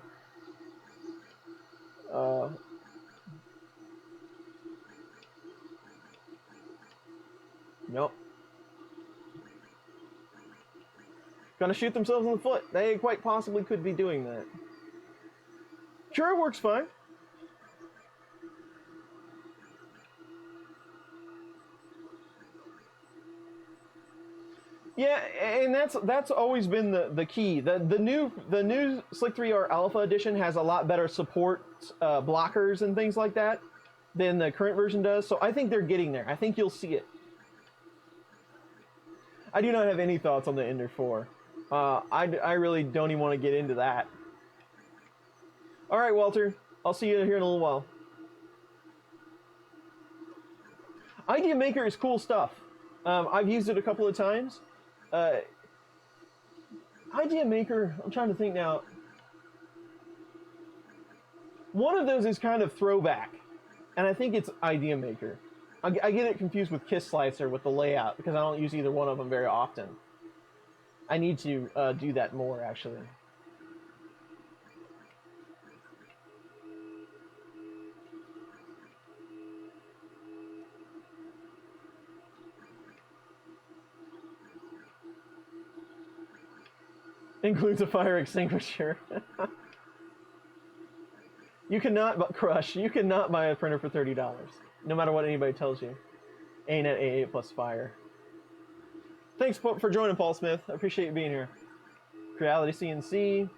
Nope. Gonna shoot themselves in the foot. They quite possibly could be doing that. Sure, it works fine. Yeah, and that's always been the key. The new Slick 3R Alpha Edition has a lot better support blockers and things like that than the current version does. So I think they're getting there. I think you'll see it. I do not have any thoughts on the Ender 4. I really don't even want to get into that. All right, Walter. I'll see you here in a little while. Idea Maker is cool stuff. I've used it a couple of times. Idea Maker, I'm trying to think now. One of those is kind of throwback, and I think it's Idea Maker. I get it confused with Kiss Slicer with the layout, because I don't use either one of them very often. I need to do that more, actually. Includes a fire extinguisher. You cannot, Crush, you cannot buy a printer for $30, no matter what anybody tells you. ANET A8 plus fire. Thanks for joining, Paul Smith. I appreciate you being here. Creality CNC.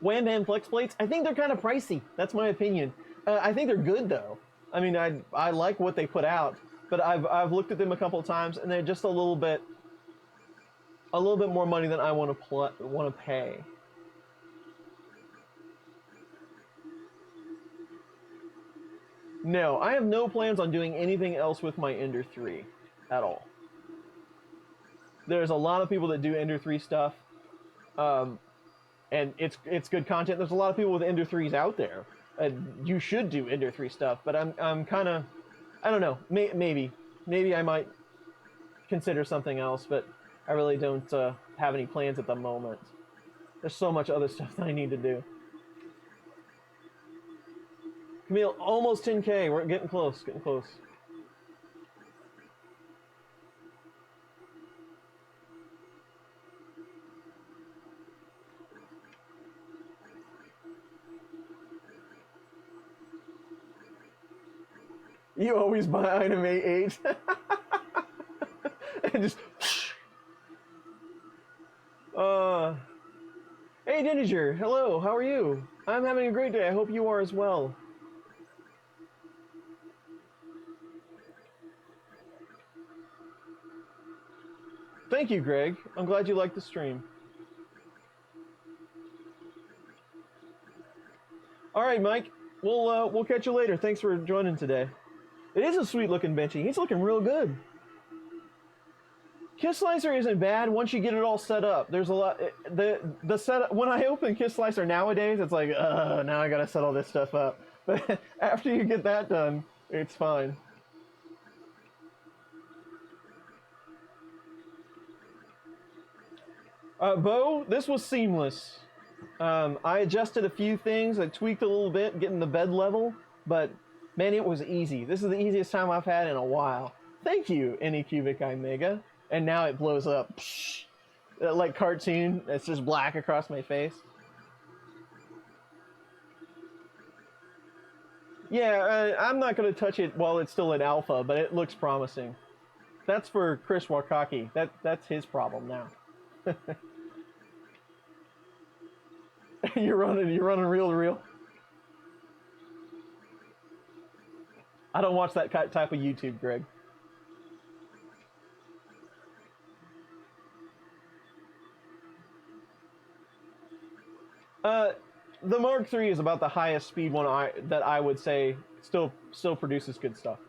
Wham Bam Flex Plates. I think they're kind of pricey. That's my opinion. I think they're good though. I mean, I like what they put out, but I've looked at them a couple of times and they're just a little bit more money than I want to pay. No, I have no plans on doing anything else with my Ender 3 at all. There's a lot of people that do Ender 3 stuff, and it's good content. There's a lot of people with Ender 3s out there. You should do Ender 3 stuff, but I'm kind of, I don't know, maybe I might consider something else, but I really don't have any plans at the moment. There's so much other stuff that I need to do. Camille, almost 10K. We're getting close, getting close. You always buy item 8. And just... Hey, Diniger. Hello, how are you? I'm having a great day. I hope you are as well. Thank you, Greg. I'm glad you liked the stream. All right, Mike. We'll catch you later. Thanks for joining today. It is a sweet-looking Benchy. He's looking real good. Kiss Slicer isn't bad once you get it all set up. There's a lot... The setup... When I open Kiss Slicer nowadays, it's like, now I gotta set all this stuff up. But after you get that done, it's fine. Bo, this was seamless. I adjusted a few things. I tweaked a little bit, getting the bed level, but man, it was easy. This is the easiest time I've had in a while. Thank you, ANYCUBIC Mega. And now it blows up. Psh, like cartoon, it's just black across my face. Yeah, I'm not going to touch it while it's still in alpha, but it looks promising. That's for Chris Wakaki. That's his problem now. You're running reel to reel. I don't watch that type of YouTube, Greg. The Mark III is about the highest speed one that I would say still produces good stuff.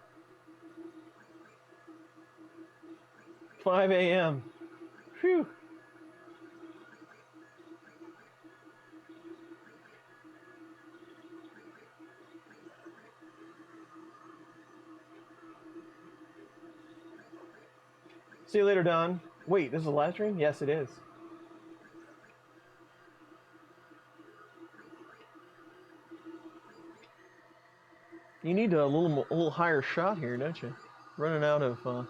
5 a.m. Phew. See you later, Don. Wait, this is a live stream? Yes, it is. You need a little higher shot here, don't you? Running out of,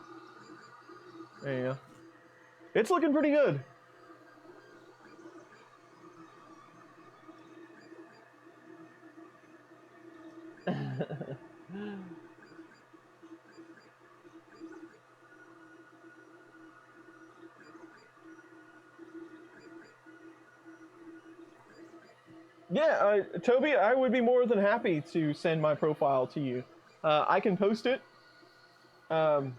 there you go. It's looking pretty good. Yeah, Toby, I would be more than happy to send my profile to you. I can post it. No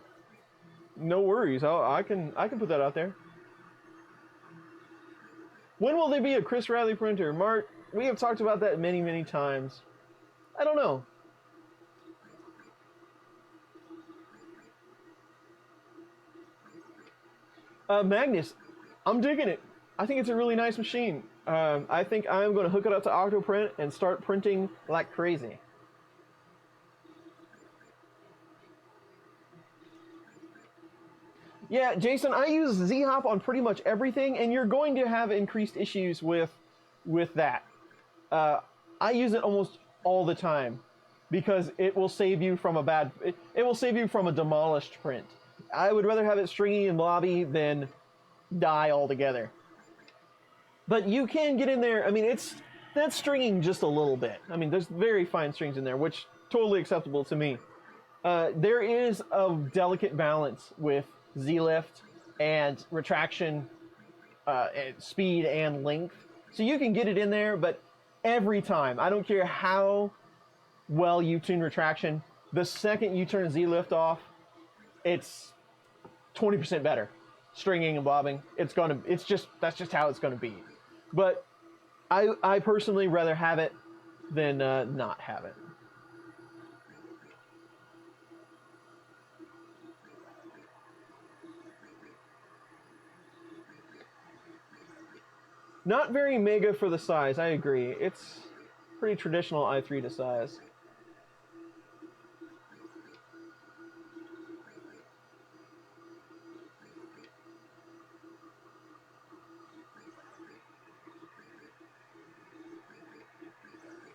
worries. I can put that out there. When will there be a Chris Riley printer? Mark, we have talked about that many, many times. I don't know. Magnus, I'm digging it. I think it's a really nice machine. I think I'm going to hook it up to Octoprint and start printing like crazy. Yeah, Jason, I use Z-Hop on pretty much everything, and you're going to have increased issues with that. I use it almost all the time because it will save you from it will save you from a demolished print. I would rather have it stringy and blobby than die altogether. But you can get in there. I mean, that's stringing just a little bit. I mean, there's very fine strings in there, which totally acceptable to me. There is a delicate balance with Z-lift and retraction speed and length. So you can get it in there, but every time, I don't care how well you tune retraction, the second you turn Z-lift off, it's 20% better. Stringing and bobbing, that's just how it's gonna be. But I personally rather have it than not have it. Not very mega for the size, I agree. It's pretty traditional i3 to size.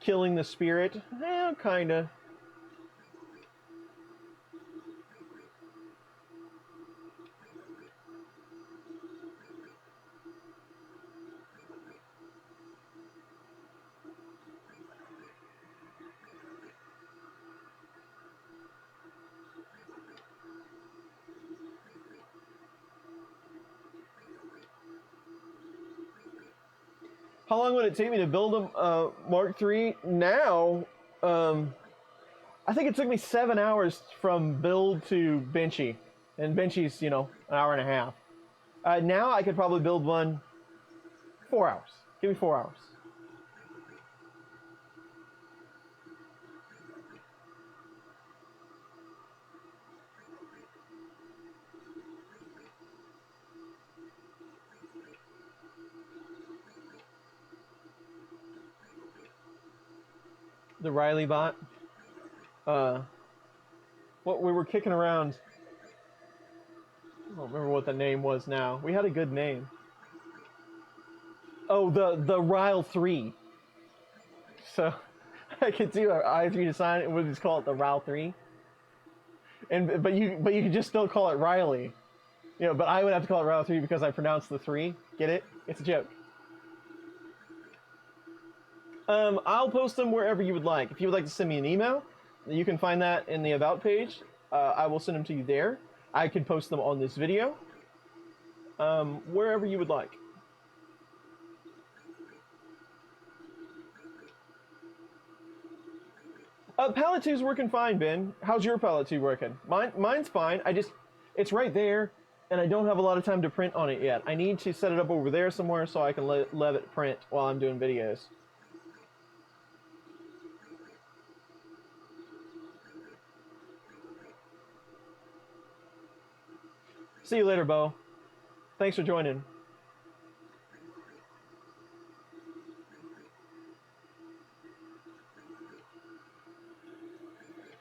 Killing the spirit? Kinda. How long would it take me to build a Mark III? Now, I think it took me 7 hours from build to Benchy. And Benchy's, an hour and a half. Now I could probably build one 4 hours. Give me 4 hours. The Riley bot. What we were kicking around. I don't remember what the name was now. We had a good name. Oh, the Ryle 3. So I could do an i3 design and we'll just call it the Ryle 3. But you could just still call it Riley. But I would have to call it Ryle 3 because I pronounced the 3. Get it? It's a joke. I'll post them wherever you would like. If you would like to send me an email, you can find that in the About page. I will send them to you there. I could post them on this video. Wherever you would like. Palette 2's working fine, Ben. How's your Palette 2 working? Mine's fine. It's right there, and I don't have a lot of time to print on it yet. I need to set it up over there somewhere so I can let it print while I'm doing videos. See you later, Bo. Thanks for joining.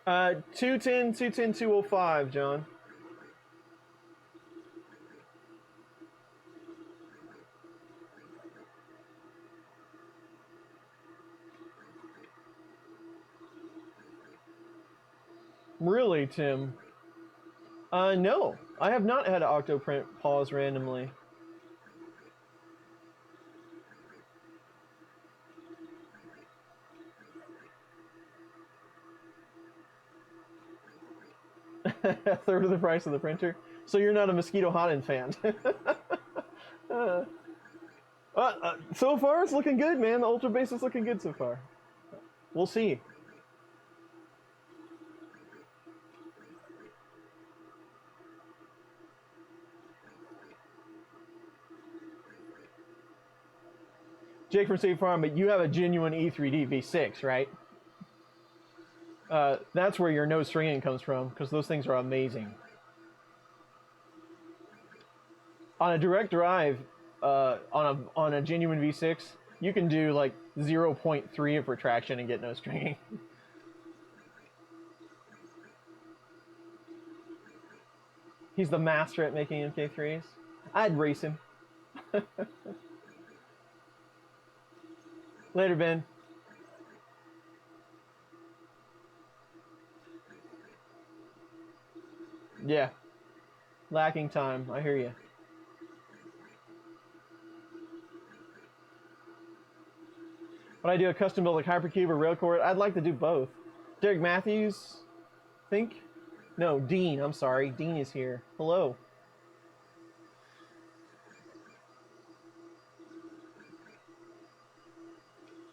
Uh, 210-205, John. Really, Tim? No. I have not had Octoprint pause randomly. A third of the price of the printer. So you're not a Mosquito Hotends fan. So far, it's looking good, man. The Ultra Base is looking good so far. We'll see. Jake from State Farm, but you have a genuine E3D V6, right? That's where your no stringing comes from, because those things are amazing. On a direct drive, on a genuine V6, you can do like 0.3 of retraction and get no stringing. He's the master at making MK3s. I'd race him. Later, Ben. Yeah. Lacking time. I hear you. Would I do a custom build like Hypercube or Railcore? I'd like to do both. Derek Matthews, think? No, Dean. I'm sorry. Dean is here. Hello.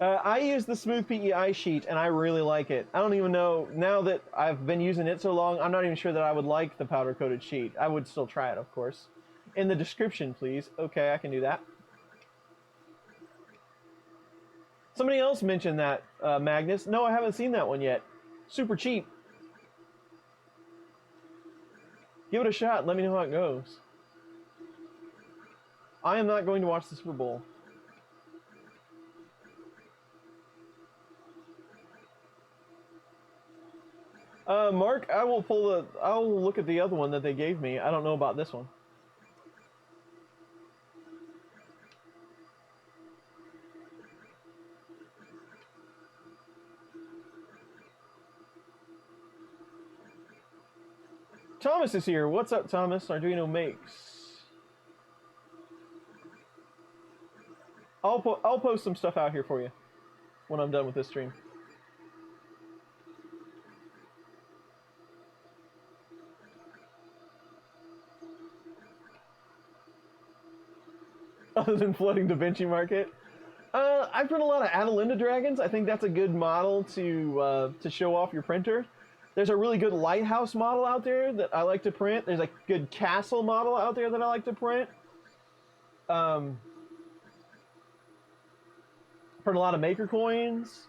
I use the smooth PEI sheet, and I really like it. I don't even know, now that I've been using it so long, I'm not even sure that I would like the powder-coated sheet. I would still try it, of course. In the description, please. Okay, I can do that. Somebody else mentioned that, Magnus. No, I haven't seen that one yet. Super cheap. Give it a shot. Let me know how it goes. I am not going to watch the Super Bowl. Mark, I'll look at the other one that they gave me. I don't know about this one. Thomas is here. What's up, Thomas? Arduino makes. I'll post some stuff out here for you when I'm done with this stream. Other than flooding the Benchy market, I've run a lot of Adelinda Dragons. I think that's a good model to show off your printer. There's a really good lighthouse model out there that I like to print. There's a good castle model out there that I like to print. Print a lot of maker coins.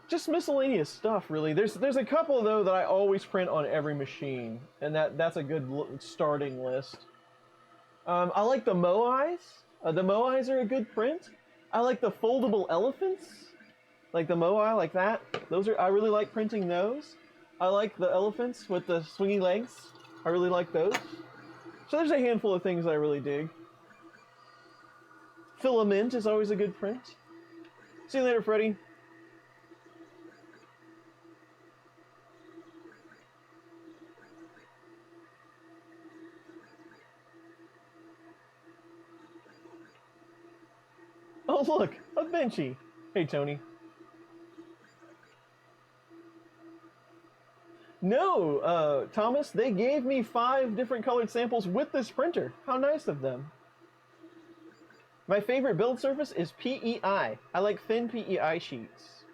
Just miscellaneous stuff, really. There's a couple though that I always print on every machine, and that's a good starting list. I like the Moais. The Moais are a good print. I like the foldable elephants, like the Moai, like that. I really like printing those. I like the elephants with the swingy legs. I really like those. So there's a handful of things I really dig. Filament is always a good print. See you later, Freddy. Oh, look, a Benchy. Hey, Tony. No, Thomas, they gave me 5 different colored samples with this printer. How nice of them. My favorite build surface is PEI. I like thin PEI sheets.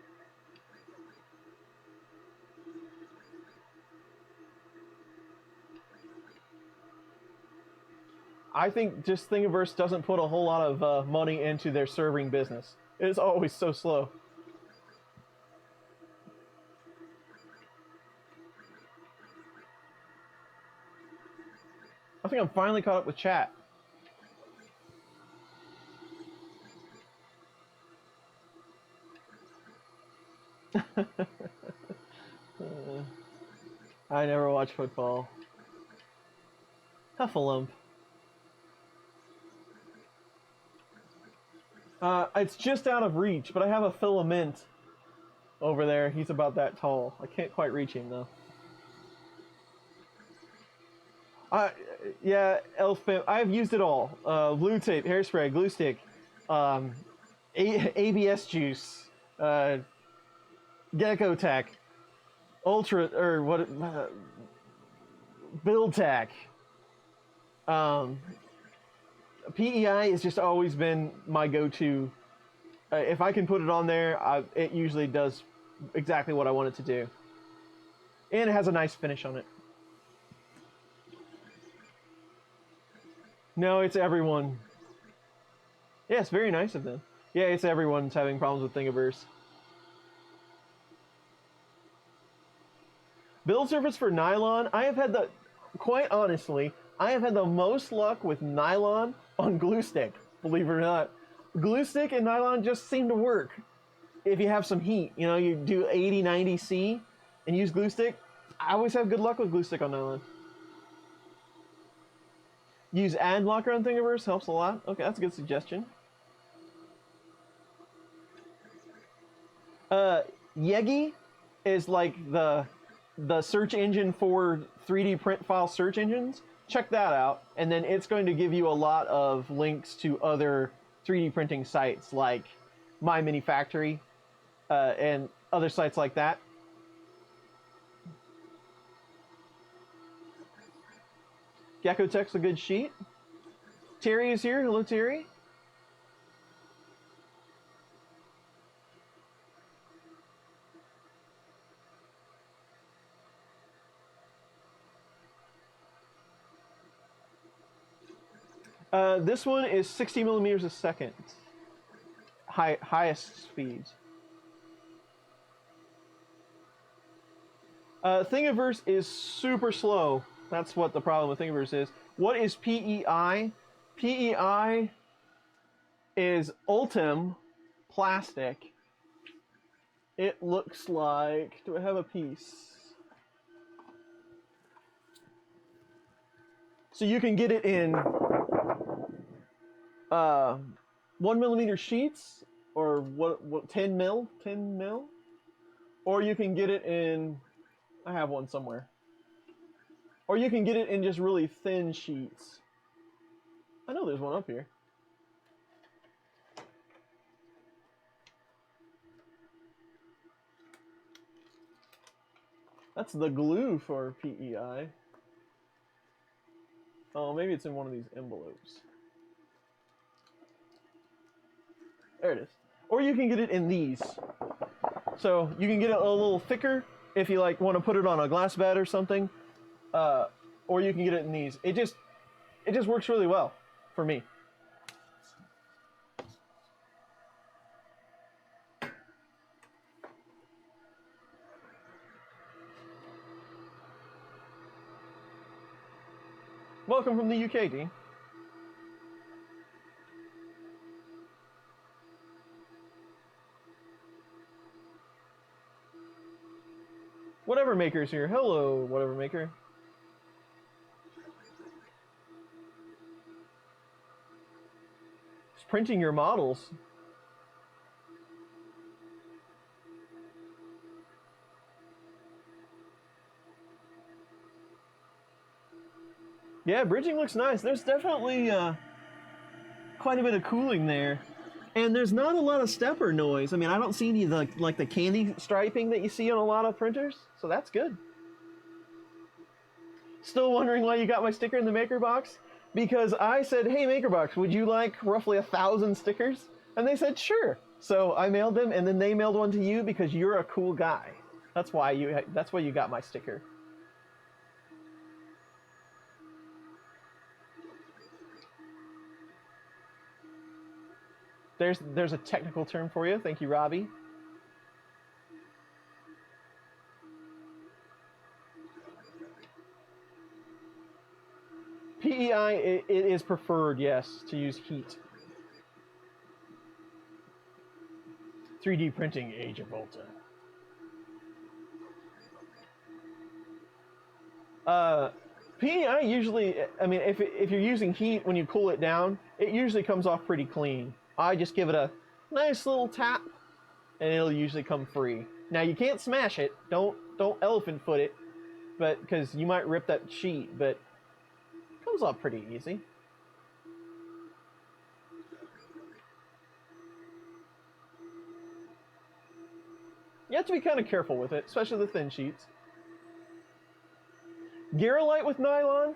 I think just Thingiverse doesn't put a whole lot of money into their serving business. It's always so slow. I think I'm finally caught up with chat. I never watch football. Huffalump. It's just out of reach, but I have a filament over there. He's about that tall. I can't quite reach him, though. Yeah, Elfpimp. I've used it all. Blue tape, hairspray, glue stick, ABS juice, Gecko tack, Ultra, or what, Build tack. PEI has just always been my go-to. If I can put it on there, it usually does exactly what I want it to do. And it has a nice finish on it. No, it's everyone. Yeah, it's very nice of them. Yeah, it's everyone's having problems with Thingiverse. Build surface for nylon. I have had quite honestly, I have had the most luck with nylon on glue stick, believe it or not. Glue stick and nylon just seem to work. If you have some heat, you know, you do 80, 90 C and use glue stick. I always have good luck with glue stick on nylon. Use ad blocker on Thingiverse, helps a lot. Okay, that's a good suggestion. Yegi is like the search engine for 3D print file search engines. Check that out, and then it's going to give you a lot of links to other 3D printing sites like My Mini Factory and other sites like that. Gecko Tech's a good sheet. Terry is here. Hello, Terry. This one is 60 millimeters a second. Highest speeds. Thingiverse is super slow. That's what the problem with Thingiverse is. What is PEI? PEI is Ultim plastic. It looks like... Do I have a piece? So you can get it in 1mm sheets, or what 10 mil? 10 mil? Or you can get it in... I have one somewhere. Or you can get it in just really thin sheets. I know there's one up here. That's the glue for PEI. Oh, maybe it's in one of these envelopes. There it is. Or you can get it in these. So you can get it a little thicker if you like want to put it on a glass bed or something. Or you can get it in these. It just works really well for me. Welcome from the UK, Dean. Whatever Maker's here. Hello, Whatever Maker. Just printing your models. Yeah, bridging looks nice. There's definitely quite a bit of cooling there. And there's not a lot of stepper noise. I mean, I don't see any like the candy striping that you see on a lot of printers, so that's good. Still wondering why you got my sticker in the Maker box? Because I said, hey, Maker box, would you like roughly 1,000 stickers? And they said, sure. So I mailed them, and then they mailed one to you because you're a cool guy. That's why you got my sticker. There's a technical term for you. Thank you, Robbie. PEI, it is preferred, yes, to use heat. 3D printing, Age of Volta. PEI usually, I mean, if you're using heat when you cool it down, it usually comes off pretty clean. I just give it a nice little tap, and it'll usually come free. Now you can't smash it. Don't elephant foot it, but because you might rip that sheet. But it comes off pretty easy. You have to be kind of careful with it, especially the thin sheets. Garolite with nylon.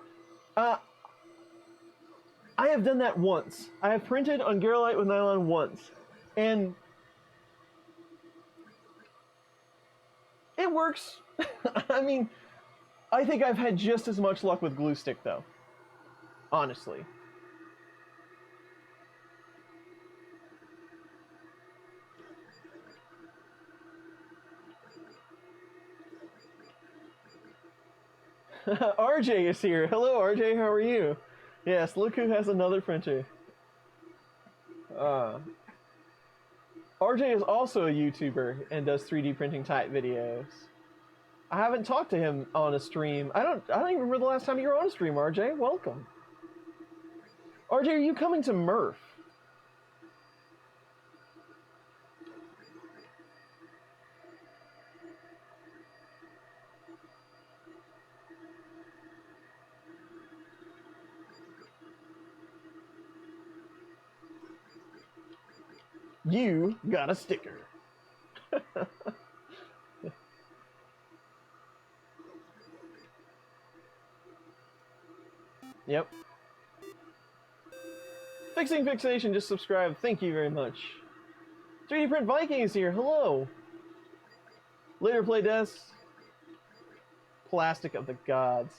I have done that once. I have printed on Garolite with nylon once. And it works. I mean, I think I've had just as much luck with glue stick, though. Honestly. RJ is here. Hello, RJ. How are you? Yes, look who has another printer. RJ is also a YouTuber and does 3D printing type videos. I haven't talked to him on a stream. I don't even remember the last time you were on a stream, RJ. Welcome. RJ, are you coming to Murph? You got a sticker. Yep. Fixing Fixation just subscribed. Thank you very much. 3D Print Viking is here. Hello. Later Play Desk. Plastic of the Gods.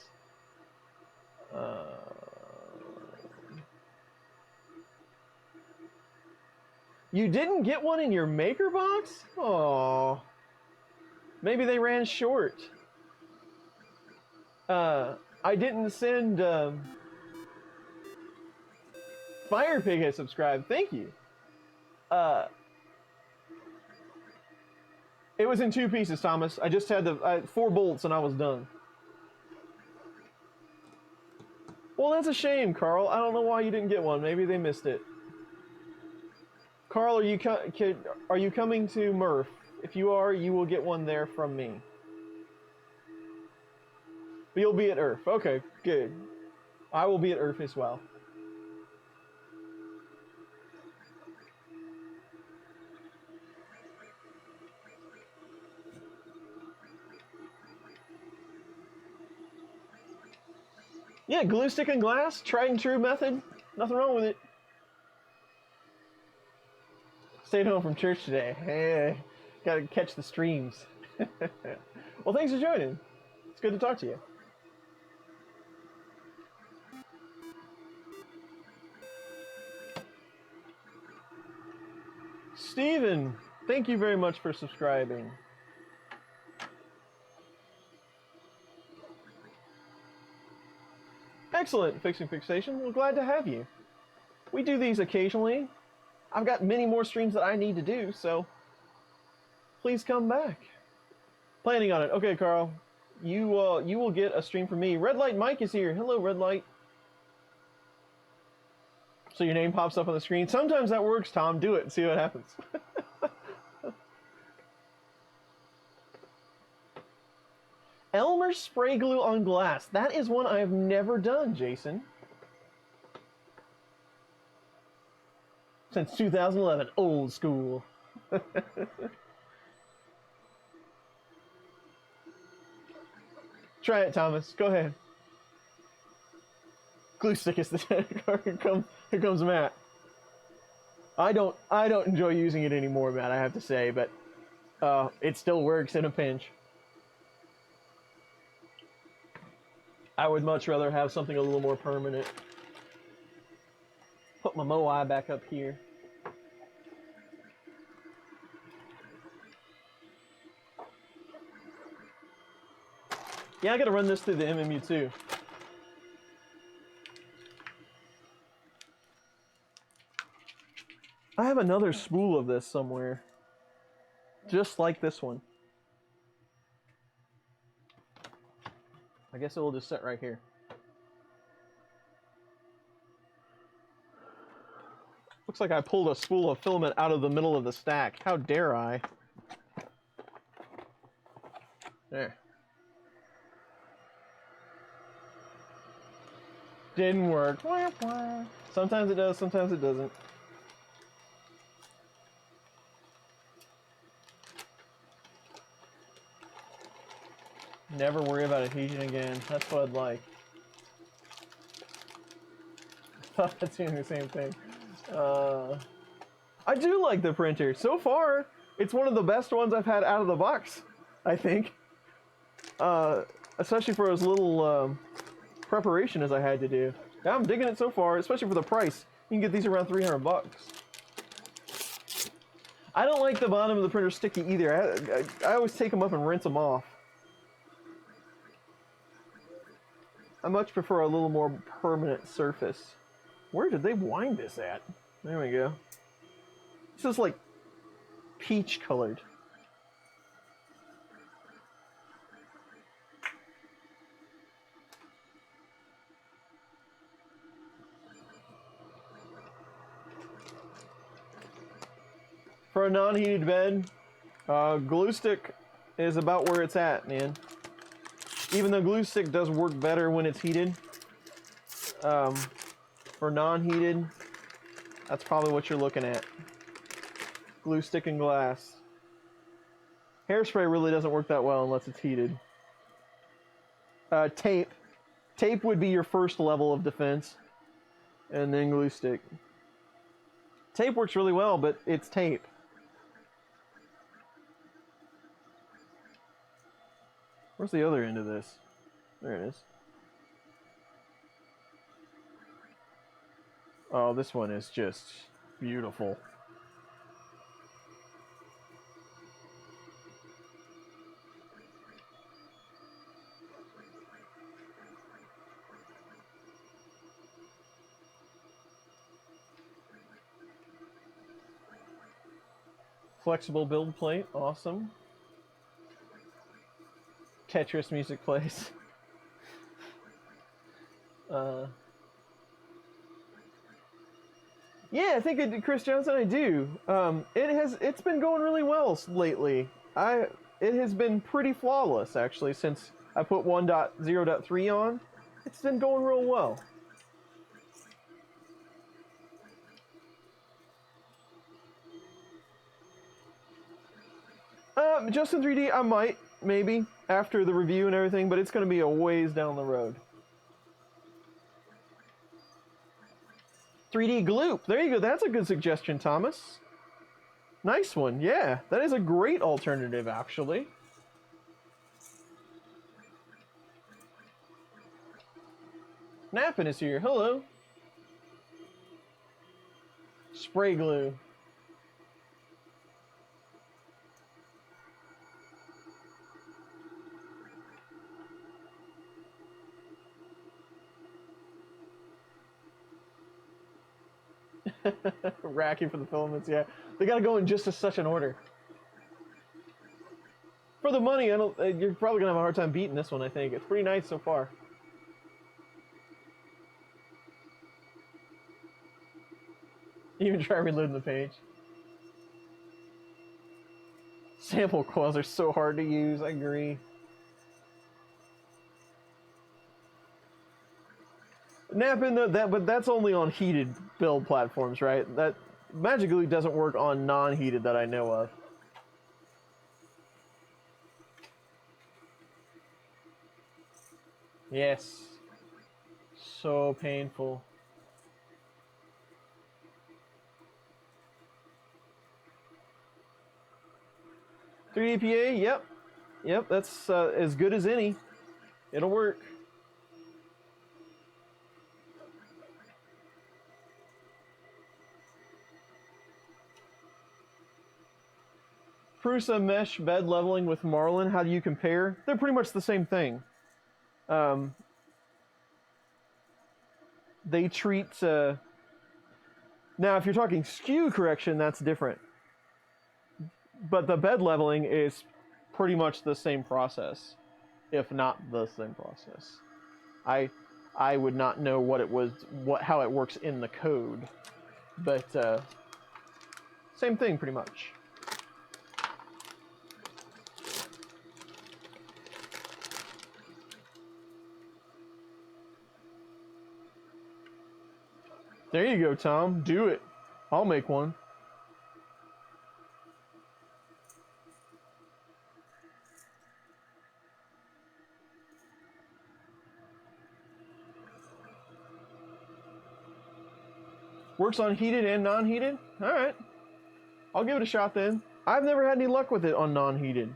You didn't get one in your maker box? Oh, maybe they ran short. I didn't send Fire Pig has subscribed. Thank you. It was in 2 pieces, Thomas. I just had 4 bolts and I was done. Well, that's a shame, Carl. I don't know why you didn't get one. Maybe they missed it. Carl, are you coming to Murph? If you are, you will get one there from me. But you'll be at Earth. Okay, good. I will be at Earth as well. Yeah, glue stick and glass, tried and true method. Nothing wrong with it. Stayed home from church today. Hey, gotta catch the streams. Well, thanks for joining. It's good to talk to you. Steven, thank you very much for subscribing. Excellent, Fixing Fixation. We're glad to have you. We do these occasionally. I've got many more streams that I need to do, so please come back. Planning on it. Okay, Carl. You will get a stream from me. Red Light Mike is here. Hello, Red Light. So your name pops up on the screen. Sometimes that works, Tom. Do it and see what happens. Elmer spray glue on glass. That is one I have never done, Jason. Since 2011. Old school. Try it, Thomas. Go ahead. Glue stick is the here comes Matt. I don't enjoy using it anymore, Matt, I have to say, but it still works in a pinch. I would much rather have something a little more permanent. Put my Moai back up here. Yeah, I gotta run this through the MMU too. I have another spool of this somewhere. Just like this one. I guess it will just sit right here. Looks like I pulled a spool of filament out of the middle of the stack. How dare I? There. Didn't work. Sometimes it does, sometimes it doesn't. Never worry about adhesion again. That's what I'd like. That's doing the same thing. I do like the printer. So far, it's one of the best ones I've had out of the box, I think. Especially for as little preparation as I had to do. Yeah, I'm digging it so far, especially for the price. You can get these around 300 bucks. I don't like the bottom of the printer sticky either. I always take them up and rinse them off. I much prefer a little more permanent surface. Where did they wind this at? There we go. This is like peach colored. For a non-heated bed, glue stick is about where it's at, man. Even though glue stick does work better when it's heated, for non-heated, that's probably what you're looking at. Glue stick and glass. Hairspray really doesn't work that well unless it's heated. Tape. Tape would be your first level of defense, and then glue stick. Tape works really well, but it's tape. Where's the other end of this? There it is. Oh, this one is just beautiful. Flexible build plate, awesome. Tetris music plays. Yeah, I think Chris Johnson, I do. It's been going really well lately. It has been pretty flawless actually since I put 1.0.3 on. It's been going real well. Just in 3D, I might, maybe, after the review and everything, but it's going to be a ways down the road. 3D Gloop, there you go, that's a good suggestion, Thomas. Nice one, yeah, that is a great alternative, actually. Nappin is here, hello. Spray glue. Racking for the filaments, yeah. They gotta go in just such an order. For the money, you're probably gonna have a hard time beating this one, I think. It's pretty nice so far. Even try reloading the page. Sample coils are so hard to use, I agree. Napping but that's only on heated build platforms, right? That Magic Glue doesn't work on non-heated that I know of. Yes. So painful. $3 APA, yep, that's as good as any. It'll work. Prusa mesh bed leveling with Marlin, how do you compare? They're pretty much the same thing. They treat... Now, if you're talking skew correction, that's different. But the bed leveling is pretty much the same process, if not the same process. I would not know how it works in the code, but same thing pretty much. There you go, Tom. Do it. I'll make one. Works on heated and non-heated? Alright. I'll give it a shot then. I've never had any luck with it on non-heated.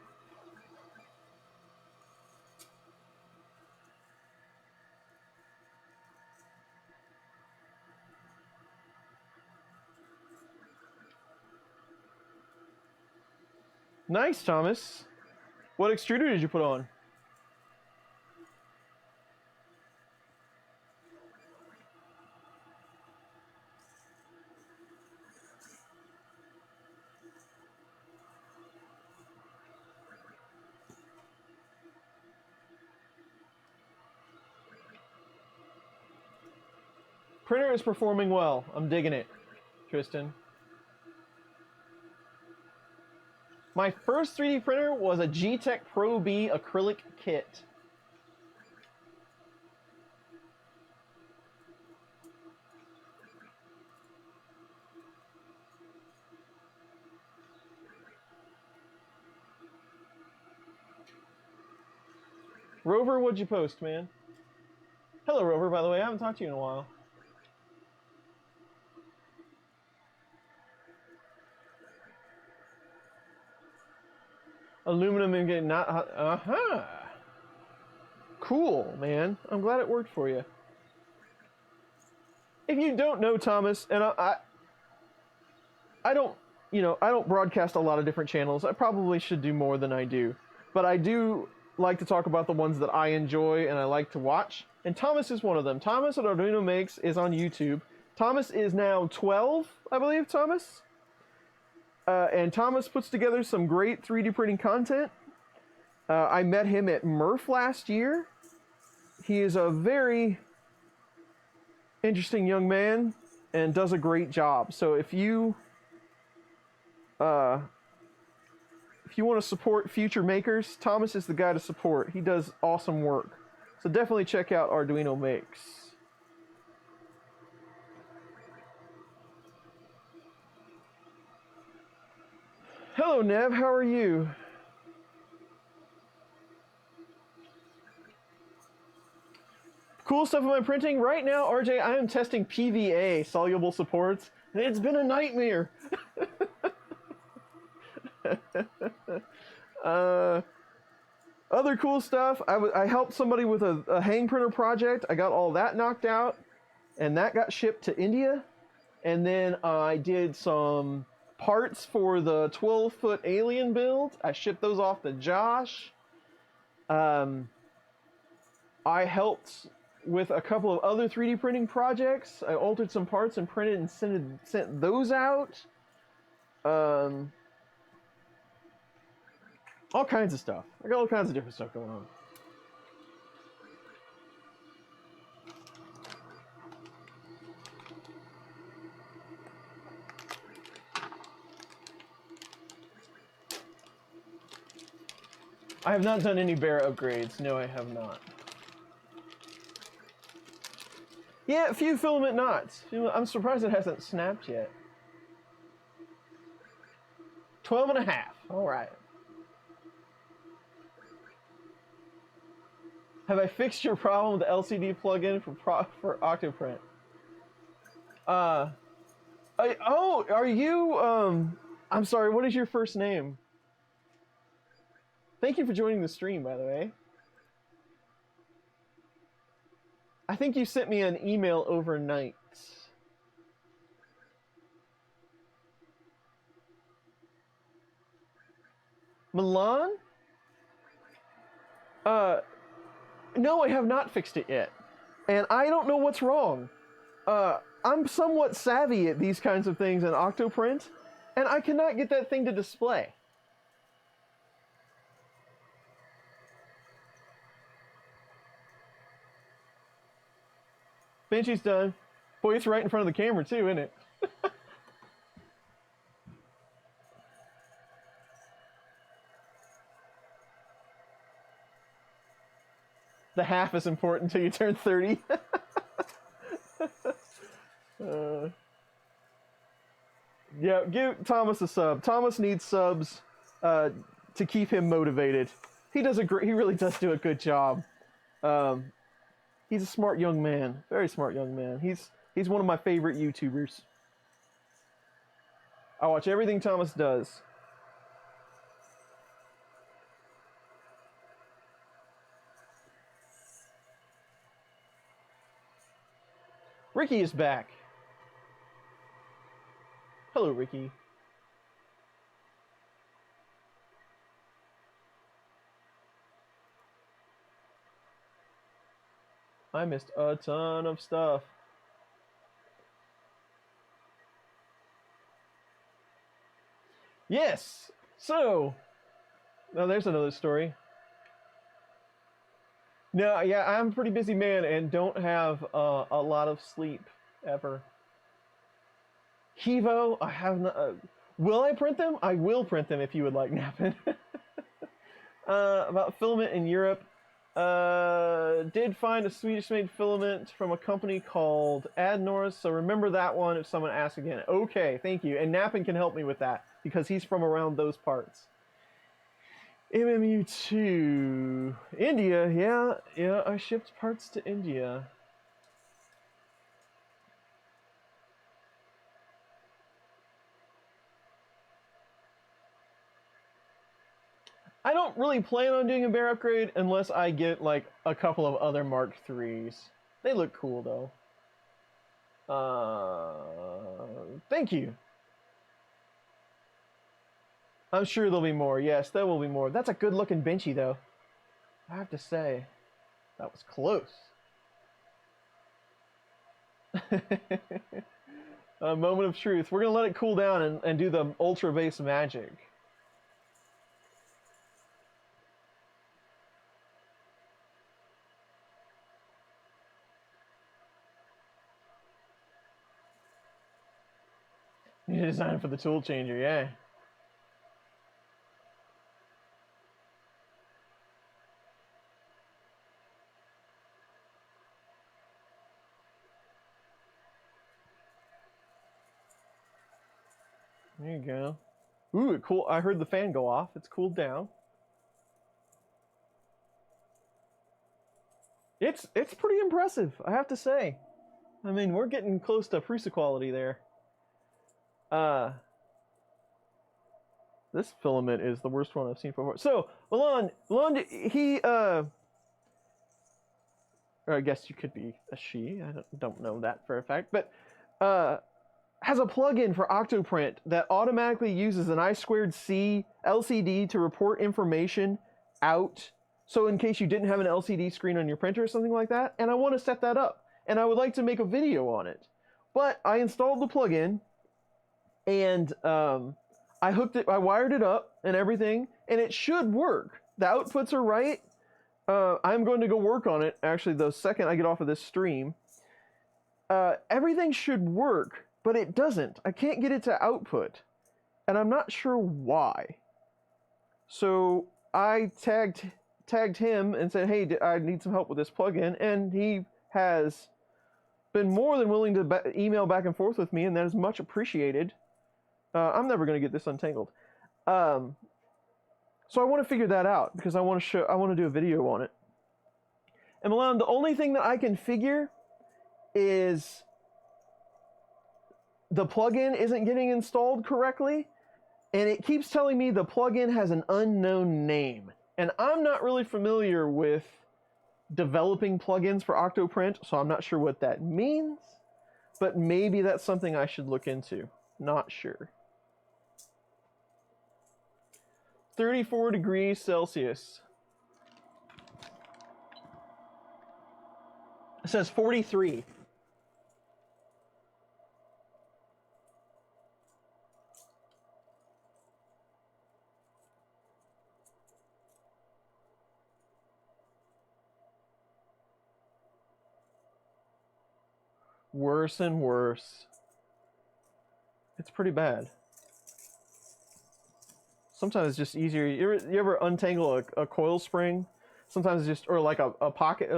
Nice, Thomas. What extruder did you put on? Printer is performing well. I'm digging it, Tristan. My first 3D printer was a G-Tech Pro B acrylic kit. Rover, what'd you post, man? Hello, Rover, by the way. I haven't talked to you in a while. Aluminum and getting not hot. Uh-huh. Cool, man. I'm glad it worked for you. If you don't know, Thomas, and I don't, I don't broadcast a lot of different channels. I probably should do more than I do. But I do like to talk about the ones that I enjoy and I like to watch. And Thomas is one of them. Thomas at Arduino Makes is on YouTube. Thomas is now 12, I believe, Thomas? And Thomas puts together some great 3D printing content. I met him at Murph last year. He is a very interesting young man and does a great job. So if you want to support future makers, Thomas is the guy to support. He does awesome work. So definitely check out Arduino Makes. Hello, Nev. How are you? Cool stuff in my printing. Right now, RJ, I am testing PVA, soluble supports, and it's been a nightmare. Other cool stuff, I helped somebody with a hang printer project. I got all that knocked out, and that got shipped to India. And then I did some parts for the 12-foot alien build. I shipped those off to Josh. I helped with a couple of other 3D printing projects. I altered some parts and printed and sent those out. All kinds of stuff. I got all kinds of different stuff going on. I have not done any bear upgrades. No, I have not. Yeah, a few filament knots. I'm surprised it hasn't snapped yet. 12 and a half. All right. Have I fixed your problem with the LCD plugin for Octoprint? Oh, are you, I'm sorry, what is your first name? Thank you for joining the stream, by the way. I think you sent me an email overnight. Milan? No, I have not fixed it yet. And I don't know what's wrong. I'm somewhat savvy at these kinds of things in Octoprint, and I cannot get that thing to display. Benchy's done. Boy, it's right in front of the camera too, isn't it? The half is important until you turn 30. Yeah, give Thomas a sub. Thomas needs subs to keep him motivated. He really does do a good job. He's a smart young man, very smart young man. He's one of my favorite YouTubers. I watch everything Thomas does. Ricky is back. Hello, Ricky. I missed a ton of stuff. Yes! So, now there's another story. No, yeah, I'm a pretty busy man and don't have a lot of sleep, ever. Hevo, I have not... will I print them? I will print them if you would like, Nappin. About filament in Europe. Did find a Swedish-made filament from a company called Adnors, so remember that one if someone asks again. Okay, thank you. And Nappin can help me with that, because he's from around those parts. MMU2. India, yeah, I shipped parts to India. I don't really plan on doing a bear upgrade unless I get like a couple of other Mark IIIs. They look cool though. Thank you. I'm sure there'll be more. Yes, there will be more. That's a good looking Benchy though. I have to say, that was close. A moment of truth. We're gonna let it cool down and do the ultra base magic. You designed for the tool changer, yeah. There you go. Ooh, cool. I heard the fan go off. It's cooled down. It's pretty impressive, I have to say. I mean, we're getting close to Prusa quality there. This filament is the worst one I've seen before. So, Milan, he, or I guess you could be a she. I don't know that for a fact, but has a plugin for Octoprint that automatically uses an I2C LCD to report information out. So in case you didn't have an LCD screen on your printer or something like that, and I want to set that up, and I would like to make a video on it. But I installed the plugin, and I wired it up and everything, and it should work. The outputs are right. I'm going to go work on it, actually, the second I get off of this stream. Everything should work, but it doesn't. I can't get it to output, and I'm not sure why. So I tagged him and said, hey, I need some help with this plugin, and he has been more than willing to email back and forth with me, and that is much appreciated. I'm never going to get this untangled. So I want to figure that out because I want to do a video on it. And Milan, the only thing that I can figure is the plugin isn't getting installed correctly, and it keeps telling me the plugin has an unknown name. And I'm not really familiar with developing plugins for Octoprint, so I'm not sure what that means, but maybe that's something I should look into. Not sure. 34 degrees Celsius. It says 43. Worse and worse. It's pretty bad. Sometimes it's just easier. You ever untangle a coil spring? Sometimes it's just, or like a pocket,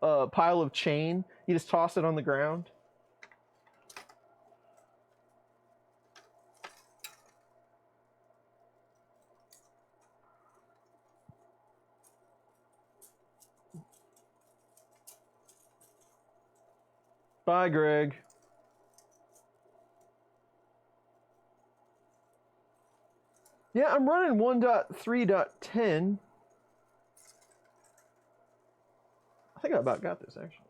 a pile of chain. You just toss it on the ground. Bye, Greg. Yeah, I'm running 1.3.10. I think I about got this, actually.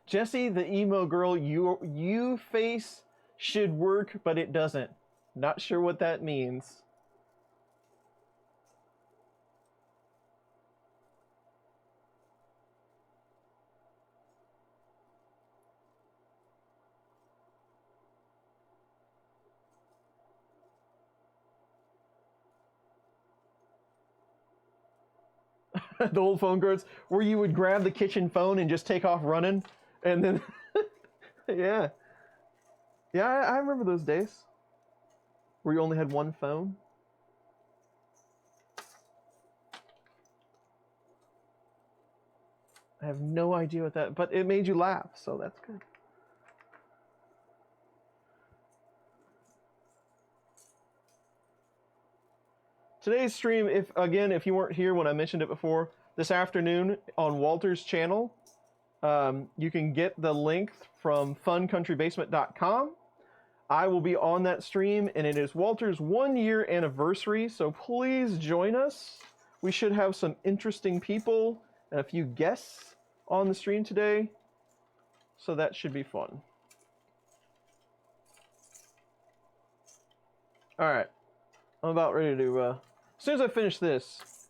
Jesse, the emo girl, you face should work, but it doesn't. Not sure what that means. The old phone cards where you would grab the kitchen phone and just take off running, and then yeah, I remember those days where you only had one phone. I have no idea what that, but it made you laugh, so that's good. Today's stream, if you weren't here when I mentioned it before, this afternoon on Walter's channel, you can get the link from funcountrybasement.com. I will be on that stream, and it is Walter's 1-year anniversary, so please join us. We should have some interesting people and a few guests on the stream today, so that should be fun. All right, I'm about ready to, as soon as I finish this,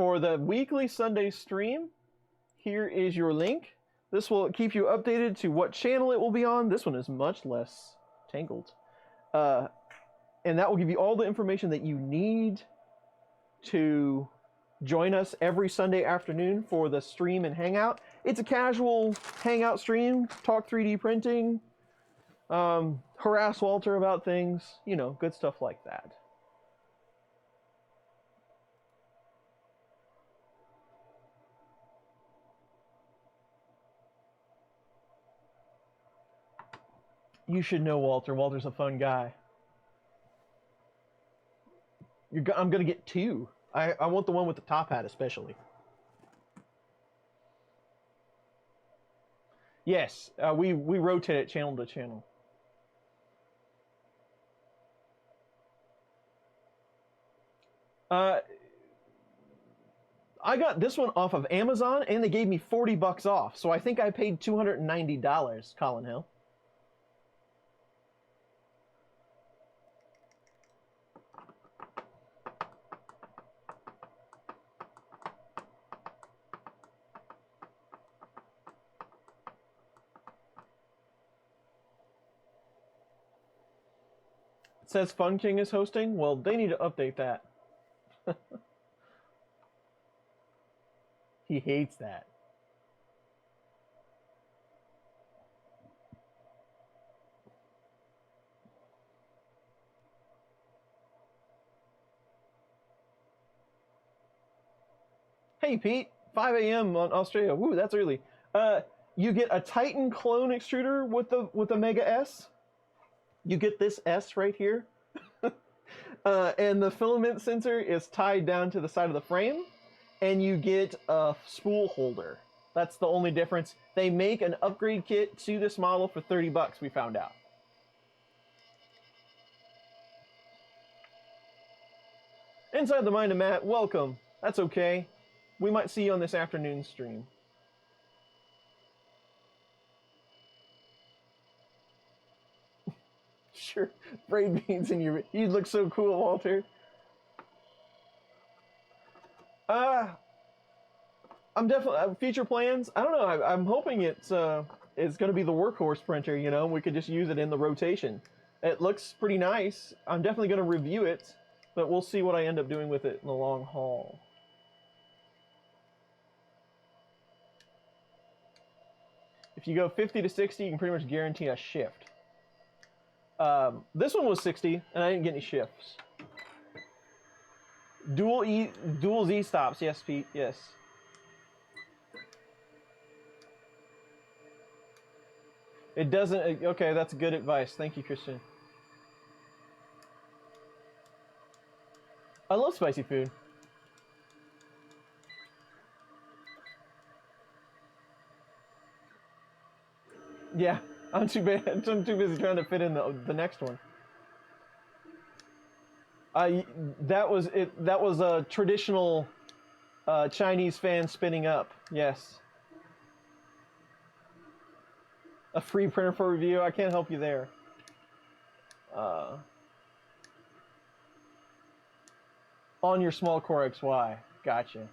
for the weekly Sunday stream, here is your link. This will keep you updated to what channel it will be on. This one is much less tangled. And that will give you all the information that you need to join us every Sunday afternoon for the stream and hangout. It's a casual hangout stream, talk 3D printing, harass Walter about things, you know, good stuff like that. You should know Walter. Walter's a fun guy. I'm going to get 2. I want the one with the top hat especially. Yes, we rotate it channel to channel. I got this one off of Amazon, and they gave me $40 off, so I think I paid $290, Colin Hill. It says Fun King is hosting. Well, they need to update that. He hates that. Hey, Pete. 5 a.m. on Australia. Woo, that's early. You get a Titan clone extruder with the Mega-S. You get this S right here. And the filament sensor is tied down to the side of the frame. And you get a spool holder. That's the only difference. They make an upgrade kit to this model for $30, we found out. Inside the Mind of Matt, welcome. That's okay. We might see you on this afternoon stream. Sure, braid beads in your... You look so cool, Walter. I'm definitely... future plans? I don't know. I'm hoping it's going to be the workhorse printer, you know? We could just use it in the rotation. It looks pretty nice. I'm definitely going to review it, but we'll see what I end up doing with it in the long haul. If you go 50 to 60, you can pretty much guarantee a shift. This one was 60, and I didn't get any shifts. Dual Z stops, yes, Pete, yes. It doesn't, okay, that's good advice. Thank you, Christian. I love spicy food. Yeah, I'm too busy trying to fit in the next one. That was a traditional Chinese fan spinning up. Yes. A free printer for review. I can't help you there. On your small Core XY. Gotcha.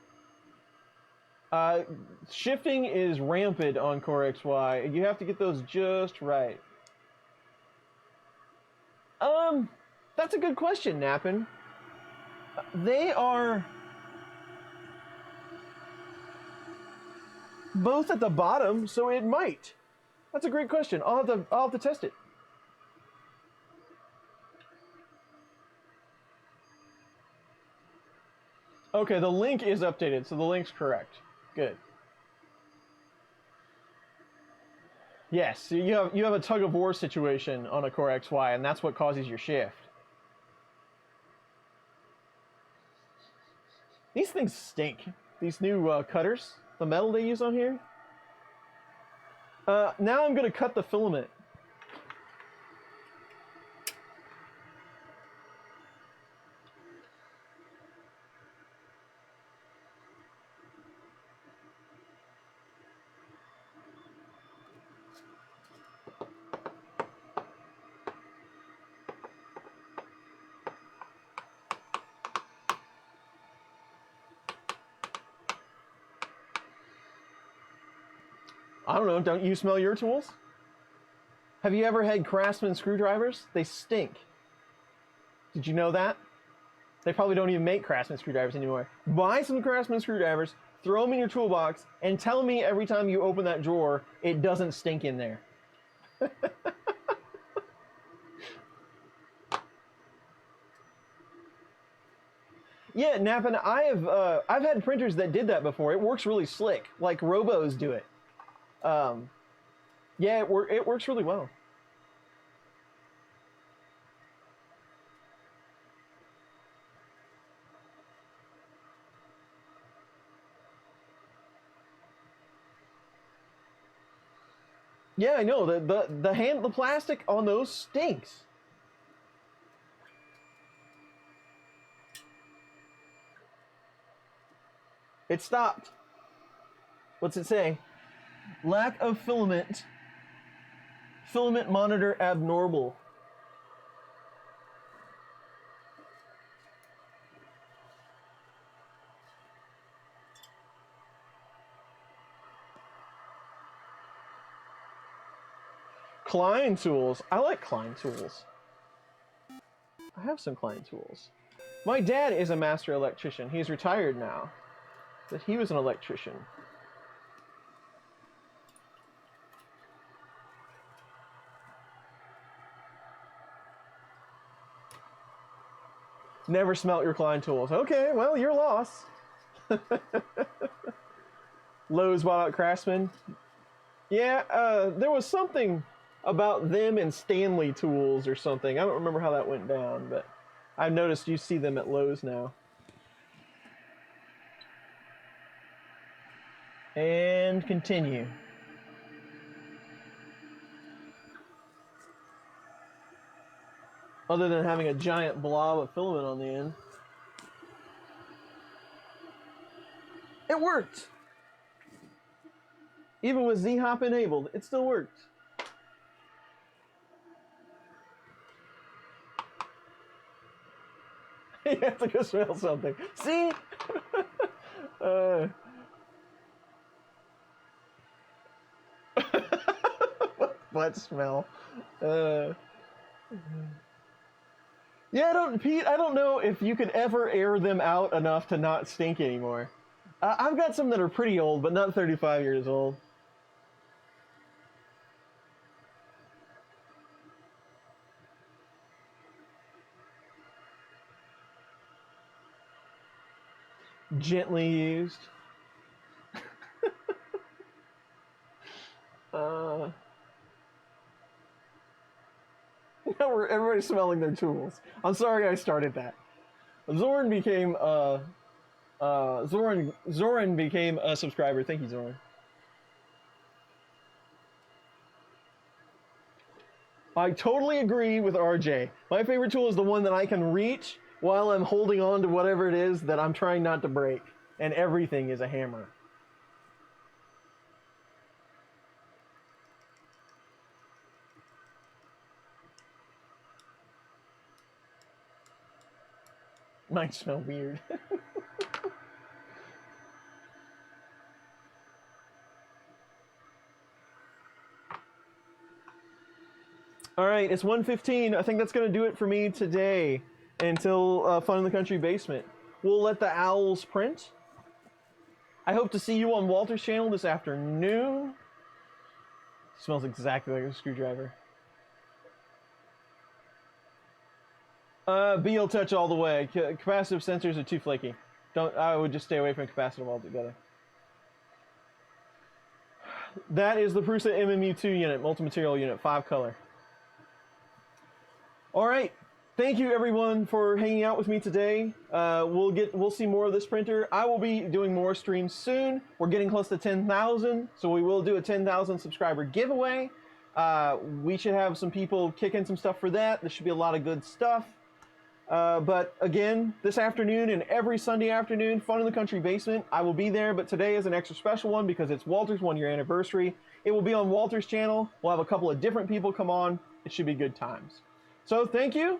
Shifting is rampant on Core XY. You have to get those just right. That's a good question, Nappin. They are both at the bottom, so it might. That's a great question. I'll have to test it. Okay, the link is updated, so the link's correct. Good. Yes, you have a tug of war situation on a Core XY, and that's what causes your shift. These things stink. These new cutters, the metal they use on here. Now I'm going to cut the filament. I don't know, don't you smell your tools? Have you ever had Craftsman screwdrivers? They stink. Did you know that? They probably don't even make Craftsman screwdrivers anymore. Buy some Craftsman screwdrivers, throw them in your toolbox, and tell me every time you open that drawer, it doesn't stink in there. Yeah, Nappin, I've had printers that did that before. It works really slick, like Robos do it. Yeah, it works really well. Yeah, I know. The plastic on those stinks. It stopped. What's it say? Lack of filament. Filament monitor abnormal. Klein tools. I like Klein tools. I have some Klein tools. My dad is a master electrician. He's retired now. But he was an electrician. Never smelt your Klein tools. Okay, well, your loss. Lowe's bought out Craftsman. Yeah, there was something about them and Stanley tools or something. I don't remember how that went down, but I've noticed you see them at Lowe's now. And continue. Other than having a giant blob of filament on the end. It worked! Even with Z-Hop enabled, it still worked. You have to go smell something. See? Butt smell. Yeah, Pete, I don't know if you could ever air them out enough to not stink anymore. I've got some that are pretty old, but not 35 years old. Gently used. Now everybody's smelling their tools. I'm sorry I started that. Zoran became Zoran became a subscriber. Thank you, Zoran. I totally agree with RJ. My favorite tool is the one that I can reach while I'm holding on to whatever it is that I'm trying not to break. And everything is a hammer. Might smell weird. All right, it's 1:15. I think that's going to do it for me today until Fun in the Country Basement. We'll let the owls print. I hope to see you on Walter's channel this afternoon. Smells exactly like a screwdriver. BL touch all the way. Capacitive sensors are too flaky. I would just stay away from capacitive altogether. That is the Prusa MMU2 unit, multi-material unit, 5-color. All right, thank you everyone for hanging out with me today. We'll see more of this printer. I will be doing more streams soon. We're getting close to 10,000, so we will do a 10,000 subscriber giveaway. We should have some people kicking some stuff for that. There should be a lot of good stuff. But again, this afternoon and every Sunday afternoon, Fun in the Country Basement, I will be there, but today is an extra special one because it's Walter's 1-year anniversary. It will be on Walter's channel. We'll have a couple of different people come on. It should be good times. So thank you.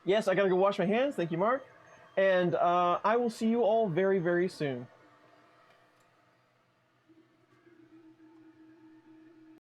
Yes, I gotta go wash my hands. Thank you, Mark. And I will see you all very, very soon.